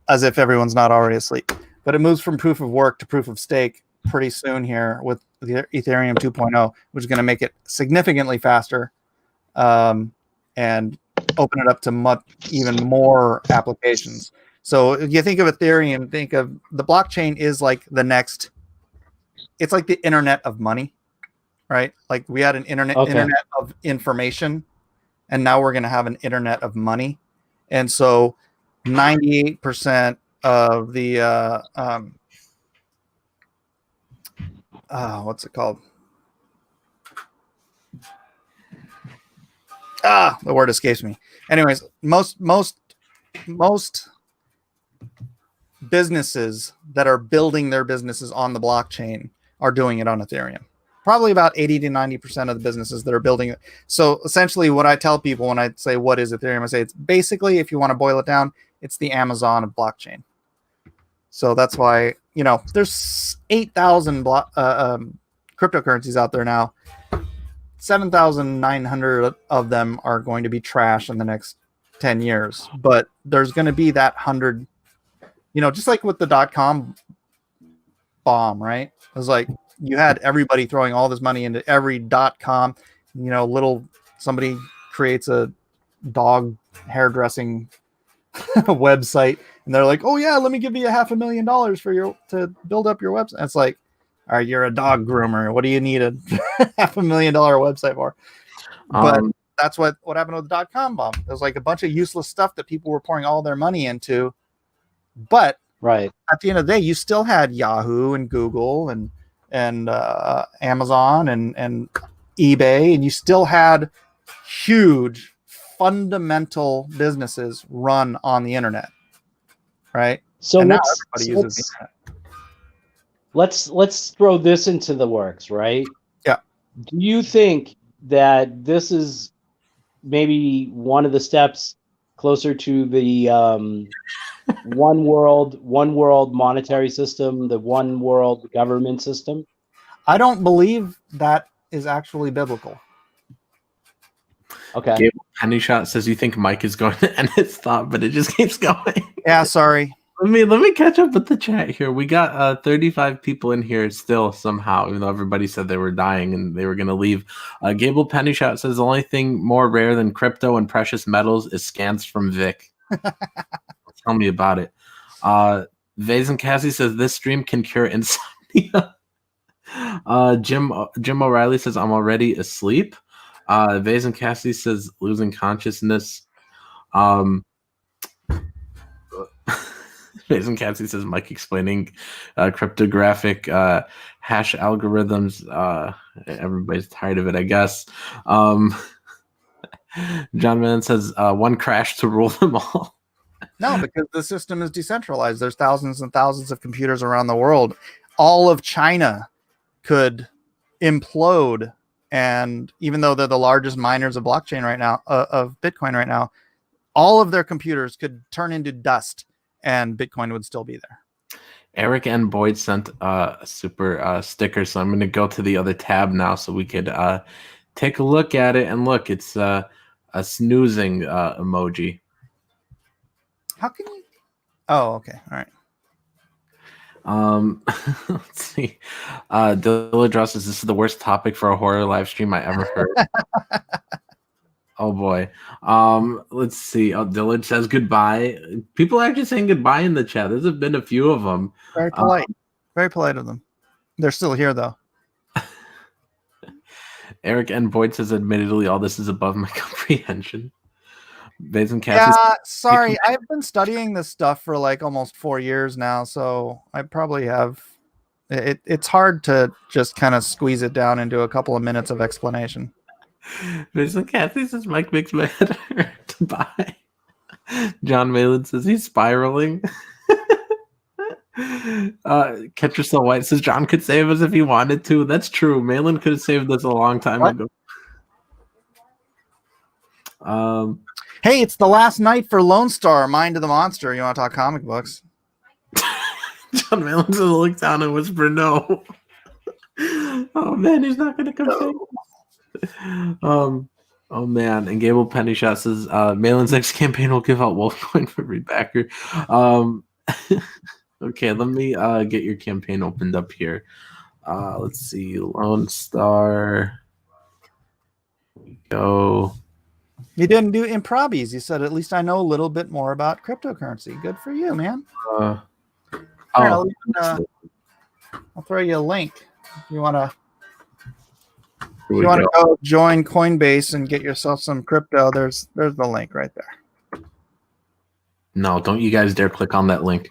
as if everyone's not already asleep. But it moves from proof of work to proof of stake pretty soon here with the Ethereum 2.0, which is going to make it significantly faster and open it up to even more applications. So if you think of Ethereum, think of the blockchain is like the next. It's like the internet of money, right? Like we had an internet of information. And now we're going to have an internet of money. And so 98% of the, what's it called? The word escapes me. Anyways, most businesses that are building their businesses on the blockchain are doing it on Ethereum. Probably about 80 to 90% of the businesses that are building it. So essentially what I tell people when I say, what is Ethereum? I say, it's basically, if you want to boil it down, it's the Amazon of blockchain. So that's why, there's 8,000 cryptocurrencies out there now. 7,900 of them are going to be trash in the next 10 years. But there's going to be that 100, just like with the .com bomb, right? It was like, you had everybody throwing all this money into every .com, somebody creates a dog hairdressing website and they're like, oh yeah, let me give you $500,000 to build up your website. And it's like, all right, you're a dog groomer. What do you need a $500,000 website for? But that's what happened with the .com bomb. It was like a bunch of useless stuff that people were pouring all their money into. But right at the end of the day, you still had Yahoo and Google and Amazon and eBay, and you still had huge fundamental businesses run on the internet, right? So and let's throw this into the works, right? Yeah. Do you think that this is maybe one of the steps closer to the one world monetary system, the one world government system? I don't believe that is actually biblical. Okay. Gabe Penny Shot says you think Mike is going to end his thought, but it just keeps going. Yeah, sorry. Let me catch up with the chat here. We got 35 people in here still somehow, even though everybody said they were dying and they were going to leave. Gable Pennyshot says the only thing more rare than crypto and precious metals is scans from Vic. Tell me about it. Vaz and Cassie says this stream can cure insomnia. Jim O'Reilly says I'm already asleep. Vaz and Cassie says losing consciousness. Mason Cassie says Mike explaining cryptographic hash algorithms. Everybody's tired of it, I guess. John Mann says one crash to rule them all. No, because the system is decentralized. There's thousands and thousands of computers around the world. All of China could implode, and even though they're the largest miners of blockchain right now, of Bitcoin right now, all of their computers could turn into dust, and Bitcoin would still be there. Eric and Boyd sent a super sticker, so I'm going to go to the other tab now so we could take a look at it. And look, it's a snoozing emoji. How can you? Oh, okay. All right. Let's see. Dilla says this is the worst topic for a horror live stream I ever heard. Oh boy. Let's see. Oh, Dillard says goodbye. People are actually saying goodbye in the chat. There's been a few of them. Very polite. Very polite of them. They're still here though. Eric N. Boyd says, admittedly, all this is above my comprehension. Yeah, sorry. I've been studying this stuff for like almost 4 years now, so I probably have. It's hard to just kind of squeeze it down into a couple of minutes of explanation. Mason Kathy says Mike makes my head hurt. Bye. John Malin says he's spiraling. Catcher So White says John could save us if he wanted to. That's true. Malin could have saved us a long time ago. Hey, it's the last night for Lone Star, Mind of the Monster. You want to talk comic books? John Malin says look down and whisper no. Oh man, he's not gonna come save. Oh man, and Gable Penny Shot says Malin's next campaign will give out Wolfcoin for every backer. Okay, let me get your campaign opened up here. Let's see, Lone Star. Go. You didn't do improbis. You said at least I know a little bit more about cryptocurrency. Good for you, man. I'll throw you a link if you want to. If you want to go join Coinbase and get yourself some crypto, there's the link right there. No, don't you guys dare click on that link.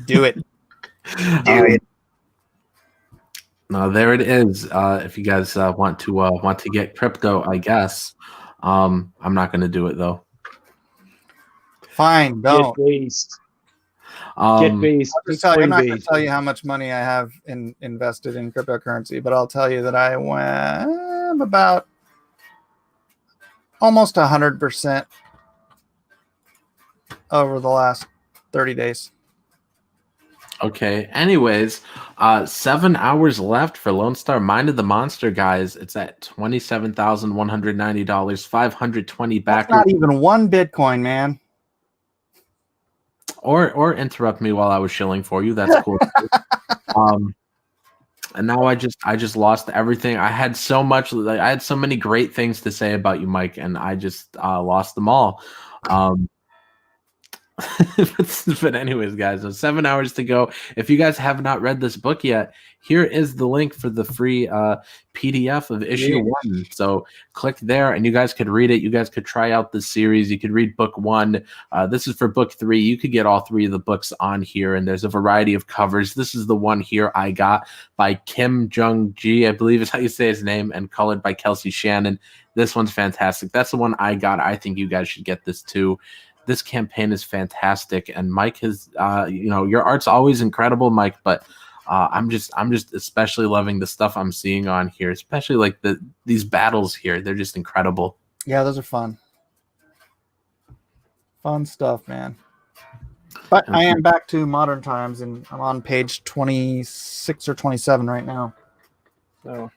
Do it. Do it. No, there it is. If you guys want to get crypto, I guess. I'm not going to do it though. Fine, don't. Get based. I'm not going to tell you how much money I have invested in cryptocurrency, but I'll tell you that I went about almost 100% over the last 30 days. Okay. Anyways, 7 hours left for Lone Star Mind of the Monster, guys. It's at $27,190, 520 back. That's not even one Bitcoin, man. Or interrupt me while I was shilling for you. That's cool. And now I just lost everything. I had so much. I had so many great things to say about you, Mike, and I just lost them all. But anyways, guys, so 7 hours to go. If you guys have not read this book yet, here is the link for the free PDF of issue 1. So click there and you guys could read it. You guys could try out this series. You could read book 1. This is for book 3. You could get all 3 of the books on here, and there's a variety of covers. This is the one here I got by Kim Jung-ji, I believe is how you say his name, and colored by Kelsey Shannon. This one's fantastic. That's the one I got. I think you guys should get this too. This campaign is fantastic, and Mike has, your art's always incredible, Mike. But I'm just especially loving the stuff I'm seeing on here, especially like these battles here. They're just incredible. Yeah, those are fun. Fun stuff, man. But I am back to modern times, and I'm on page 26 or 27 right now. So.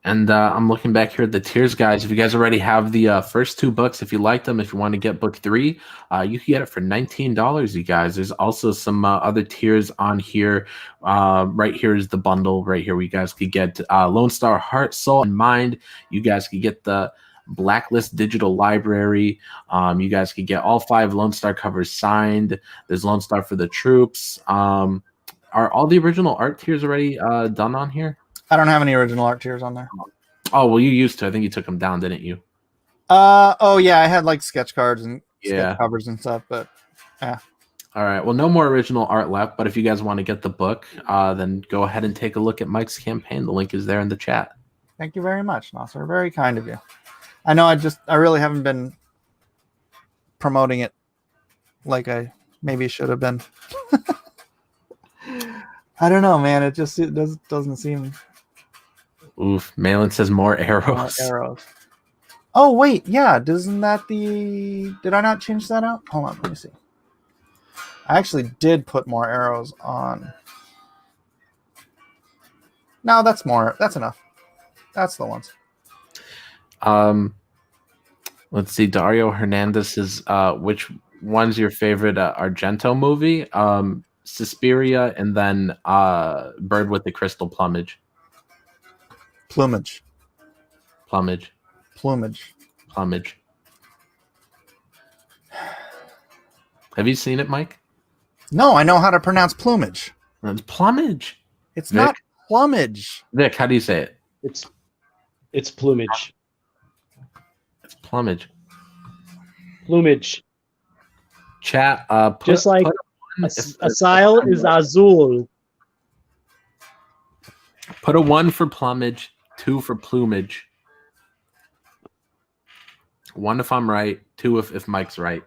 And I'm looking back here at the tiers, guys. If you guys already have the first 2 books, if you like them, if you want to get book 3, you can get it for $19, you guys. There's also some other tiers on here. Right here is the bundle. Right here, where you guys could get Lone Star Heart, Soul, and Mind. You guys could get the Blacklist Digital Library. You guys could get all 5 Lone Star covers signed. There's Lone Star for the Troops. Are all the original art tiers already done on here? I don't have any original art tiers on there. Oh, well, you used to. I think you took them down, didn't you? Oh yeah, I had like sketch cards and sketch covers and stuff, but yeah. All right. Well, no more original art left, but if you guys want to get the book, then go ahead and take a look at Mike's campaign. The link is there in the chat. Thank you very much, Nasser. Very kind of you. I know I really haven't been promoting it like I maybe should have been. I don't know, man. It doesn't seem. Oof. Malin says more arrows. More arrows. Oh, wait. Yeah. Doesn't that did I not change that out? Hold on. Let me see. I actually did put more arrows on. No, that's more. That's enough. That's the ones. Let's see. Dario Hernandez says, which one's your favorite Argento movie? Suspiria, and then Bird with the Crystal Plumage. Plumage. Have you seen it, Mike? No, I know how to pronounce plumage. It's plumage. It's Vic? not plumage. Vic, how do you say it? It's plumage. It's plumage. Plumage. Chat. Just like Asail is azul. Put a 1 for plumage, 2 for plumage. 1 if I'm right, 2 if Mike's right.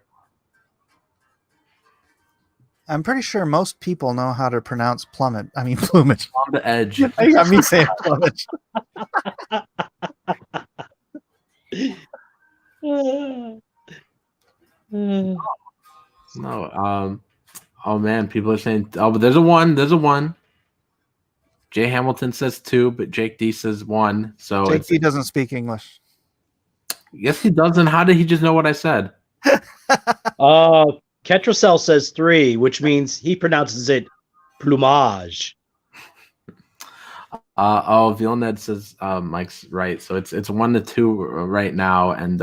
I'm pretty sure most people know how to pronounce plumage. I mean plumage. On the edge. I got me saying plumage. No. Oh man, people are saying. Oh, but there's a 1. There's a 1. Jay Hamilton says 2, but Jake D says 1. So Jake D doesn't speak English. Yes, he doesn't. How did he just know what I said? Ketracel says 3, which means he pronounces it plumage. Villeneuve says Mike's right. So it's 1-2 right now, and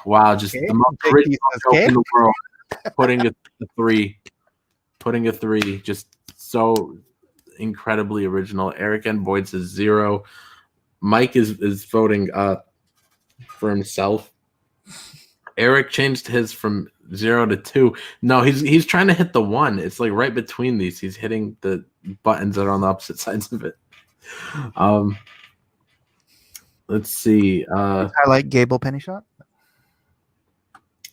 wow, just Okay. the most original joke in the world. Putting a 3, just so incredibly original. Eric N. Boyd says 0. Mike is voting for himself. Eric changed his from 0 to 2. No, he's trying to hit the 1. It's like right between these. He's hitting the buttons that are on the opposite sides of it. Let's see. I like Gable Penny Shot.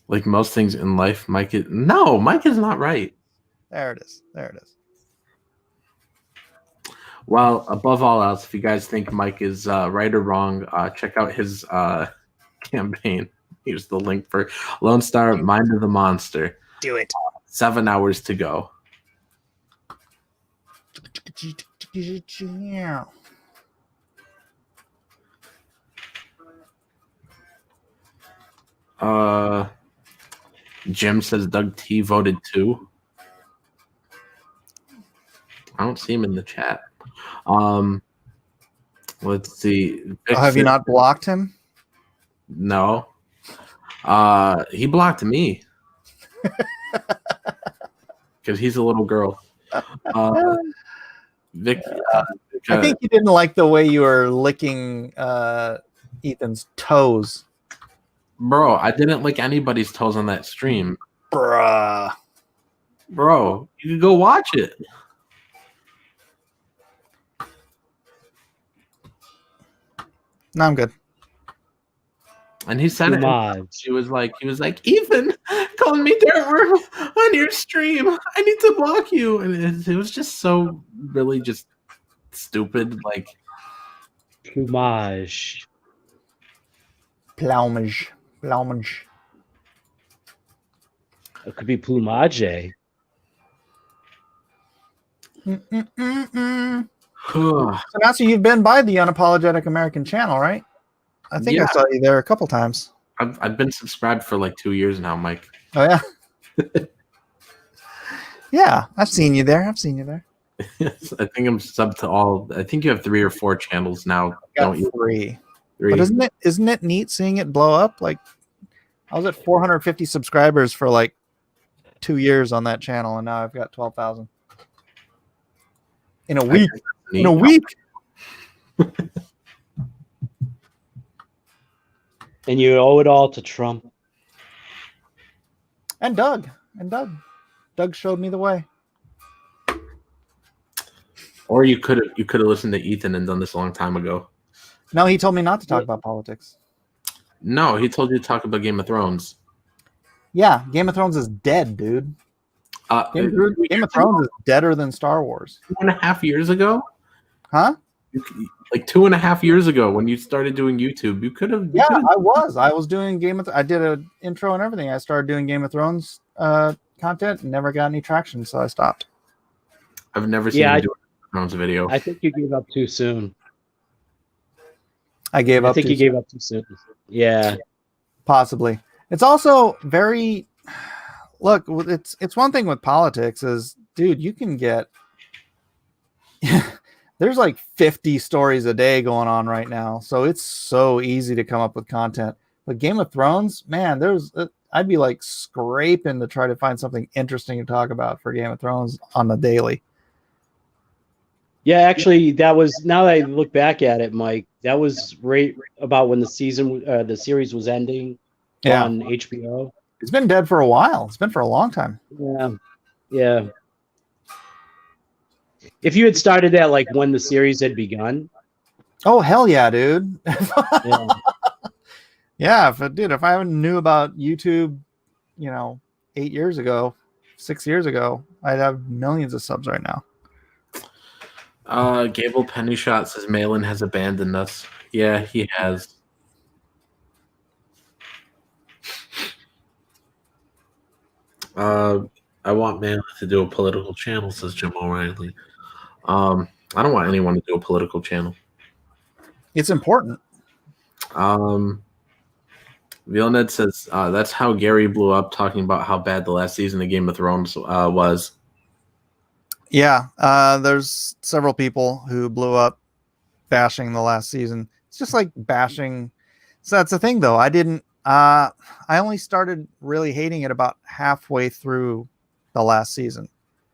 Like most things in life, Mike is not right. There it is. Well, above all else, if you guys think Mike is right or wrong, check out his campaign. Here's the link for Lone Star Mind of the Monster. Do it. 7 hours to go. Jim says Doug T voted 2. I don't see him in the chat. Let's see. Have you not blocked him? No. He blocked me. Because he's a little girl. Vic, I think you didn't like the way you were licking Ethan's toes. Bro, I didn't lick anybody's toes on that stream. Bruh. Bro, you can go watch it. No, I'm good. And he said Plumage. it. He was like, Ethan, calling me dirt on your stream. I need to block you. And it was just so really just stupid. Like Plumage. Plumage. It could be plumage. So now, you've been by the Unapologetic American channel, right? I think I saw you there a couple times. I've been subscribed for like 2 years now, Mike. Oh yeah. Yeah, I've seen you there. Yes, I think I'm subbed to all. I think you have 3 or 4 channels now, don't you? 3. But isn't it neat seeing it blow up? Like, I was at 450 subscribers for like 2 years on that channel, and now I've got 12,000 in a week. In a week. And you owe it all to Trump. And Doug. Doug showed me the way. Or you could have listened to Ethan and done this a long time ago. No, he told me not to talk about politics. No, he told you to talk about Game of Thrones. Yeah, Game of Thrones is dead, dude. Game of Thrones is deader than Star Wars. 2.5 years ago? Huh? Like 2.5 years ago when you started doing YouTube, you could have. Yeah, I was doing I did an intro and everything. I started doing Game of Thrones content and never got any traction, so I stopped. I've never seen you do a Game of Thrones video. I think you gave up too soon. I think you gave up too soon. Yeah. Possibly. It's also very look, it's one thing with politics is, dude, you can get there's like 50 stories a day going on right now. So it's so easy to come up with content. But Game of Thrones, man, I'd be like scraping to try to find something interesting to talk about for Game of Thrones on the daily. Yeah, actually, that was, now that I look back at it, Mike, that was right about when the series was ending on HBO. It's been dead for a while. It's been for a long time. Yeah. If you had started that like when the series had begun. Oh, hell yeah, dude. Yeah. Yeah, if I knew about YouTube, 6 years ago, I'd have millions of subs right now. Gable Pennyshot says Malin has abandoned us. Yeah, he has. I want Malin to do a political channel, says Jim O'Reilly. I don't want anyone to do a political channel. It's important. Vilned says that's how Gary blew up, talking about how bad the last season of Game of Thrones was. Yeah, there's several people who blew up bashing the last season. It's just like bashing. So that's the thing, though. I only started really hating it about halfway through the last season.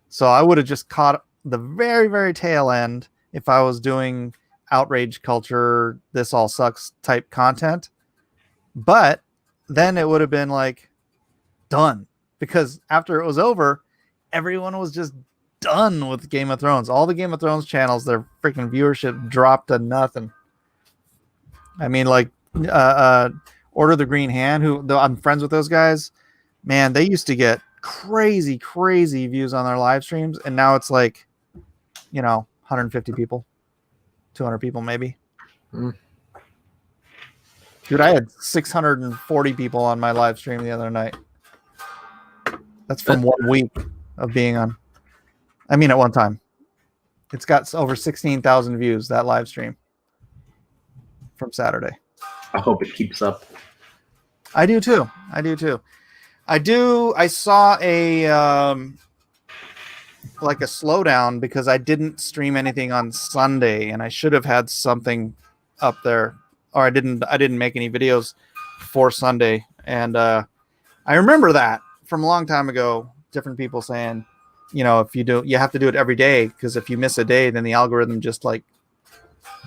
So I would have just caught the very, very tail end if I was doing outrage culture, this all sucks type content. But then it would have been like done, because after it was over, everyone was just done with Game of Thrones. All the Game of Thrones channels, their freaking viewership dropped to nothing. I mean, like Order the Green Hand, I'm friends with those guys. Man, they used to get crazy views on their live streams, and now it's like 150 people, 200 people maybe. Dude, I had 640 people on my live stream the other night. That's from 1 week of being on. I mean, at one time. It's got over 16,000 views, that live stream from Saturday. I hope it keeps up. I do too. I saw a slowdown because I didn't stream anything on Sunday, and I should have had something up there, or I didn't make any videos for Sunday. And I remember that from a long time ago, different people saying, if you do, you have to do it every day, because if you miss a day, then the algorithm just like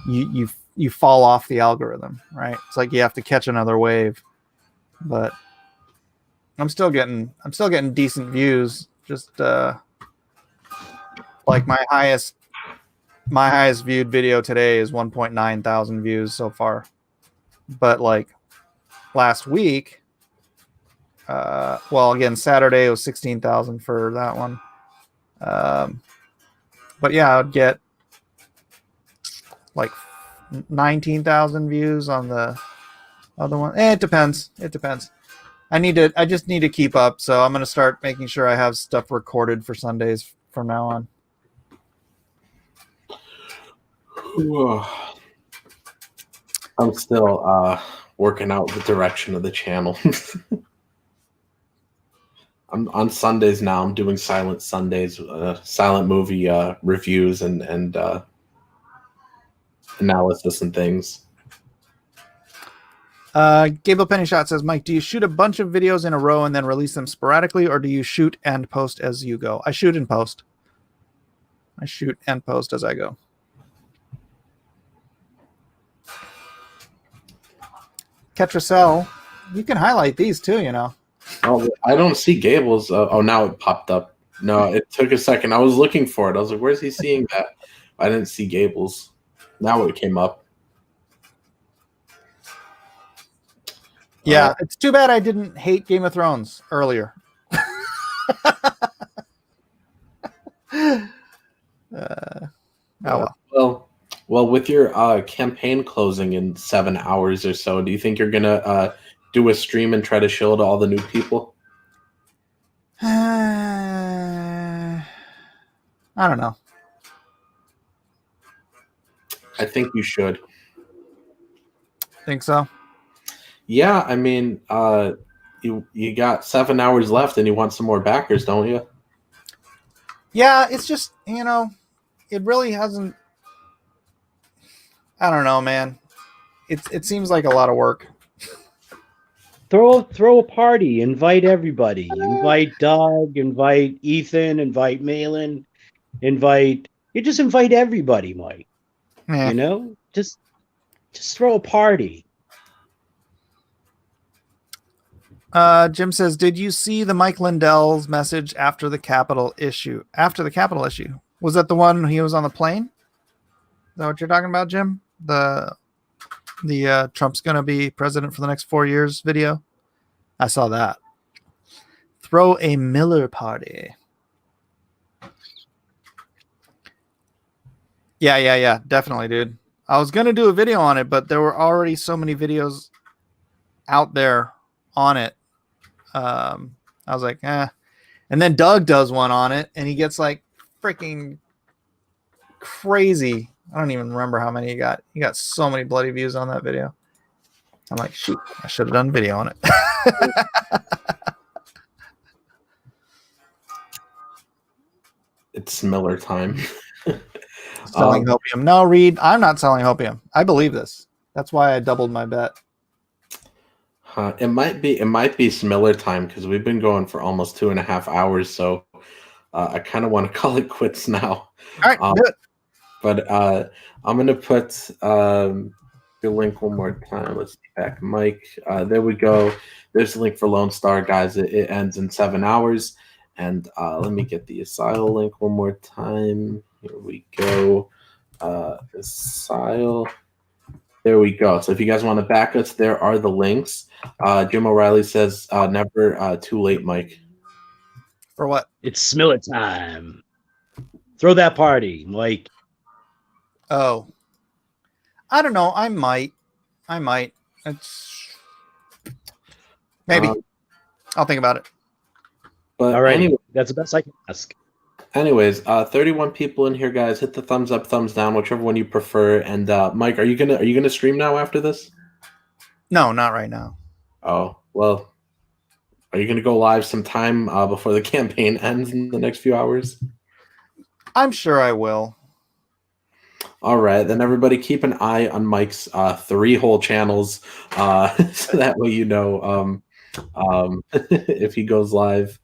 you fall off the algorithm, right? It's like you have to catch another wave. But I'm still getting decent views. Just like my highest viewed video today is 1.9 thousand views so far. But like last week, again, Saturday it was 16,000 for that one. But yeah, I'd get like 19,000 views on the other one. It depends. I just need to keep up. So I'm going to start making sure I have stuff recorded for Sundays from now on. I'm still working out the direction of the channel. I'm on Sundays now. I'm doing silent Sundays, silent movie reviews and analysis and things. Gable Pennyshot says, Mike, do you shoot a bunch of videos in a row and then release them sporadically, or do you shoot and post as you go? I shoot and post. As I go. Ketracel, you can highlight these too, Oh, I don't see Gable's. Now it popped up. No, it took a second. I was looking for it. I was like, where's he seeing that? I didn't see Gables. Now it came up. Yeah, it's too bad I didn't hate Game of Thrones earlier. Well, with your campaign closing in 7 hours or so, do you think you're gonna do a stream and try to show to all the new people? I don't know. I think you should. Think so? Yeah, I mean, you got 7 hours left, and you want some more backers, don't you? Yeah, it's just, it really hasn't. I don't know, man. It seems like a lot of work. Throw a party. Invite everybody. Invite Doug. Invite Ethan. Invite Malin. Just invite everybody, Mike. Yeah. Just throw a party. Jim says, "Did you see the Mike Lindell's message after the Capitol issue? After the Capitol issue, was that the one he was on the plane? Is that what you're talking about, Jim? The Trump's gonna be president for the next 4 years video. I saw that. Throw a Miller party. Yeah, definitely, dude. I was gonna do a video on it, but there were already so many videos out there on it. I was like, eh. And then Doug does one on it, and he gets like freaking crazy. I don't even remember how many he got. He got so many bloody views on that video. I'm like, shoot, I should have done a video on it. It's Miller time. Selling opium. No, Reed, I'm not selling opium. I believe this. That's why I doubled my bet. It might be Miller time because we've been going for almost 2.5 hours. So I kind of want to call it quits now. All right, do it. But I'm gonna put the link one more time. Let's see back, Mike. There we go. There's the link for Lone Star, guys. It ends in 7 hours. And let me get the Asile link one more time. Here we go. Asile. There we go. So if you guys want to back us, there are the links. Jim O'Reilly says, never too late, Mike. For what? It's Smiller time. Throw that party, Mike. Oh. I don't know. I might. It's maybe. I'll think about it. But all right. anyway, that's the best I can ask. Anyways, 31 people in here, guys. Hit the thumbs up, thumbs down, whichever one you prefer. And Mike, are you gonna stream now after this? No, not right now. Oh, well. Are you gonna go live sometime before the campaign ends in the next few hours? I'm sure I will. All right, then everybody keep an eye on Mike's 3 whole channels, so that way you know if he goes live.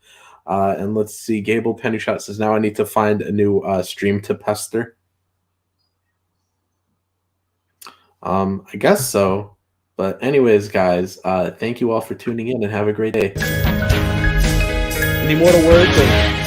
And let's see, Gable Pennyshot says, now I need to find a new stream to pester. I guess so. But anyways, guys, thank you all for tuning in and have a great day. Any more words?